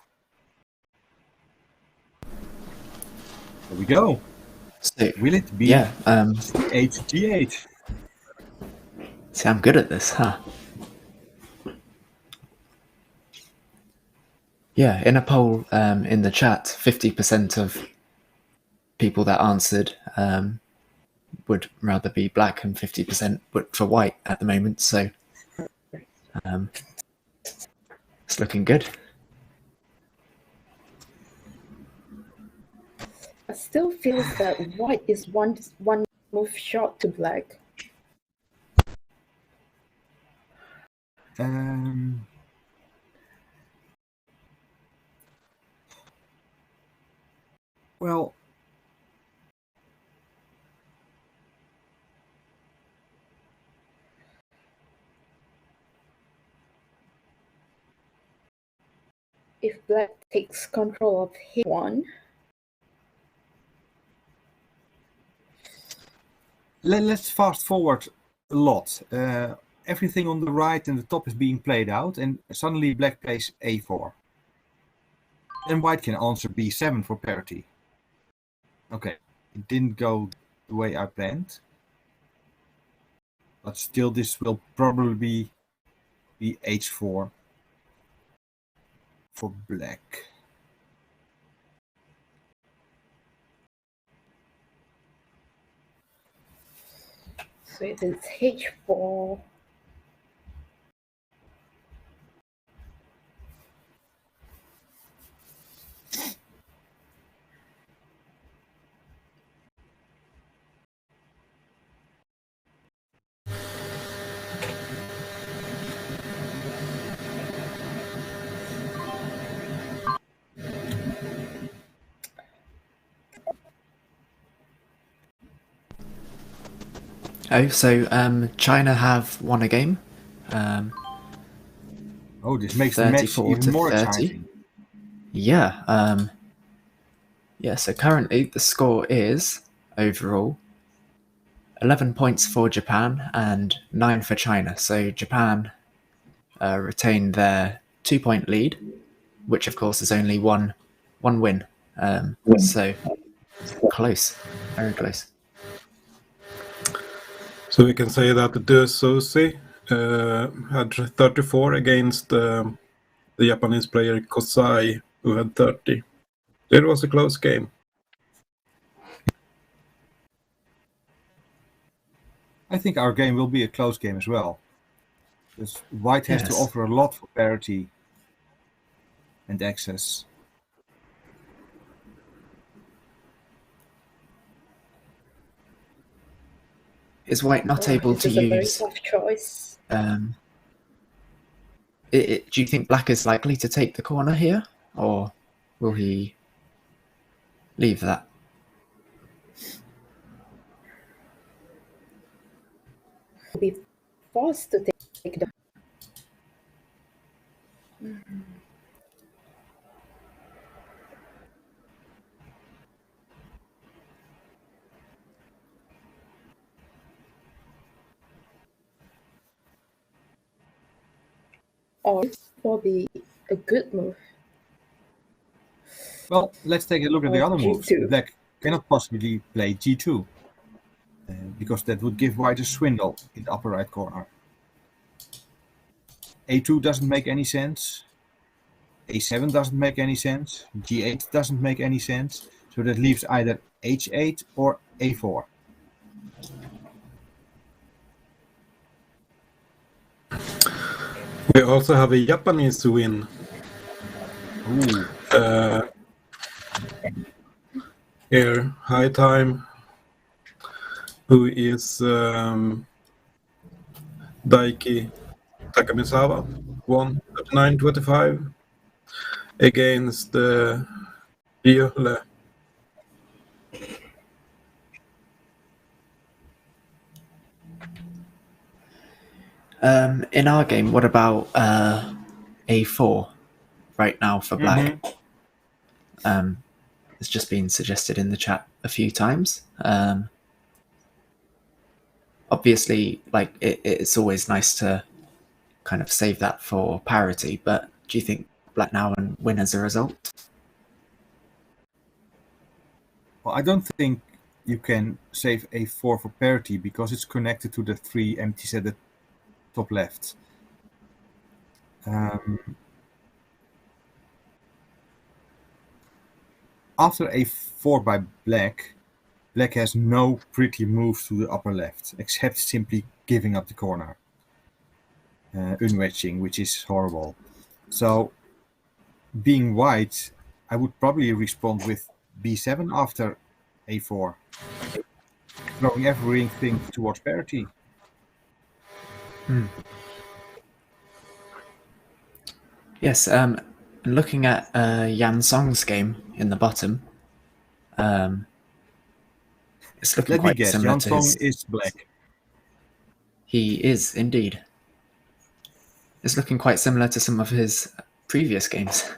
Here we go. So, Will it be yeah, H8? see, I'm good at this, huh? Yeah, in a poll in the chat, 50% of people that answered would rather be black and 50% would for white at the moment. So it's looking good. I still feel that white is one move short to black. Well, If black takes control of H1, let's fast forward a lot. Everything on the right and the top is being played out, and suddenly black plays A4. Then white can answer B7 for parity. Okay, it didn't go the way I planned. But still, this will probably be h4 for black. So it is h4. Oh, so China have won a game. Oh, this makes the match 34 even to more 30. exciting. Yeah. Yeah. So currently the score is overall 11 points for Japan and 9 for China. So Japan retain their 2-point lead, which of course is only one win. So close, very close. So we can say that De Soucy had 34 against the Japanese player Kosai, who had 30. It was a close game. I think our game will be a close game as well. Because white has to Yes. offer a lot for parity and access. Is white not Oh, able this to is a very use? tough choice. Do you think black is likely to take the corner here, or will he leave that? He'll be forced to take the. Or this will be a good move. Well, let's take a look at the Or other moves. G2. Black cannot possibly play g2, because that would give white a swindle in the upper right corner. a2 doesn't make any sense. a7 doesn't make any sense. g8 doesn't make any sense. So that leaves either h8 or a4. We also have a Japanese win. Ooh. Here, High Time, who is Daiki Takamisawa, won 39-25 against Biole. In our game, what about a4 right now for black? It's just been suggested in the chat a few times. Obviously, like it's always nice to kind of save that for parity, but do you think black now and win as a result? Well, I don't think you can save a4 for parity because it's connected to the 3 empties at the top left. After a4 by black, black has no pretty moves to the upper left, except simply giving up the corner. Unwedging, which is horrible. So, being white, I would probably respond with b7 after a4. Throwing everything towards parity. Yes, looking at Yan Song's game in the bottom, it's looking Let me quite guess, similar Yan to Song his... is black. He is, indeed. It's looking quite similar to some of his previous games.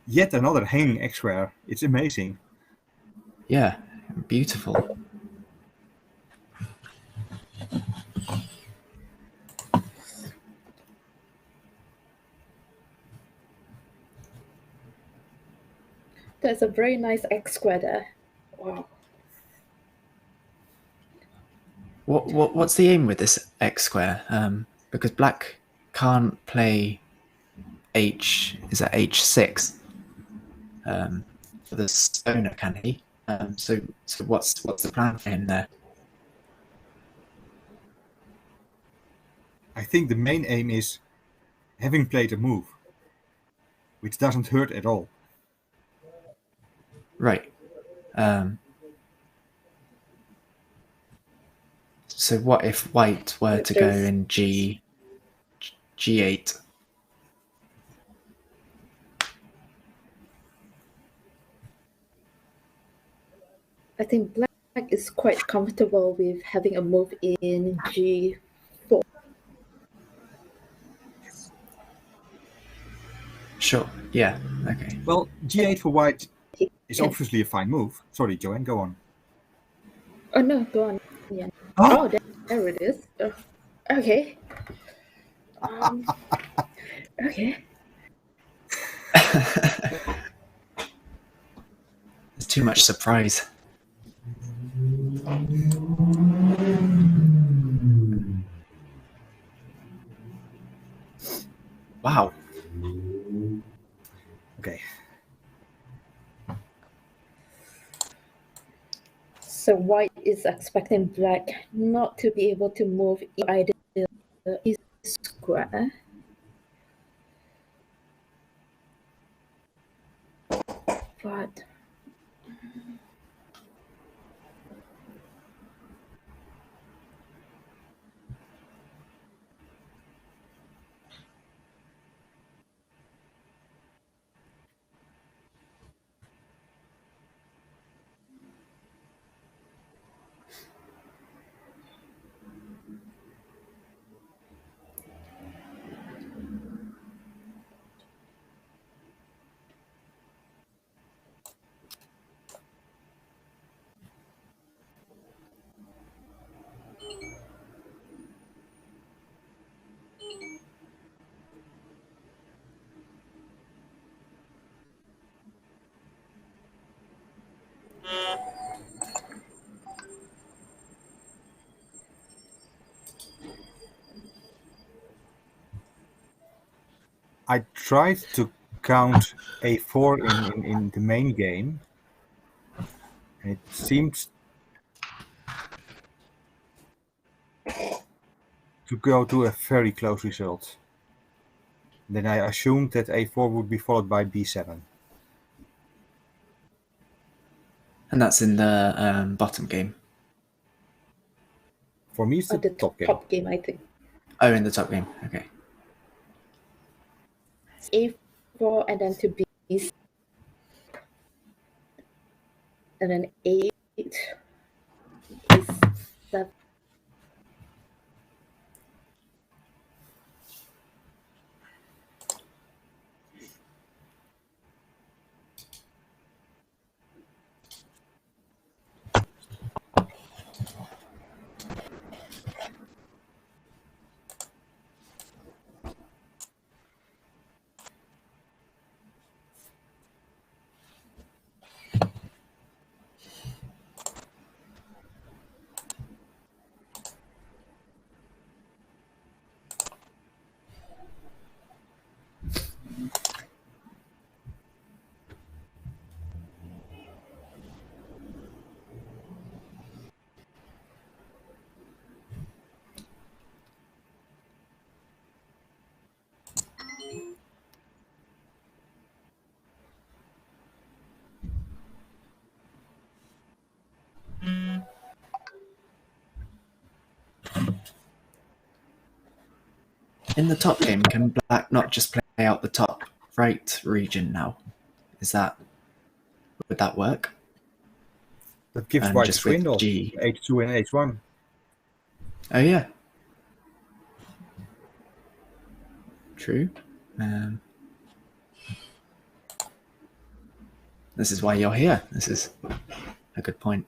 Yet another hanging X-square. It's amazing. Yeah, beautiful. There's a very nice X square there. Wow. What's the aim with this X square? Because black can't play is that H6 for the stoner, can he? So what's the plan for him there? I think the main aim is having played a move, which doesn't hurt at all. Right. So what if white were to go in G8? I think black is quite comfortable with having a move in G4. Sure. Yeah. Okay. Well, G8 for white is obviously a fine move. Sorry, Joanne, go on. Oh no, go on. Yeah. Oh! Oh, there it is. Oh, okay. Okay. There's too much surprise. Wow. Okay. So white is expecting black not to be able to move either E square. But I tried to count A4 in the main game, and it seems to go to a very close result. Then I assumed that A4 would be followed by B7. And that's in the bottom game. For me, it's the top game. top game, I think. Oh, in the top game. Okay. A4 and then to B, and then 8 is 7. In the top game, can black not just play out the top right region now? Would that work? That gives And white just with swindle. G. H2 and H1. Oh yeah. True. This is why you're here. This is a good point.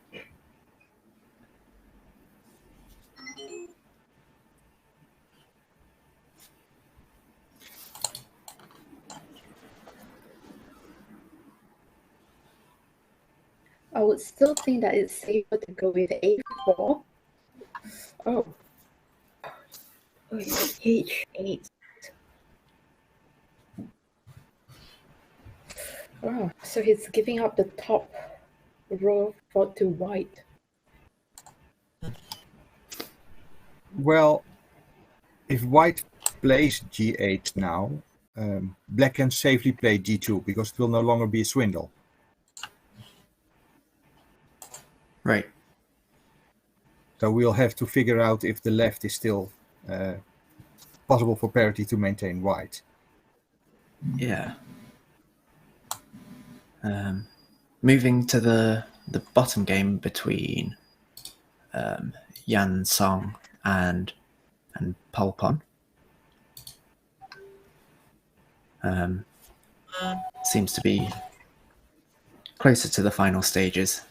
I would still think that it's safer to go with A4 Oh. H8. Oh, so he's giving up the top row to white. Well, if white plays g8 now, black can safely play g2 because it will no longer be a swindle. Right. So we'll have to figure out if the left is still possible for parity to maintain white. Yeah. Moving to the bottom game between Yan Song and Polpon. Seems to be closer to the final stages.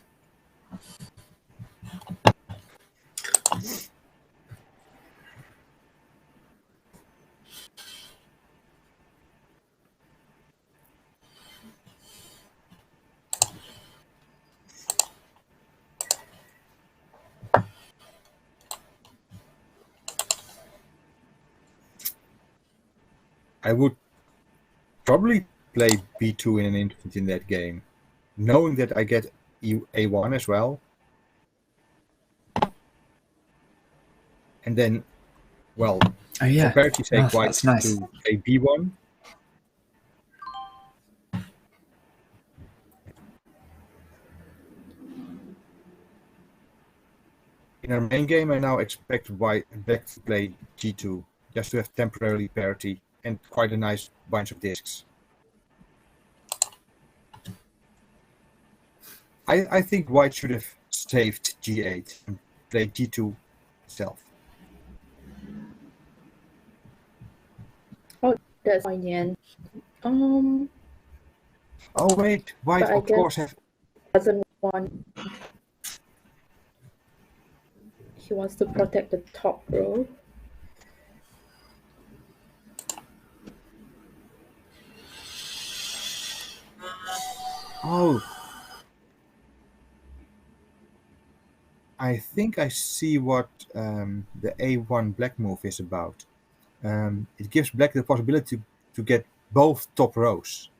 I would probably play b2 in an instant in that game, knowing that I get a1 as well. And then, well, Oh yeah, for parity's sake, white that's nice. to a b1. In our main game, I now expect black to play g2, just to have temporarily parity and quite a nice bunch of discs. I think white should have saved g8 and played g2 itself. Oh, that's fine, Yan. Oh wait, white But I of course guess- have. Doesn't want. He wants to protect the top row. Oh, I think I see what the a1 black move is about. It gives black the possibility to get both top rows.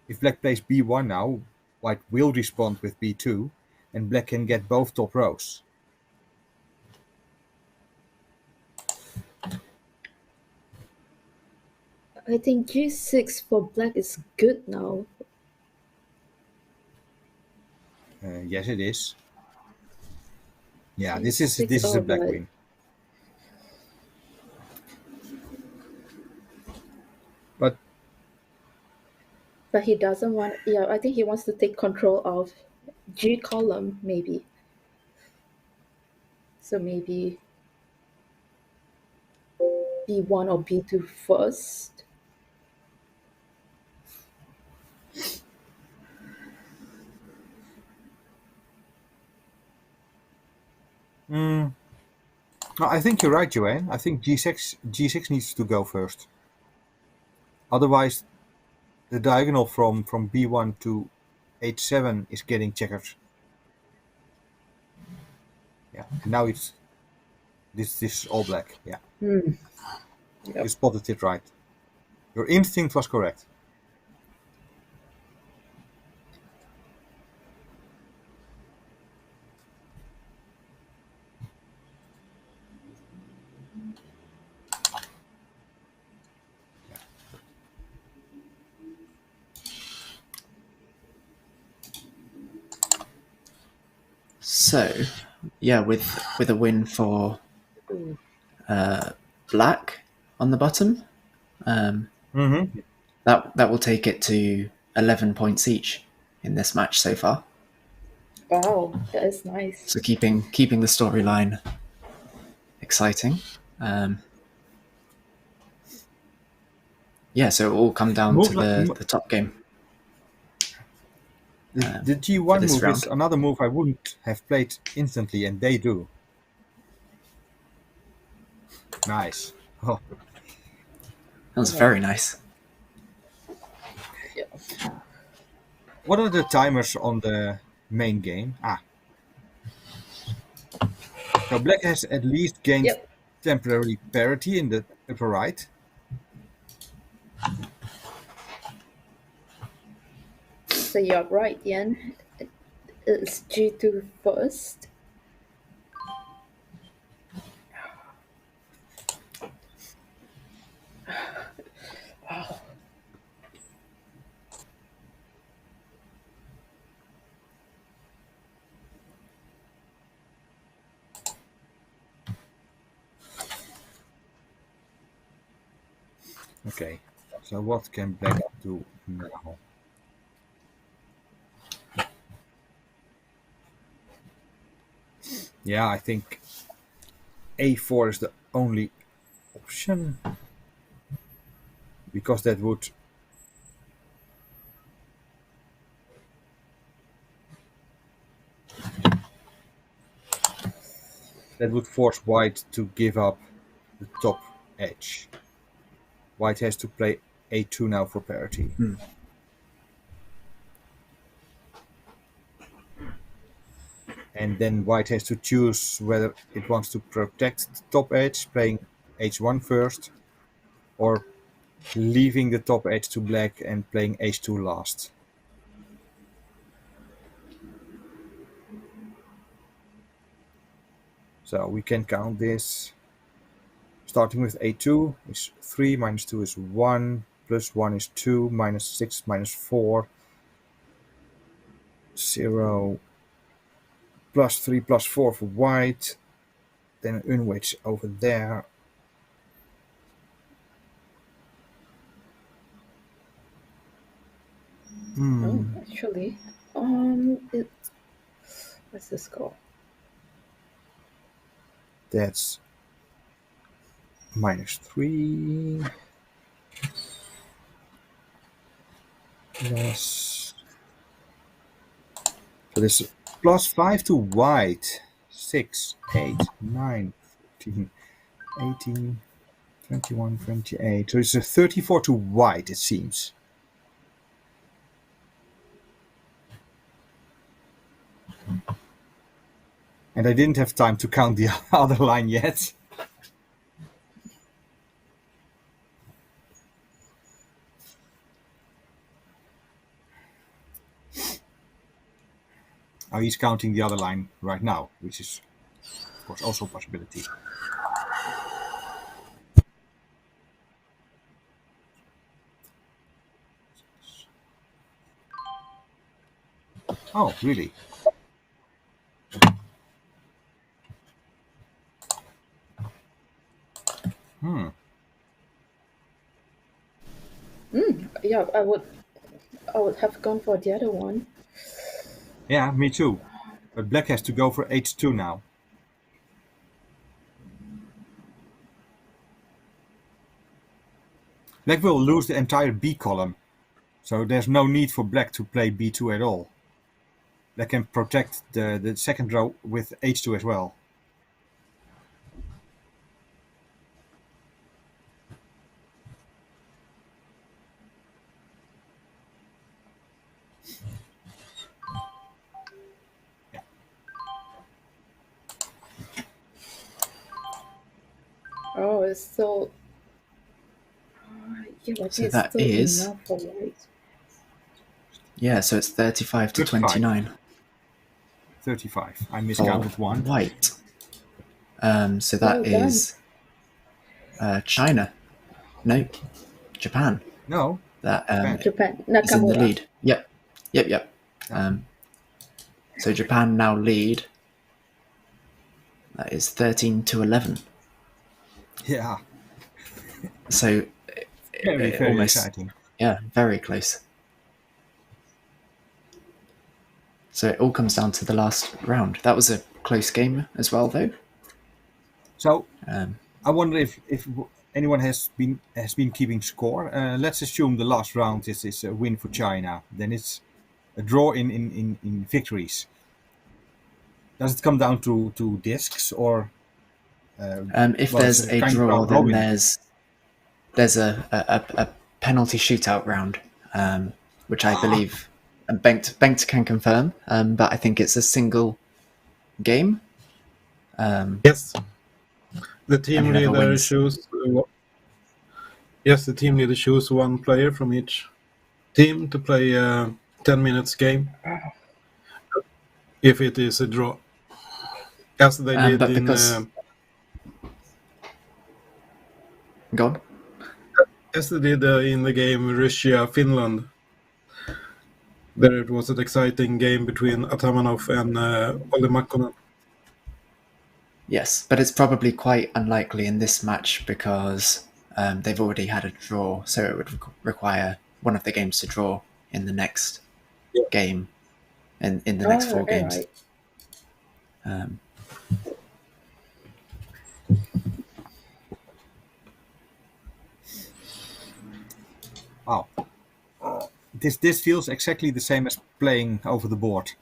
If black plays b1 now, white will respond with b2, and black can get both top rows. I think g6 for black is good now. Yes, it is. Yeah, this G6 is a black over. win. But he doesn't want. Yeah, I think he wants to take control of G column, maybe. So maybe B1 or B2 first. No, I think you're right, Joanne. I think G6 needs to go first. Otherwise, the diagonal from B1 to H7 is getting checkered. Yeah, and now it's this is all black. Yeah, Yep. You spotted it right. Your instinct was correct. So, yeah, with a win for black on the bottom, Mm-hmm. that will take it to 11 points each in this match so far. Wow, that is nice. So keeping the storyline exciting. Yeah, so it will all come down to the top game. The for G1 this move round. is another move I wouldn't have played instantly, and they do. Nice. Oh, That was very nice. what are the timers on the main game. So black has at least gained Yep. temporary parity in the upper right. So you're right, Yen. It's G2 first. Wow. Okay, so what can black do now? Yeah, I think A4 is the only option, because that would force white to give up the top edge. White has to play A2 now for parity. And then white has to choose whether it wants to protect the top edge, playing H1 first, or leaving the top edge to black and playing H2 last. So we can count this. Starting with A2 is 3, minus 2 is 1, plus 1 is 2, minus 6, minus 4, 0, plus 3, plus 4 for white, then an unwedge over there. Oh, actually, what's the score? That's minus 3, plus, so this is plus 5 to white, 6, 8, 9, 14, 18, 21, 28. So it's a 34 to white, it seems. And I didn't have time to count the other line yet. Oh, he's counting the other line right now, which is, of course, also a possibility. Oh, really? Yeah, I would have gone for the other one. Yeah, me too. But black has to go for H2 now. Black will lose the entire B column, so there's no need for black to play B2 at all. Black can protect the second row with H2 as well. Oh, it's so. Yeah, but So it's that still is- enough for white. Yeah, so it's 35 to 35. 29 35. I for miscounted one. white. So that Well done. is China. No, Japan. No, That Japan, is in the Nakamura. lead. Yep. So Japan now lead. That is 13 to 11. yeah, So very almost, exciting. yeah, very close. So it all comes down to the last round. That was a close game as well, though. So Um, I wonder if anyone has been keeping score. Let's assume the last round is a win for China. Then it's a draw in victories. Does it come down to discs, or if well, there's it's a kind of draw, round then robin. there's a penalty shootout round, which I believe and Bengt can confirm, but I think it's a single game. Yes. The team whoever leader wins- choose. The team leader choose one player from each team to play a 10 minutes game. If it is a draw, as they did but in. because go on. As they did in the game Russia-Finland. There it was an exciting game between Atamanov and Olli Makkonen. Yes, but it's probably quite unlikely in this match because they've already had a draw, so it would require one of the games to draw in the next game, in the next 4 games. Right. Wow. This feels exactly the same as playing over the board.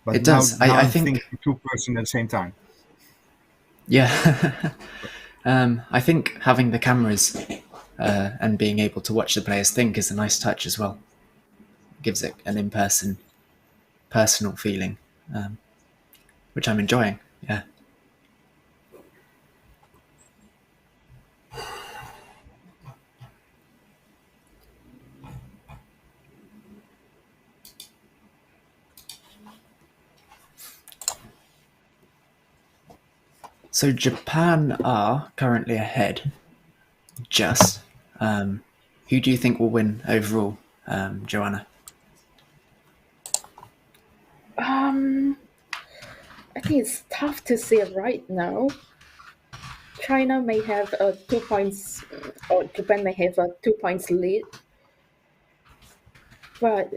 But It does. Now I I'm think thinking two person at the same time. Yeah. I think having the cameras and being able to watch the players think is a nice touch as well. It gives it an in-person, personal feeling, which I'm enjoying. Yeah. So Japan are currently ahead. Just. Who do you think will win overall, Joanna? I think it's tough to say right now. China may have 2 points, or Japan may have a 2 points lead, but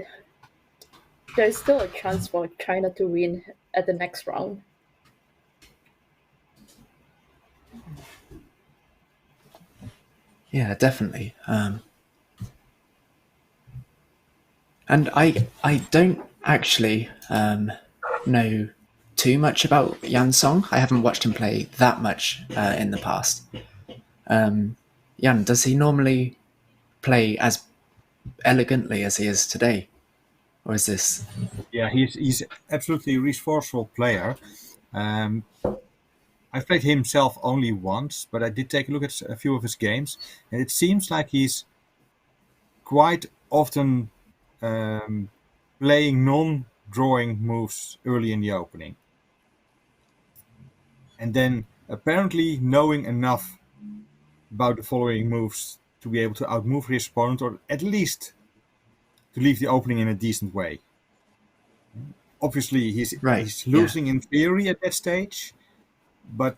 there's still a chance for China to win at the next round. Yeah, definitely. And I don't actually know too much about Jan Song. I haven't watched him play that much in the past. Jan, does he normally play as elegantly as he is today? Or is this... Yeah, he's absolutely a resourceful player. I've played himself only once, but I did take a look at a few of his games, and it seems like he's quite often playing non-drawing moves early in the opening. And then apparently knowing enough about the following moves to be able to outmove his opponent, or at least to leave the opening in a decent way. Obviously, he's losing in theory at that stage, but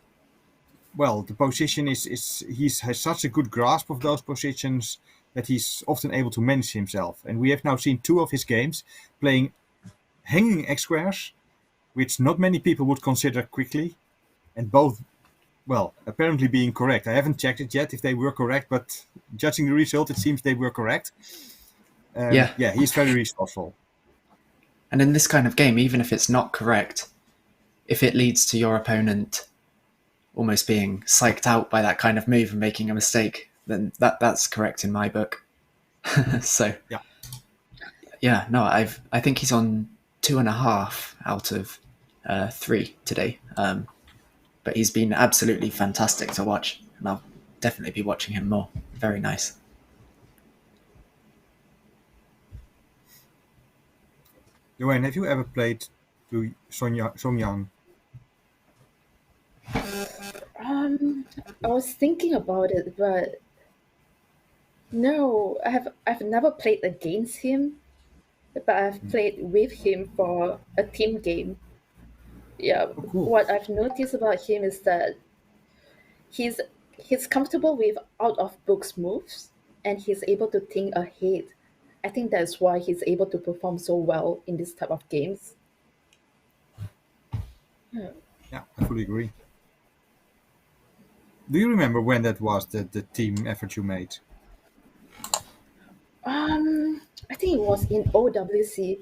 well, the position he has such a good grasp of those positions that he's often able to manage himself. And we have now seen 2 of his games playing hanging X squares, which not many people would consider quickly, and both, well, apparently being correct. I haven't checked it yet if they were correct, but judging the result, it seems they were correct. He's very resourceful. And in this kind of game, even if it's not correct, if it leads to your opponent almost being psyched out by that kind of move and making a mistake, then that's correct in my book. So I think he's on 2.5 out of 3 today. But he's been absolutely fantastic to watch, and I'll definitely be watching him more. Very nice. Joanna, have you ever played to Song Yang? I was thinking about it, but no, I've never played against him, but I've played with him for a team game. Yeah, cool. What I've noticed about him is that he's comfortable with out of books moves, and he's able to think ahead. I think that's why he's able to perform so well in this type of games. Yeah, I fully agree. Do you remember when that was, the team effort you made? I think it was in OWC.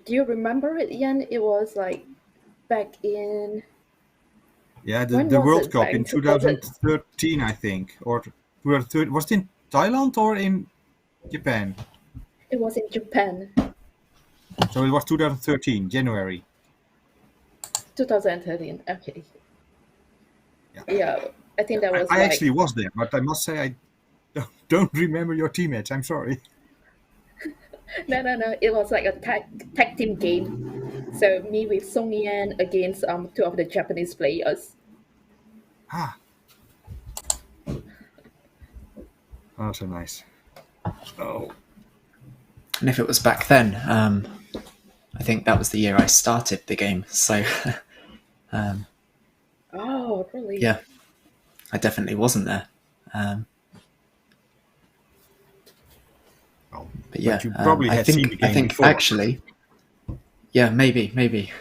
Do you remember it, Ian? It was like back in... Yeah, When the was World it? Cup Back in 2013, I think. Or was it in Thailand or in Japan. It was in Japan, So it was 2013, January. 2013. Okay. Yeah. Yeah, I think that was I like actually was there, but I must say I don't remember your teammates. I'm sorry. no. It was like a tag team game. So me with Song Yan against two of the Japanese players. Ah. Oh, so nice. Oh. And if it was back then, I think that was the year I started the game. So, Oh, really? yeah, I definitely wasn't there. Oh. But yeah, But you probably had seen the game before. Actually, yeah, maybe.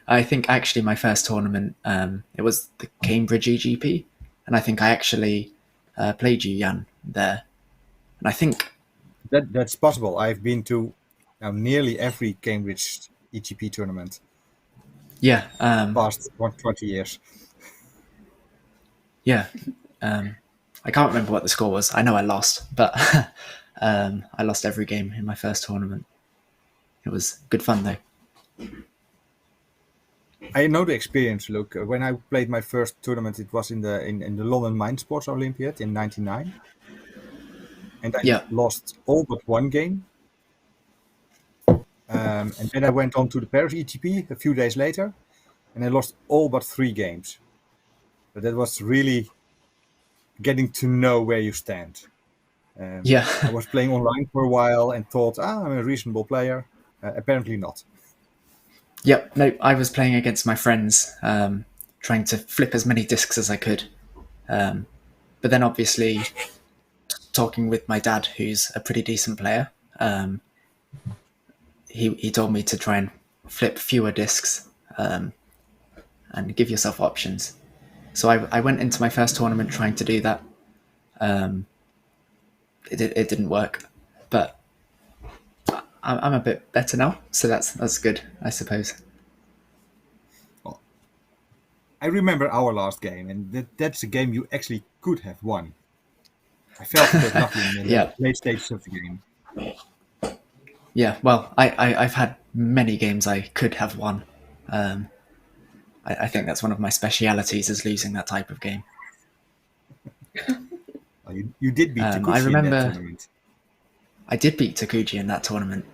I think actually my first tournament, it was the Cambridge EGP, and I think I actually played you, Jan, there. And I think That's possible. I've been to nearly every Cambridge EGP tournament. Yeah. Past 20 years. Yeah. I can't remember what the score was. I know I lost, but I lost every game in my first tournament. It was good fun, though. I know the experience, Luke. When I played my first tournament, it was in the London Mind Sports Olympiad in '99. And I lost all but one game. And then I went on to the Paris EGP a few days later, and I lost all but 3 games. But that was really getting to know where you stand. I was playing online for a while and thought, I'm a reasonable player. Apparently not. Yep. No, I was playing against my friends, trying to flip as many discs as I could. But then obviously talking with my dad, who's a pretty decent player, he told me to try and flip fewer discs and give yourself options. So I went into my first tournament trying to do that. It didn't work, but I'm a bit better now, so that's good, I suppose. Well, I remember our last game, and that's a game you actually could have won. I felt a bit lucky in the late stages of the game. Yeah, well, I've had many games I could have won. I think that's one of my specialities, is losing that type of game. You did beat Takuchi in that tournament. I did beat Takuchi in that tournament.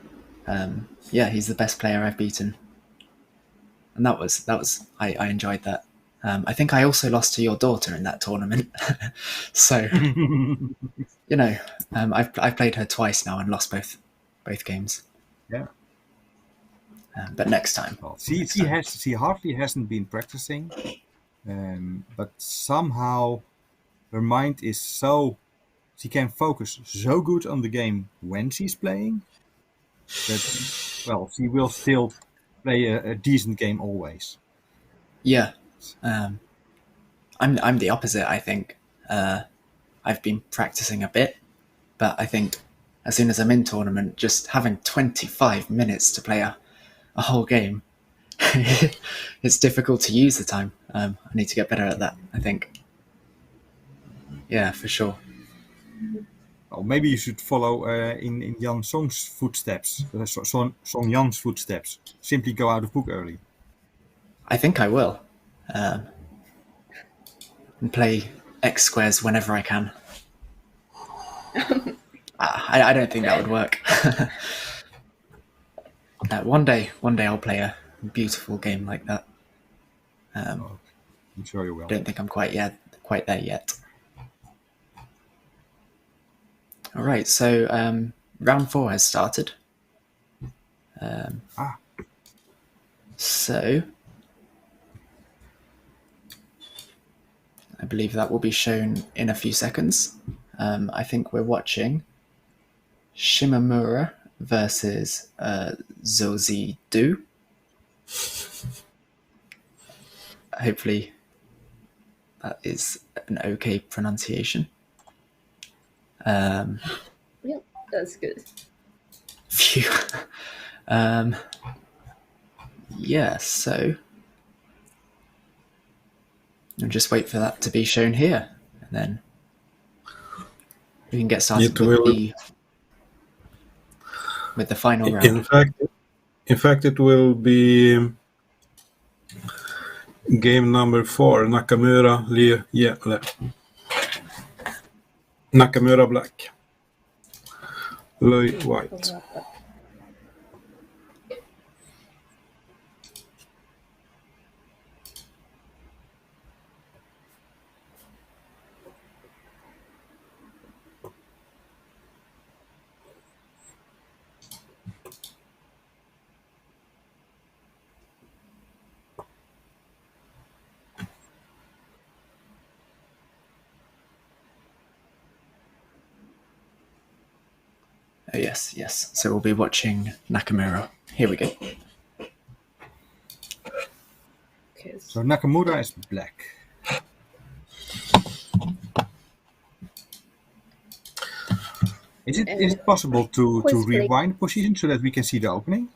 Yeah, he's the best player I've beaten, and that was I enjoyed that. I think I also lost to your daughter in that tournament. So, I've played her twice now and lost both games. Yeah. But next time. Well, she hardly hasn't been practicing, but somehow her mind is she can focus so good on the game when she's playing that, well, she will still play a decent game always. Yeah. I'm the opposite, I think. I've been practicing a bit, but I think as soon as I'm in tournament, just having 25 minutes to play a whole game, it's difficult to use the time. I need to get better at that, I think. Yeah, for sure. Well, maybe you should follow in Jan Song's footsteps, Song Jan's footsteps. Simply go out of book early. I think I will. And play X squares whenever I can. I don't think that would work. One day I'll play a beautiful game like that. I'm sure you will. I don't think I'm quite there yet. All right, so round 4 has started. So I believe that will be shown in a few seconds. I think we're watching Shimamura versus Zozi Du. Hopefully that is an okay pronunciation. Yep, that's good. Phew. Yeah, so I'll just wait for that to be shown here, and then we can get started with the with the final In round? fact, it will be game number 4. Nakamura black. Lui white. Oh, yes, yes. So we'll be watching Nakamura. Here we go. Okay. So Nakamura is black. Is it possible to who is playing? rewind position so that we can see the opening?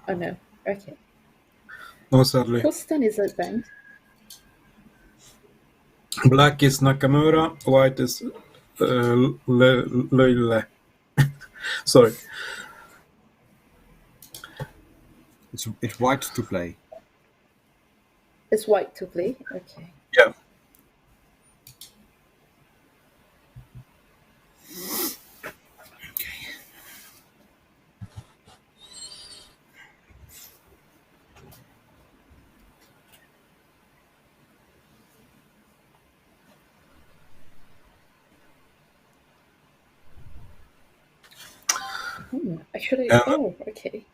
Oh no. Okay. No, sadly. Whose turn is it then? Black is Nakamura, white is Leile. Sorry. It's white to play. It's white to play. Okay. Yeah. Actually, And- oh, okay.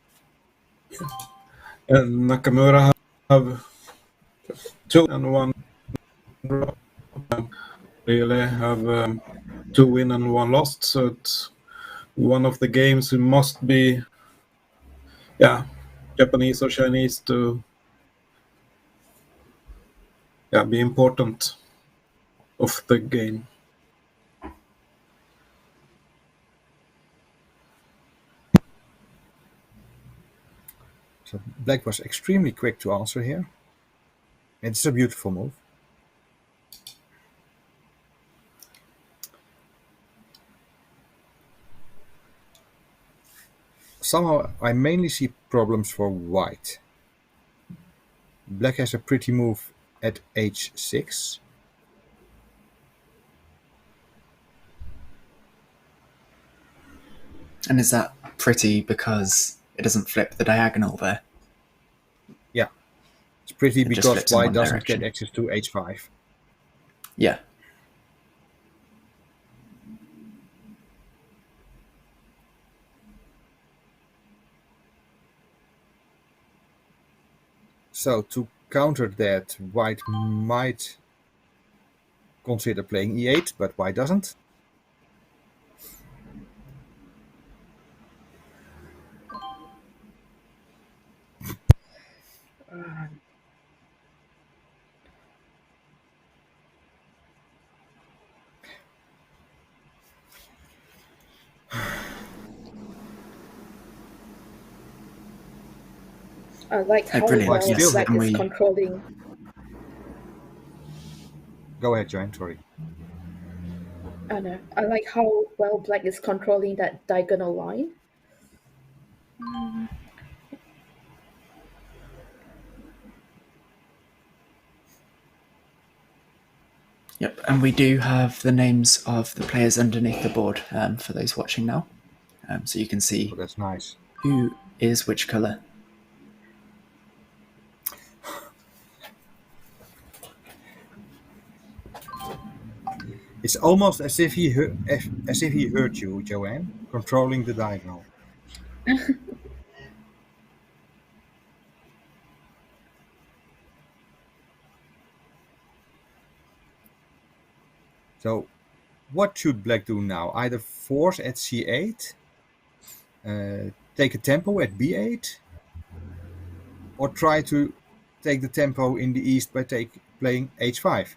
And Nakamura have 2 and 1 draw. Really have 2 win and 1 lost. So it's one of the games who must be, Japanese or Chinese to, be important of the game. So black was extremely quick to answer here. It's a beautiful move. Somehow I mainly see problems for white. Black has a pretty move at h6. And is that pretty because it doesn't flip the diagonal there? Yeah. It's pretty It just because flips in white one doesn't direction. get access to h5. Yeah. So to counter that, white might consider playing e8, but white doesn't. I like how brilliant, well yes. black And is we- controlling. Go ahead, Joanne, sorry. I know. I like how well black is controlling that diagonal line. Yep, and we do have the names of the players underneath the board for those watching now. So you can see Oh, that's nice. who is which colour. It's almost as if he heard you, Joanne, controlling the diagonal. So, what should black do now? Either force at c8, take a tempo at b8, or try to take the tempo in the east by playing h5.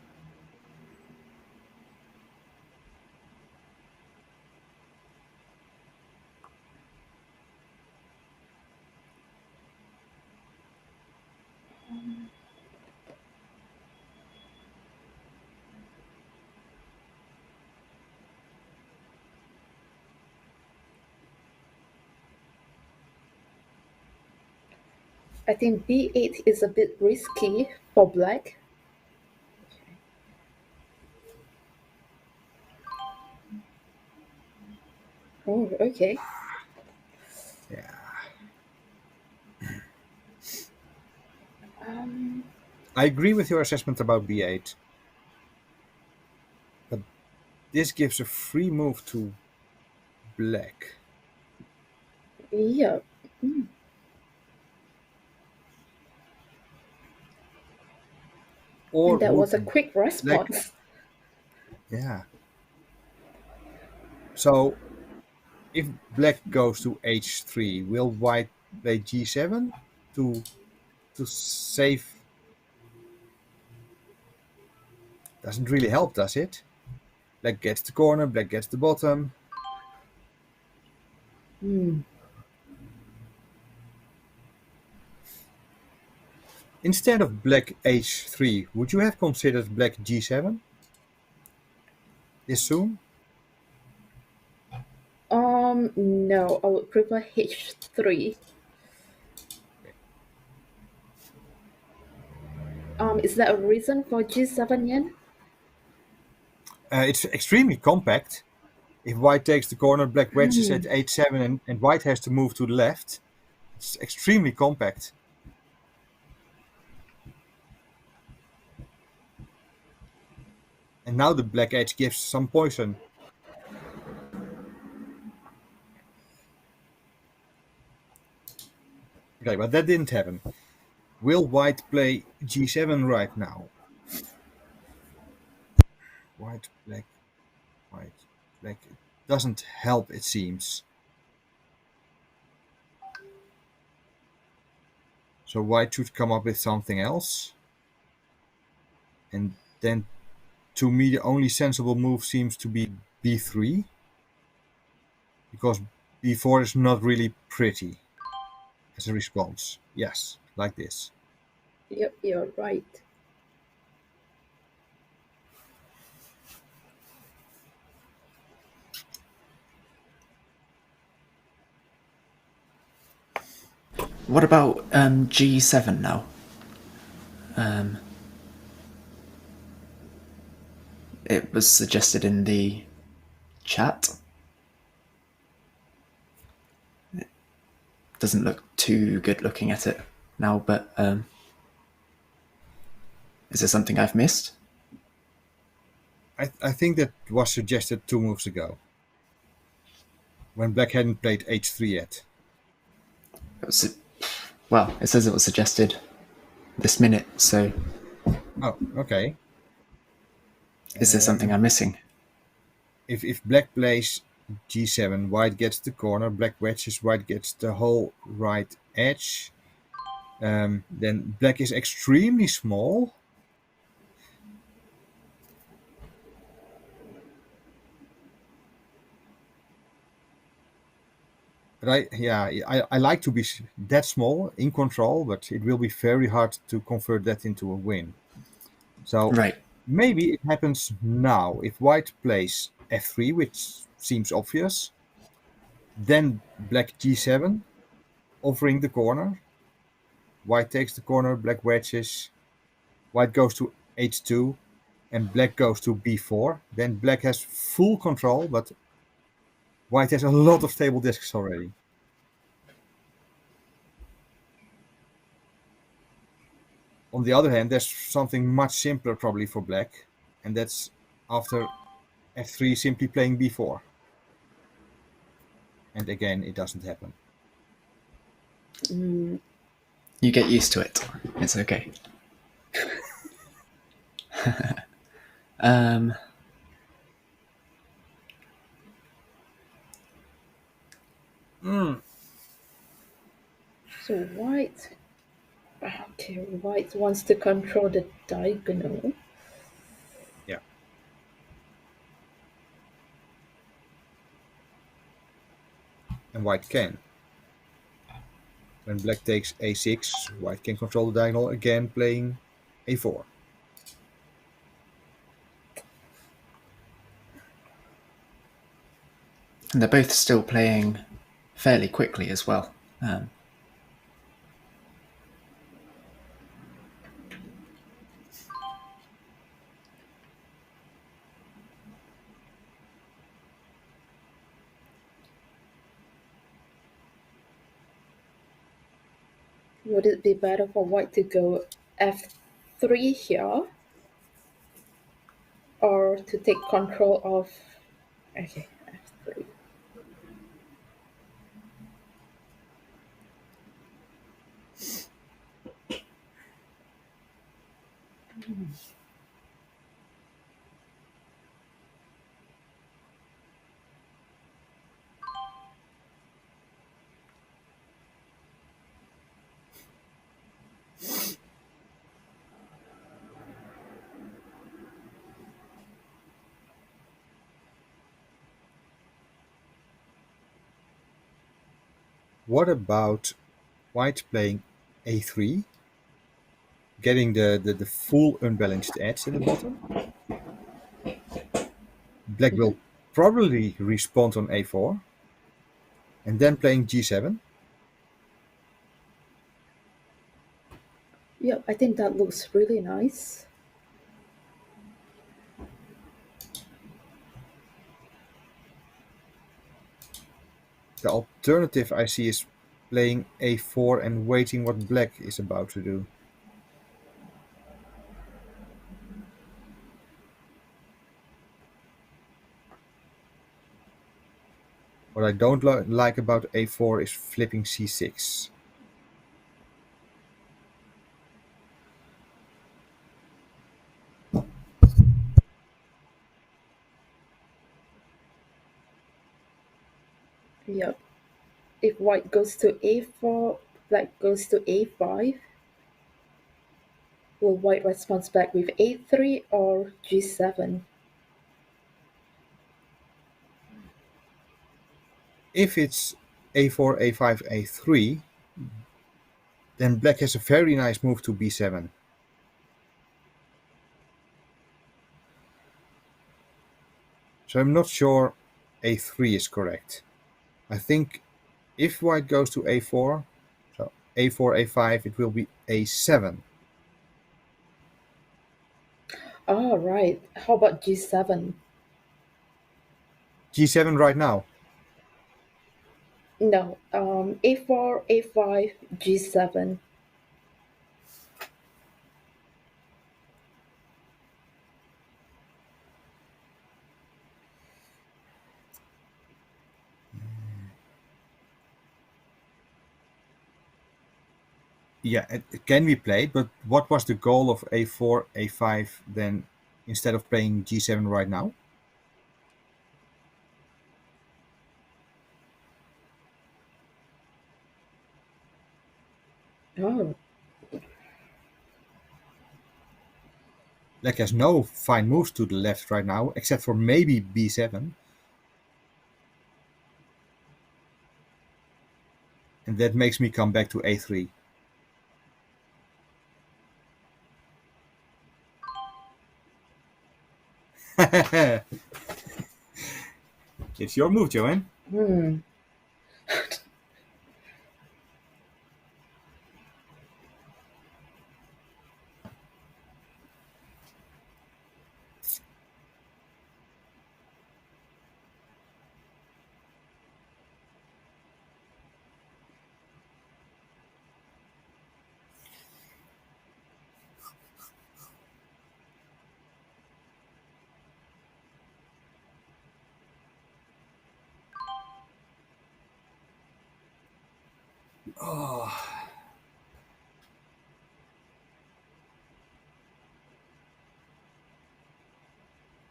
I think b8 is a bit risky for black. Oh, okay. Yeah. I agree with your assessment about b8. But this gives a free move to black. Yeah. Or And that was a would quick black... response. Yeah. So if black goes to h3, will white play g7 to save? Doesn't really help, does it? Black gets the corner, black gets the bottom. Instead of black h3, would you have considered black g7 this soon? No, I would prefer h3. Is there a reason for g7 yen? It's extremely compact. If white takes the corner, black wedges at h7, and white has to move to the left. It's extremely compact. And now the black edge gives some poison. Okay, but that didn't happen. Will white play g7 right now? White, black, white, black. It doesn't help, it seems. So white should come up with something else. And then, to me, the only sensible move seems to be b3. Because b4 is not really pretty as a response. Yes, like this. Yep, you're right. What about G7 now? It was suggested in the chat. It doesn't look too good looking at it now, but is there something I've missed? I think that was suggested 2 moves ago, when black hadn't played h3 yet. It was, well, it says it was suggested this minute, so Oh, okay. is there something I'm missing? If black plays g7, white gets the corner, black wedges, white gets the whole right edge. Then black is extremely small. But I like to be that small, in control, but it will be very hard to convert that into a win. So Right. maybe it happens now. If white plays f3, which seems obvious, then black g7, offering the corner. White takes the corner, black wedges. White goes to h2, and black goes to b4. Then black has full control, but white has a lot of table discs already. On the other hand, there's something much simpler probably for black, and that's after f3 simply playing b4. And again, it doesn't happen. You get used to it. It's okay. So white... Okay, white wants to control the diagonal. Yeah. And white can. When black takes a6, white can control the diagonal again, playing a4. And they're both still playing fairly quickly as well. Would it be better for white to go f3 here? Or to take control of... Okay, f3. What about white playing a3, getting the full unbalanced edge at the bottom? Black will probably respond on a4, and then playing g7. Yep, I think that looks really nice. The alternative I see is playing a4 and waiting what black is about to do. What I don't like about a4 is flipping c6. Yep. If white goes to a4, black goes to a5, will white respond back with a3 or g7? If it's a4, a5, a3, then black has a very nice move to b7. So I'm not sure a3 is correct. I think if white goes to a4, so a4, a5, it will be a7. Oh, right. How about g7? g7 right now. No, a4, a5, g7. Yeah, it can be played, but what was the goal of a4, a5 then instead of playing g7 right now? Oh, Black has no fine moves to the left right now, except for maybe b7. And that makes me come back to a3. It's your move, Joanne.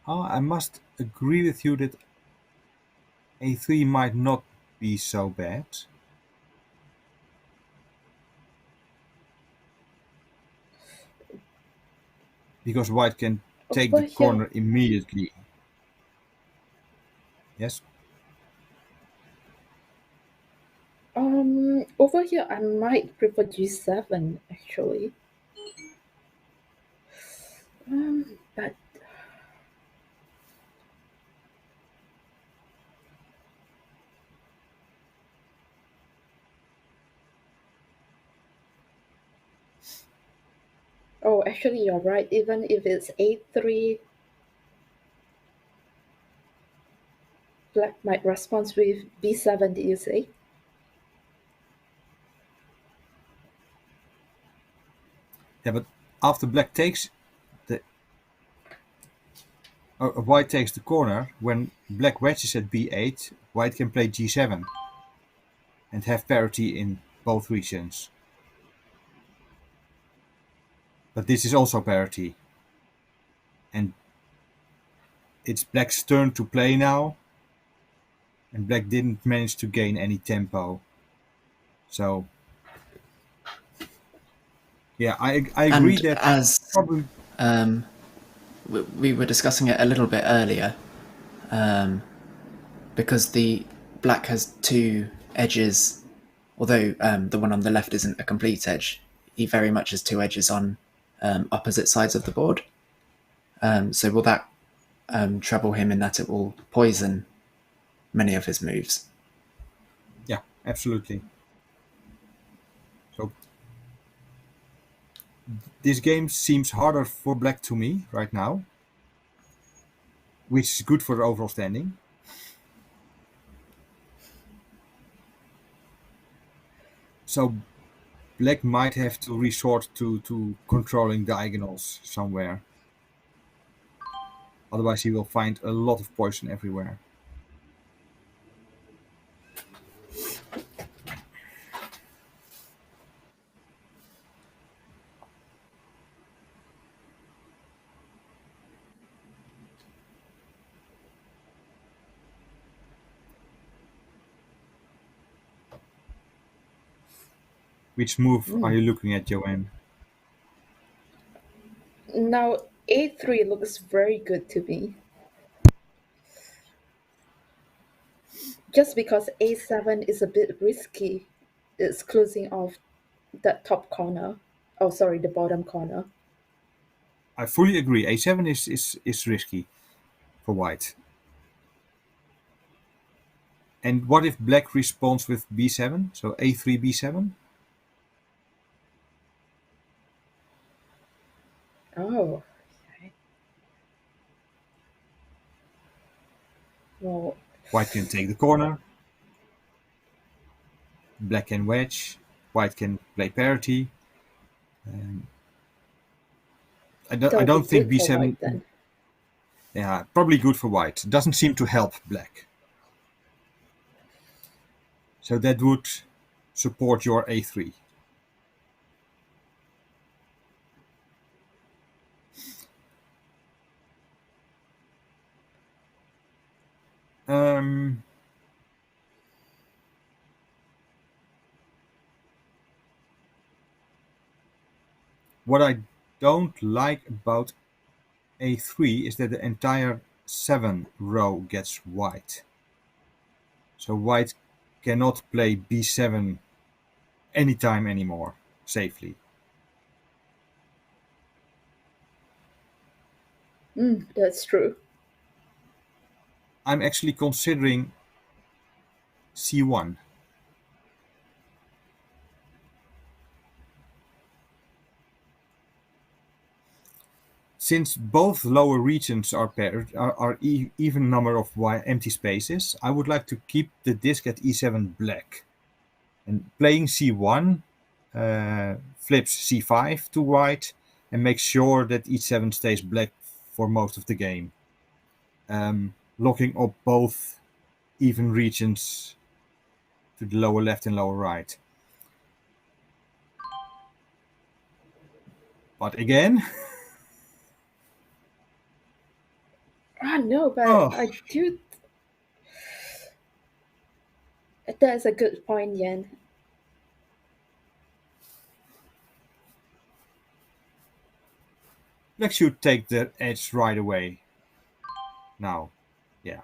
I must agree with you that a3 might not be so bad. Because white can take over the here. corner immediately. Yes? Over here, I might prefer g7 actually. But oh, actually, you're right. Even if it's a3, black might respond with b7. Did you say? Yeah, but after black takes white takes the corner, when black wedges at b8, white can play g7 and have parity in both regions. But this is also parity. And it's black's turn to play now. And black didn't manage to gain any tempo. So, yeah, I agree And that as probably... we were discussing it a little bit earlier, because the black has two edges, although the one on the left isn't a complete edge. He very much has two edges on opposite sides of the board. So will that trouble him in that it will poison many of his moves? Yeah, absolutely. So this game seems harder for black to me right now, which is good for the overall standing. So black might have to resort to controlling diagonals somewhere. Otherwise he will find a lot of poison everywhere. Which move are you looking at, Joanne? Now, a3 looks very good to me. Just because a7 is a bit risky, it's closing off that top corner. Oh, sorry, the bottom corner. I fully agree. A7 is risky for white. And what if black responds with b7? So a3, b7? Oh, okay. Well, White can take the corner. Black can wedge. White can play parity. I that would don't be think good for b7. white then. Yeah, probably good for white. Doesn't seem to help black. So that would support your a3. What I don't like about a3 is that the entire 7 row gets white. So white cannot play b7 anytime anymore safely. That's true. I'm actually considering c1. Since both lower regions are paired, are even number of empty spaces, I would like to keep the disc at e7 black. And playing c1 flips c5 to white and makes sure that e7 stays black for most of the game. Locking up both even regions to the lower left and lower right. But again... No, but Oh. I do. That's a good point, Yan. Black should take the edge right away. Now. Yeah.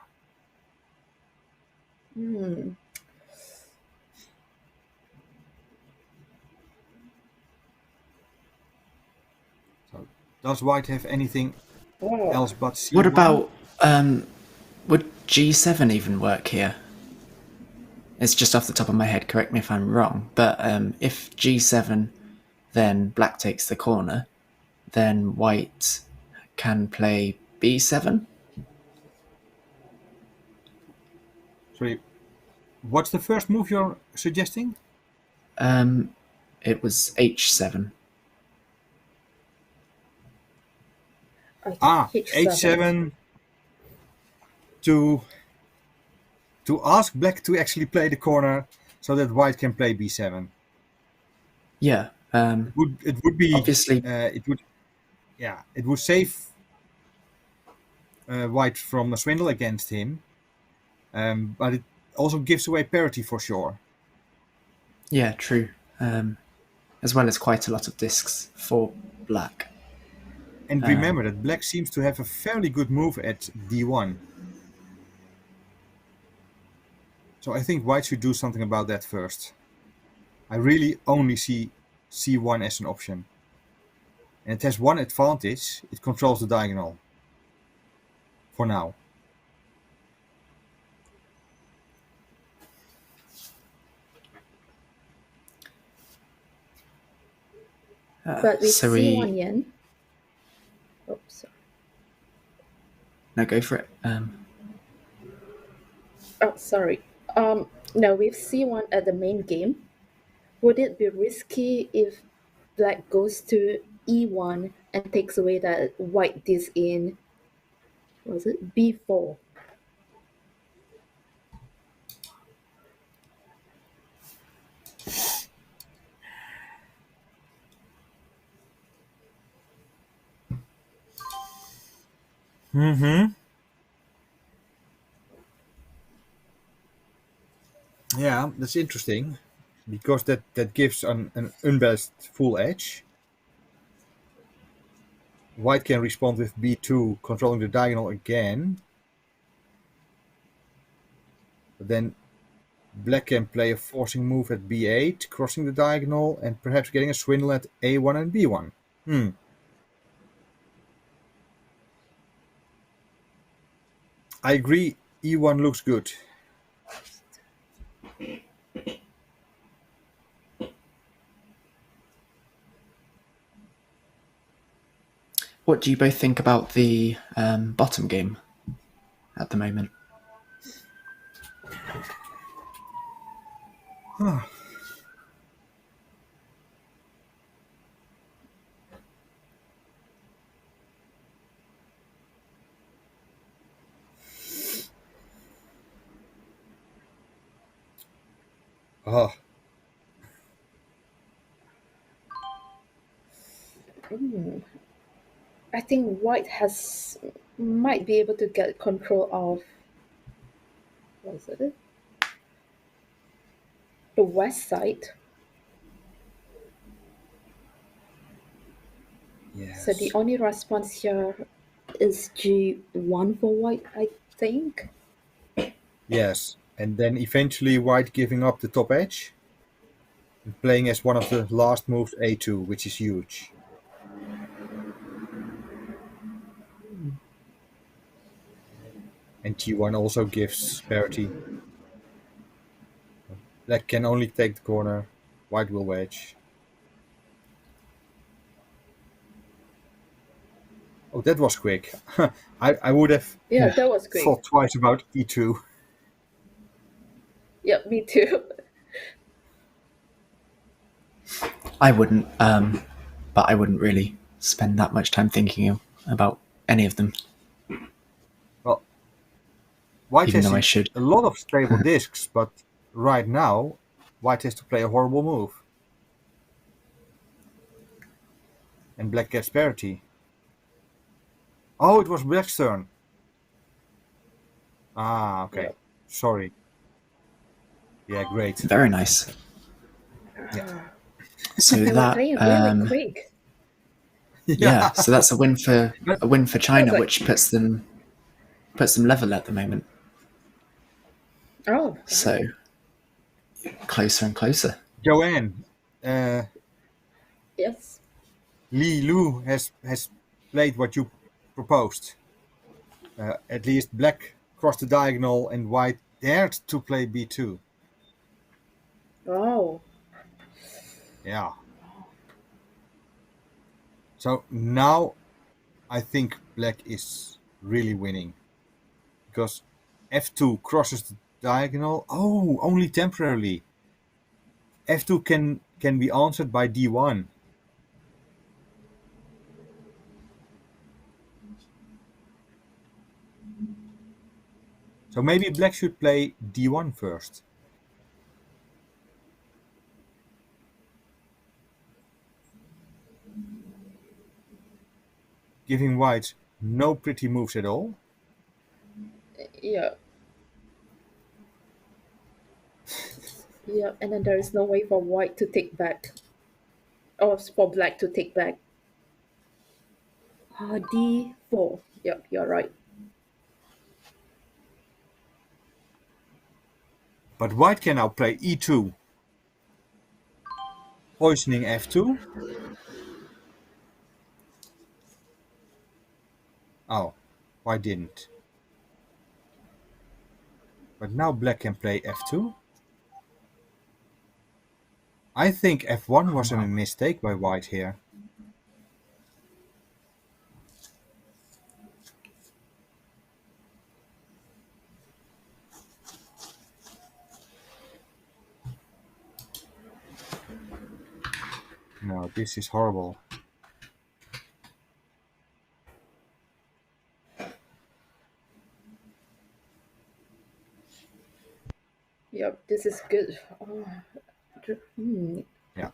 So, does white have anything else but c1? What about would g7 even work here? It's just off the top of my head, correct me if I'm wrong, but if g7 then black takes the corner, then white can play b7? Sorry, what's the first move you're suggesting? It was h7. I think H7 to ask black to actually play the corner so that white can play b7. Yeah. It would be Obviously, it would save white from a swindle against him, but it also gives away parity for sure. yeah, true. As well as quite a lot of discs for black. And remember that black seems to have a fairly good move at d1. So I think white should do something about that first. I really only see c1 as an option. And it has one advantage: it controls the diagonal. For now. but with So c1 yen. Oh, sorry. No, go for it. Oh, sorry. No, with c1 at the main game, would it be risky if black goes to e1 and takes away that white disc in, was it b4? Mm-hmm. Yeah, that's interesting, because that gives an unbalanced full edge. White can respond with b2, controlling the diagonal again. But then black can play a forcing move at b8, crossing the diagonal, and perhaps getting a swindle at a1 and b1. I agree, e1 looks good. What do you both think about the bottom game at the moment? Oh, I think white might be able to get control of, what was it? The west side. yes. So the only response here is g1 for white, I think. Yes, and then eventually white giving up the top edge and playing as one of the last moves a2, which is huge. And g1 also gives parity. Black can only take the corner, white will wedge. Oh, that was quick. I would have Yeah, that was quick. thought twice about e2. Yeah, me too. I wouldn't, but I wouldn't really spend that much time thinking about any of them. Well, white Even has though I should. a lot of stable discs, but right now, white has to play a horrible move. And black gets parity. Oh, it was black's turn. Ah, okay. Yeah. Sorry. Yeah, great. Very nice. Yeah. So They were that playing really quick. yeah, so that's a win for China, like- which puts them level at the moment. Oh, So closer and closer. Joanne, yes. Li Lu has played what you proposed. At least black crossed the diagonal and white dared to play b2. Wow. Yeah. So now I think black is really winning, because f2 crosses the diagonal. Oh, only temporarily. f2 can be answered by d1. So maybe black should play d1 first. Giving white no pretty moves at all. Yeah. Yeah, and then there is no way for white to take back. Or for black to take back. D4. Yep, you're right. But white can now play e2. Poisoning f2. Oh, white didn't. But now black can play f2. I think f1 was a mistake by white here. No, this is horrible. Yep, this is good. Yeah.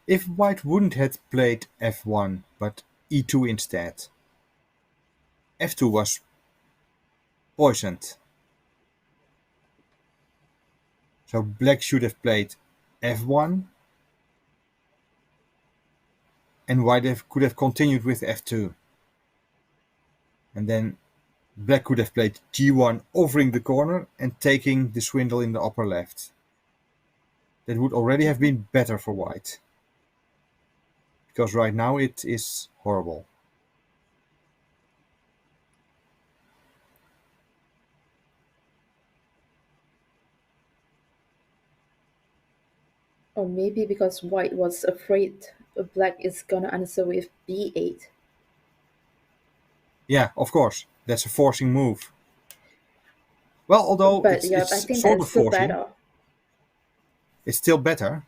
If white wouldn't have played f1, but e2 instead, f2 was poisoned. So black should have played f1, and white could have continued with f2. And then black could have played g1, offering the corner and taking the swindle in the upper left. That would already have been better for white. Because right now it is horrible. Or maybe because white was afraid black is gonna answer with b8. Yeah, of course. That's a forcing move. Well, although But it's I think sort that's of still forcing, better. it's still better.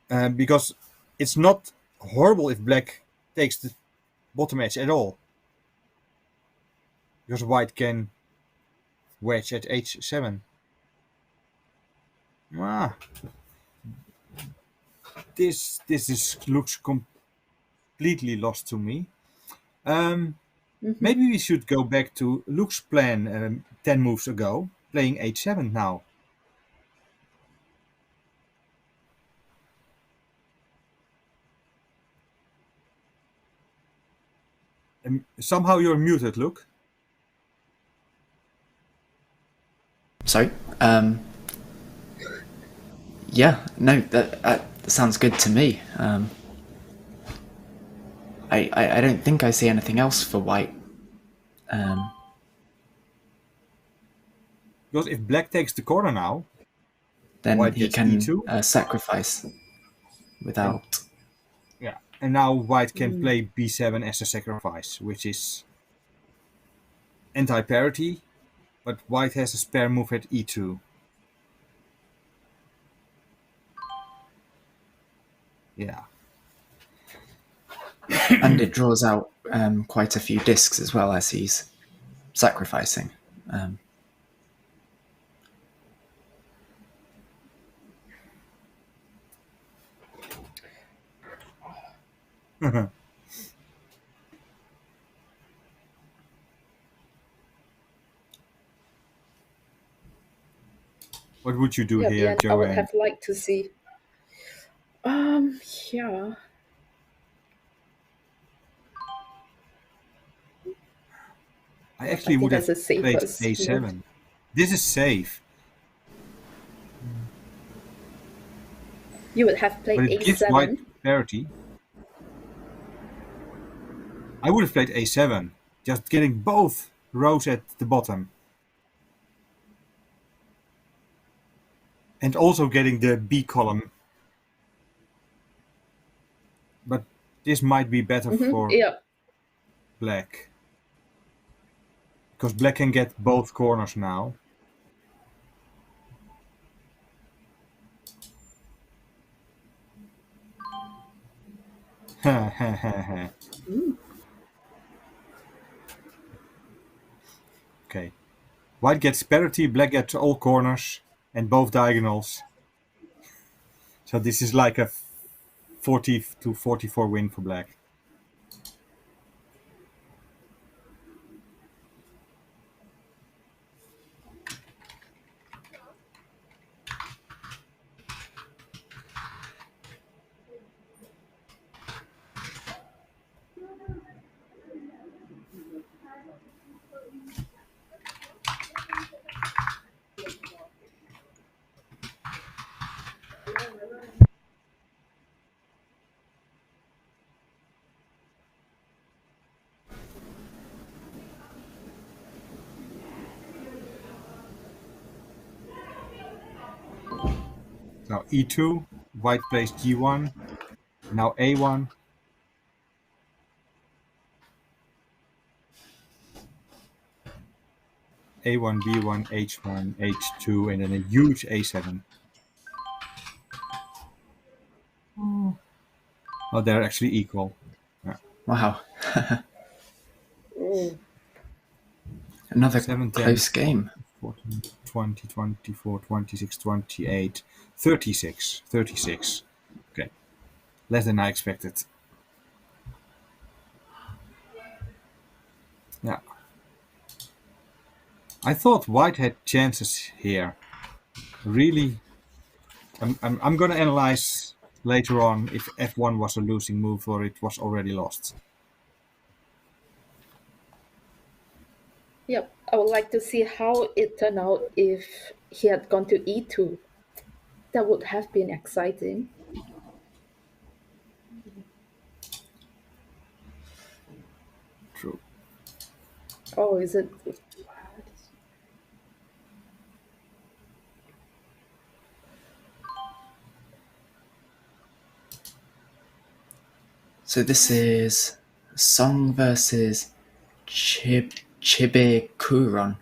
Because it's not horrible if black takes the bottom edge at all. Because white can wedge at h7. Ah, this looks completely lost to me. Maybe we should go back to Luke's plan 10 moves ago, playing h7 now. Somehow you're muted, Luke. Sorry. Yeah, no, that sounds good to me. I don't think I see anything else for white. Because if black takes the corner now, Then white he gets can e2. sacrifice without. Yeah, and now white can play b7 as a sacrifice, which is anti-parity, but white has a spare move at e2. Yeah. And it draws out quite a few discs as well as he's sacrificing. What would you do Yeah, here, I would Joanne? have liked to see. Yeah. I actually think would have that's the played safest a7. move. This is safe, You would have played but it gives white a7. parity. I would have played a7, just getting both rows at the bottom. And also getting the B column. But this might be better for Yeah. black. Because black can get both corners now. Okay. White gets parity, black gets all corners and both diagonals. So this is like a 40 to 44 win for black. Now E2, white plays G1, now A1. A1, B1, H1, H2, and then a huge A7. Oh, they're actually equal. Wow. Oh, Another 7, 10, close game. 14, 20, 24, 26, 28, 36. 36. Okay. Less than I expected. Yeah. I thought white had chances here. Really. I'm going to analyze later on if F1 was a losing move or it was already lost. yep. I would like to see how it turned out if he had gone to E2. That would have been exciting. True. Oh, is it? So this is Song versus Chibe Kuron.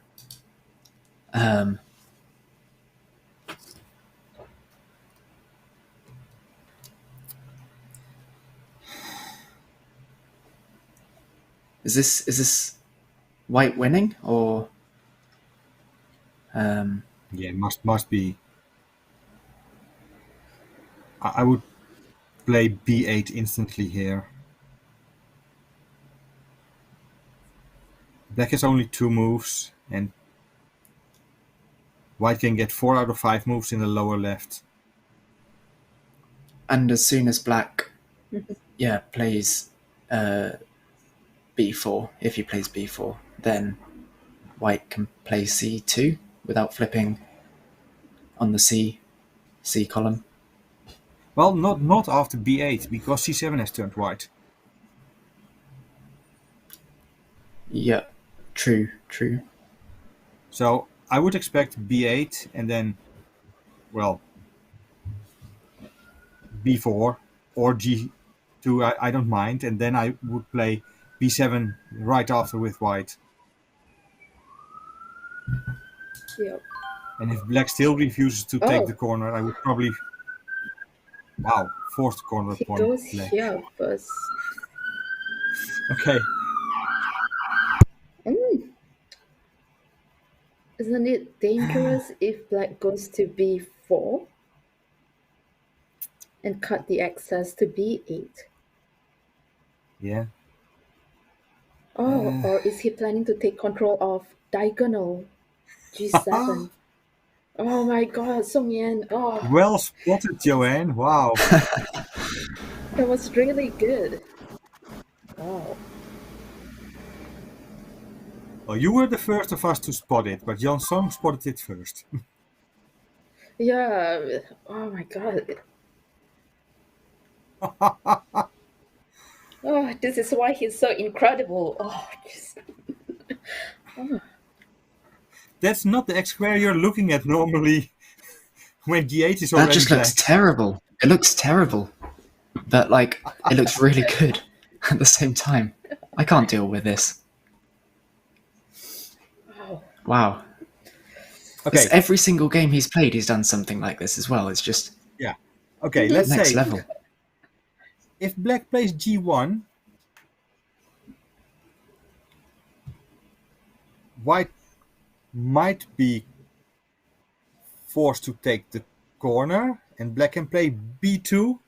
Is this white winning or? Yeah, must be. I would play B8 instantly here. Black has only 2 moves, and white can get 4 out of 5 moves in the lower left. And as soon as black, plays B4, if he plays B4, then white can play C2 without flipping on the C column. Well, not after B8, because C7 has turned white. Yeah, true. So I would expect B8 and then, well, B4 or G2, I don't mind, and then I would play B7 right after with white. Yep. And if black still refuses to take the corner, I would probably, force the corner He upon goes black. here first. Okay. Isn't it dangerous if black goes to B4 and cut the access to B8? Yeah. Oh, or is he planning to take control of diagonal G7? Oh my god, Song Yan. Oh, Well spotted, Joanne. Wow. that was really good. Wow. Well, you were the first of us to spot it, but Jan Song spotted it first. Yeah. Oh my god. Oh, this is why he's so incredible. Oh, just... That's not the X square you're looking at normally when G8 is already That just looks black. terrible. It looks terrible. But, it looks really good at the same time. I can't deal with this. Wow. Okay. Every single game he's played, he's done something like this as well. It's just Okay, let's next say level. if black plays G1, white might be forced to take the corner, and black can play b2,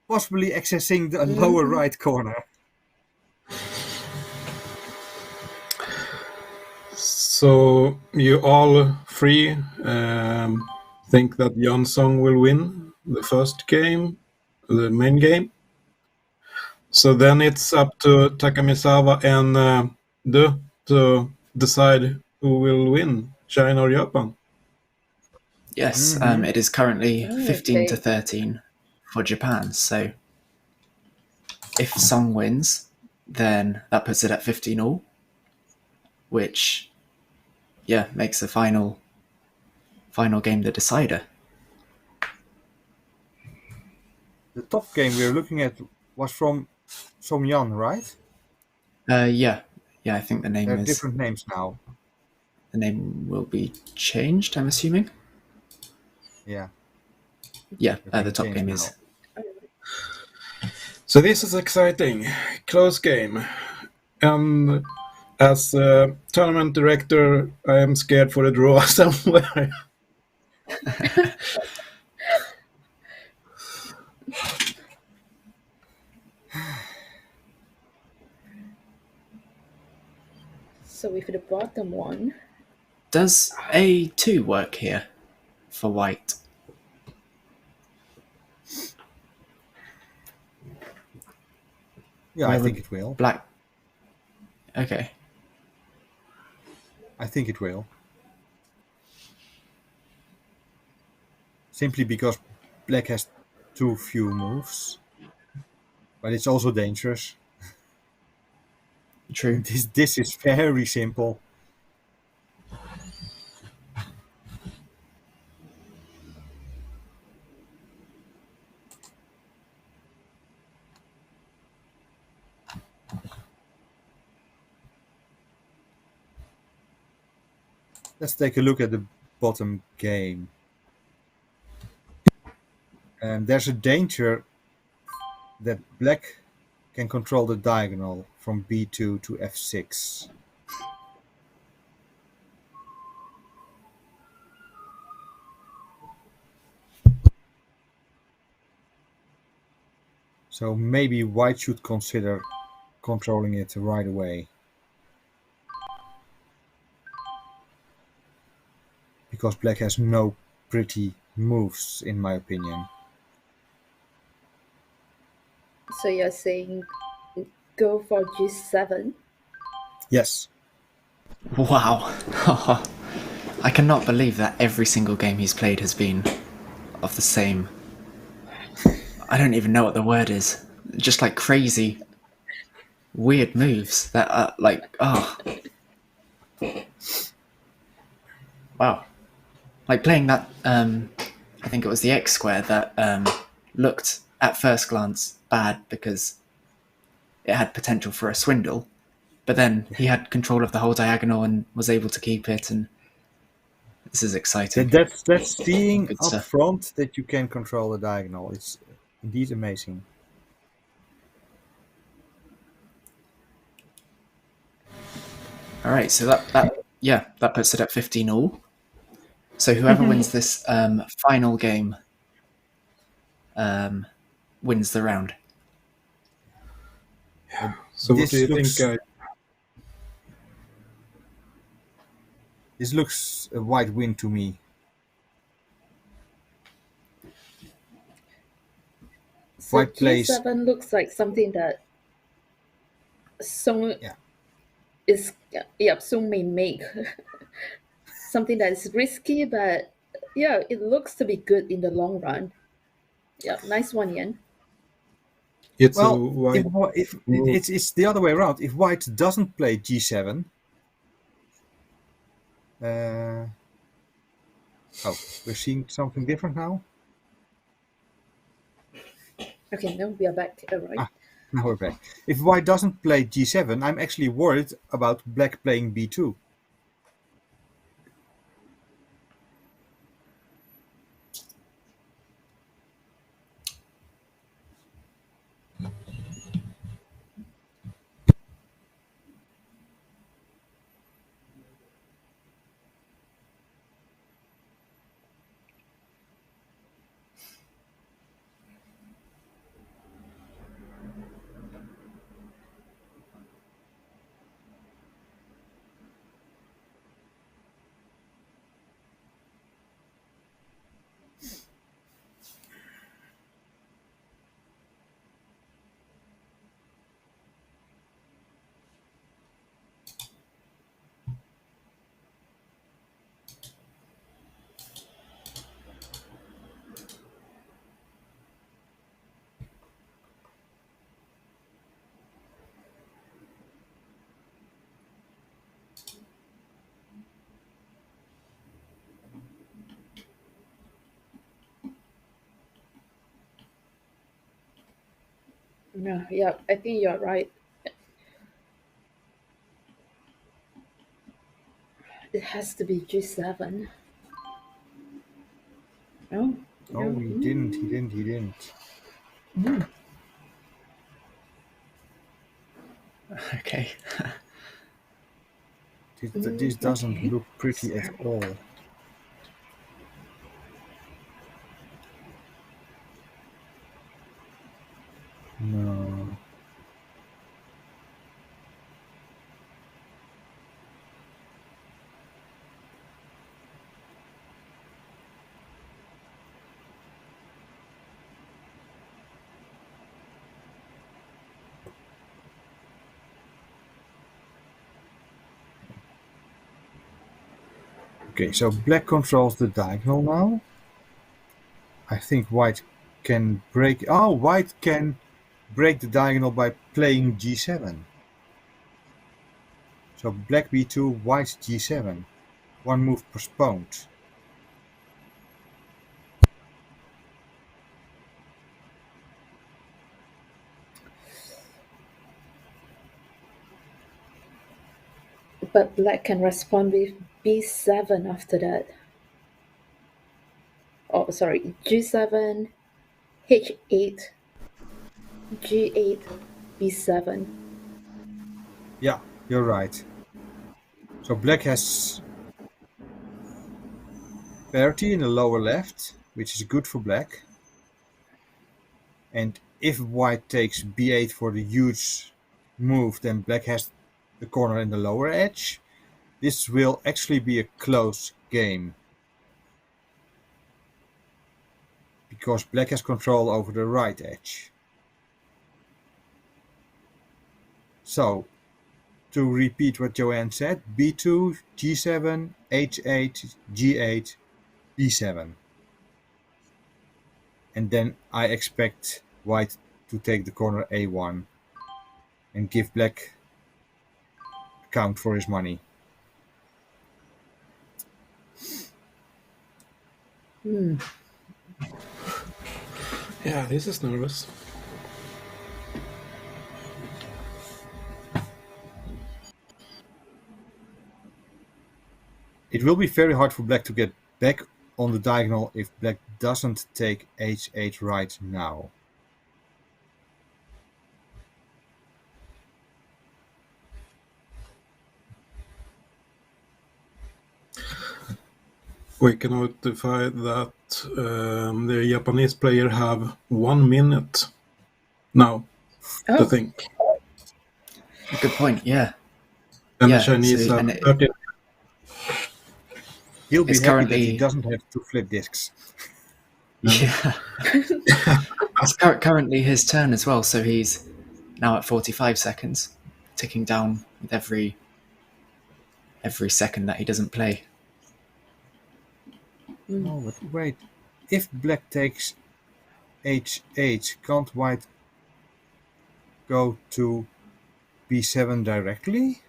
possibly accessing the lower right corner. So you all three think that Jansson will win the first game, the main game. So then it's up to Takamisawa and Du to decide who will win, China or Japan. Yes, it is currently 15 to 13 for Japan. So if Song wins, then that puts it at 15 all, which, makes the final game the decider. The top game we were looking at was from Somyan, right? Yeah, I think the There are name different names now. the name will be changed, I'm assuming. Yeah. Yeah, They're the top being game changed is. So this is exciting, close game. And as tournament director, I am scared for a draw somewhere. So with the bottom one, Does A2 work here for white? Yeah, Where I would think it will. Black. Okay. I think it will. Simply because black has too few moves. But it's also dangerous. True. And this is very simple. Let's take a look at the bottom game. And there's a danger that black can control the diagonal from b2 to f6. So maybe white should consider controlling it right away. Because black has no pretty moves, in my opinion. so you're saying go for G7? Yes. Wow. I cannot believe that every single game he's played has been of the same. I don't even know what the word is. Just like crazy, weird moves that are like, wow. Like playing that, I think it was the X square that looked at first glance bad because it had potential for a swindle, but then he had control of the whole diagonal and was able to keep it, and this is exciting. That's seeing Good up stuff. front that you can control the diagonal. It's indeed amazing. All right, so that puts it at 15 all. So whoever wins this final game wins the round. So what This do you looks- think, guys? This looks a white win to me. So White plays- G7 looks like something that Song Song may make. Something that is risky, but it looks to be good in the long run. Yeah, nice one, Yan. It's a Well, white if move. it's the other way around. If white doesn't play G7, we're seeing something different now. Okay, now we are back. All right. Now we're back. If white doesn't play G7, I'm actually worried about black playing B2. No, yeah, I think you're right. It has to be G7. No? Oh, No. he didn't. He didn't. He didn't. Okay. This doesn't Okay. look pretty at all. No. Okay, so black controls the diagonal now. I think white can break. Oh, white can break the diagonal by playing G7. So black B2, white G7. One move postponed. But black can respond with B7 after that. Oh, sorry, G7, H8, G8, B7. Yeah, you're right. So black has parity in the lower left, which is good for black. And if white takes B8 for the huge move, then black has the corner in the lower edge. This will actually be a close game, because black has control over the right edge. So, to repeat what Joanne said, B2, G7, H8, G8, B7. And then I expect white to take the corner A1 and give black a count for his money. Yeah, this is nervous. It will be very hard for black to get back on the diagonal if black doesn't take H8 right now. We can notify that the Japanese player have 1 minute now to think. Good point. Yeah. And Yeah, the Chinese so- have and it- 30. He'll be It's happy that he currently- doesn't have to flip discs. Yeah. It's currently his turn as well, so he's now at 45 seconds, ticking down with every second that he doesn't play. Oh, but wait. If black takes H8, can't white go to B7 directly?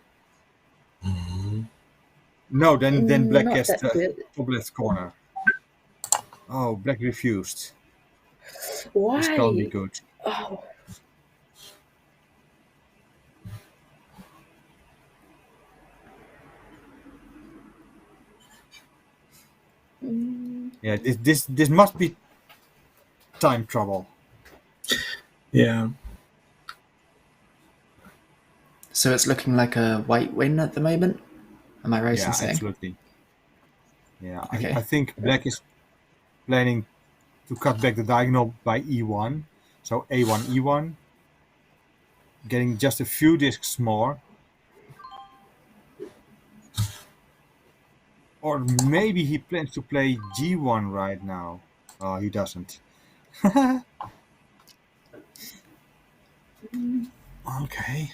No, then black Not gets that the good. top left corner. Oh, black refused. Why? This can't be good. Oh. Yeah, this must be time trouble. Yeah. So it's looking like a white win at the moment. Am I right Yeah, in saying? absolutely. Yeah, Okay. I think black is planning to cut back the diagonal by E1. So A1, E1. Getting just a few discs more. Or maybe he plans to play G1 right now. Oh, he doesn't. Okay.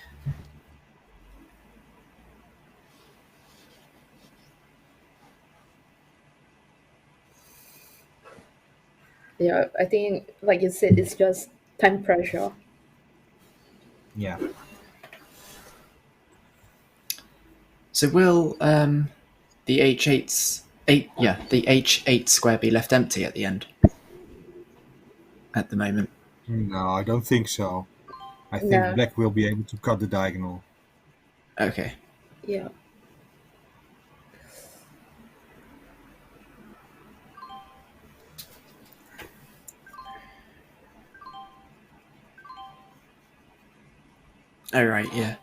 Yeah, I think, like you said, it's just time pressure. Yeah. So will the H8 square be left empty at the end? At the moment. No, I don't think so. I think No. black will be able to cut the diagonal. Okay. Yeah. All right. Yeah.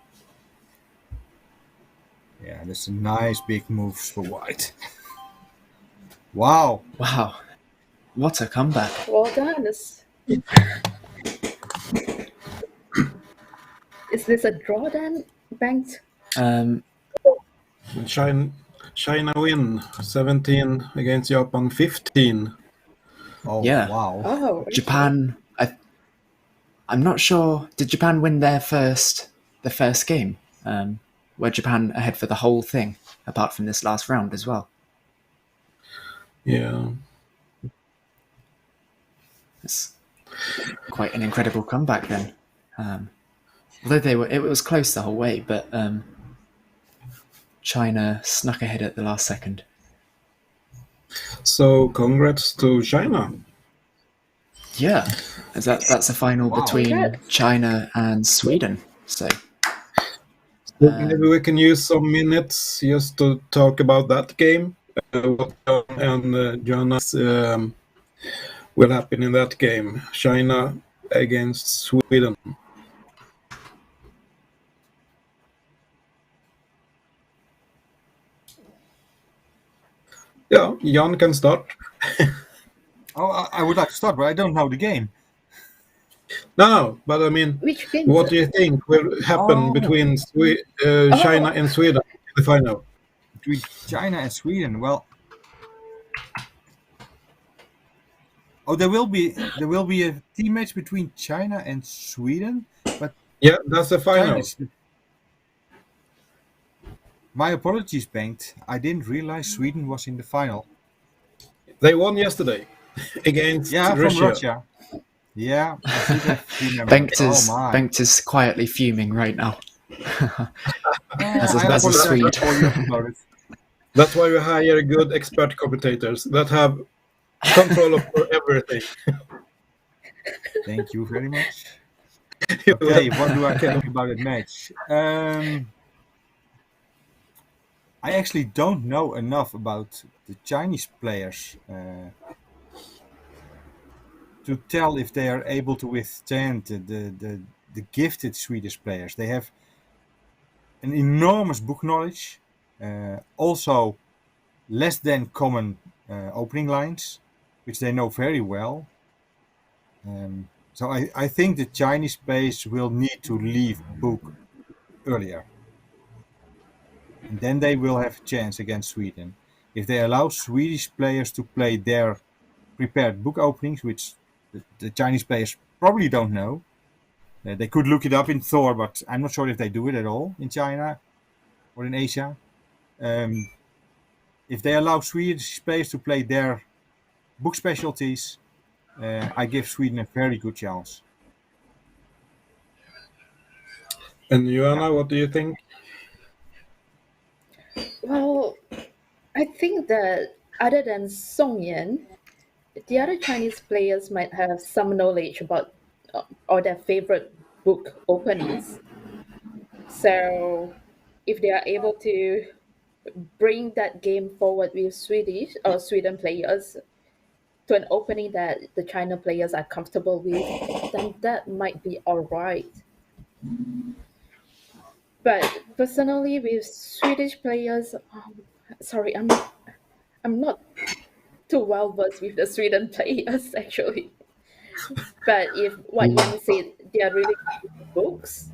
Yeah, that's a nice big move for white. Wow. Wow. What a comeback. Well done. Is this a draw then, Banked? China win 17 against Japan 15. Oh, Yeah. wow. Oh, okay. Japan. I'm not sure. Did Japan win the first game? Were Japan ahead for the whole thing, apart from this last round as well? Yeah. It's quite an incredible comeback then. Although it was close the whole way, but China snuck ahead at the last second. So congrats to China. Yeah, that's a final between Congrats. China and Sweden. So maybe we can use some minutes just to talk about that game. What and Joanna's will happen in that game. China against Sweden. Yeah, Jan can start. Oh, I would like to start, but I don't know the game. No, but I mean, Which game? what do you think will happen between China and Sweden in the final? Between China and Sweden, well, there will be a team match between China and Sweden, but Yeah, that's the final. China's... My apologies, Banked. I didn't realize Sweden was in the final. They won yesterday against Russia. From Russia. Yeah, I should have remembered. Bengt is quietly fuming right now. As a Swede. That's why we hire good expert commentators that have control of everything. Thank you very much. Okay, what do I think about that match? I actually don't know enough about the Chinese players to tell if they are able to withstand the gifted Swedish players. They have an enormous book knowledge, also less than common opening lines, which they know very well. So I think the Chinese players will need to leave book earlier. And then they will have a chance against Sweden. If they allow Swedish players to play their prepared book openings, which the Chinese players probably don't know. They could look it up in Thor, but I'm not sure if they do it at all in China or in Asia. If they allow Swedish players to play their book specialties, I give Sweden a very good chance. And Joanna, what do you think? Well, I think that other than Song Yan, the other Chinese players might have some knowledge about or their favorite book openings. So if they are able to bring that game forward with Swedish or Sweden players to an opening that the China players are comfortable with, then that might be all right. But personally, with Swedish players, sorry, I'm not too well versed with the Sweden players actually. But if what Yang said, they are really good with books,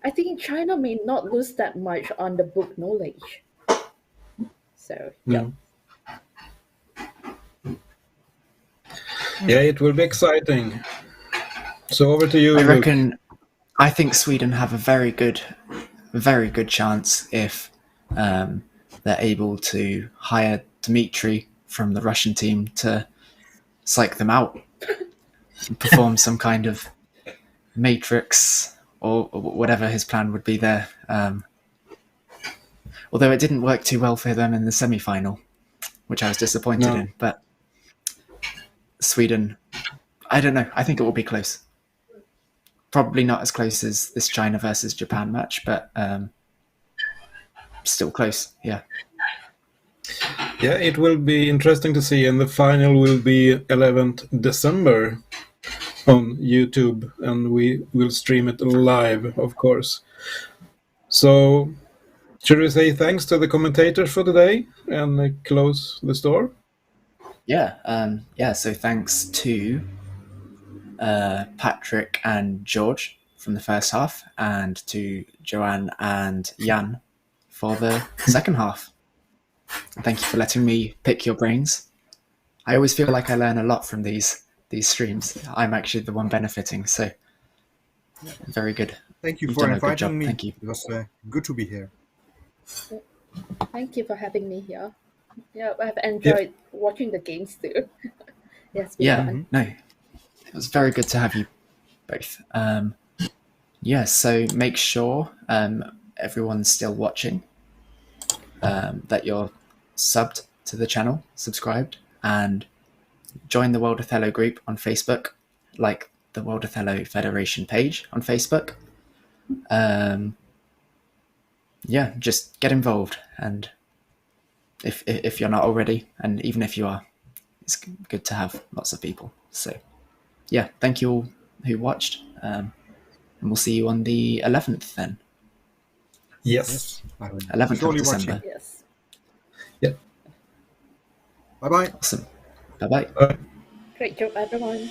I think China may not lose that much on the book knowledge. So yeah. Yeah, it will be exciting. So over to you. I think Sweden have a very good chance if they're able to hire Dmitry from the Russian team to psych them out and perform some kind of matrix or whatever his plan would be there. Although it didn't work too well for them in the semi-final, which I was disappointed in. But Sweden, I don't know. I think it will be close. Probably not as close as this China versus Japan match, but still close. Yeah. Yeah, it will be interesting to see, and the final will be 11th December on YouTube, and we will stream it live, of course. So, should we say thanks to the commentators for today and close the store? Yeah. So thanks to Patrik and George from the first half, and to Joanna and Jan for the second half. And thank you for letting me pick your brains. I always feel like I learn a lot from these streams. I'm actually the one benefiting, so very good. Thank you You've for done a good inviting job. me. Thank you. It was good to be here. Thank you for having me here. Yeah, I've enjoyed watching the games too. It's been fun. No, it was very good to have you both. So make sure everyone's still watching, that you're subbed to the channel, subscribed, and join the World Othello group on Facebook, like the World Othello Federation page on Facebook. Just get involved, and if you're not already, and even if you are, it's good to have lots of people. So yeah, thank you all who watched, and we'll see you on the 11th then. Yes. 11th of December. Watching. Yes. Yeah. Bye-bye. Awesome. Bye-bye. Bye. Great job, everyone.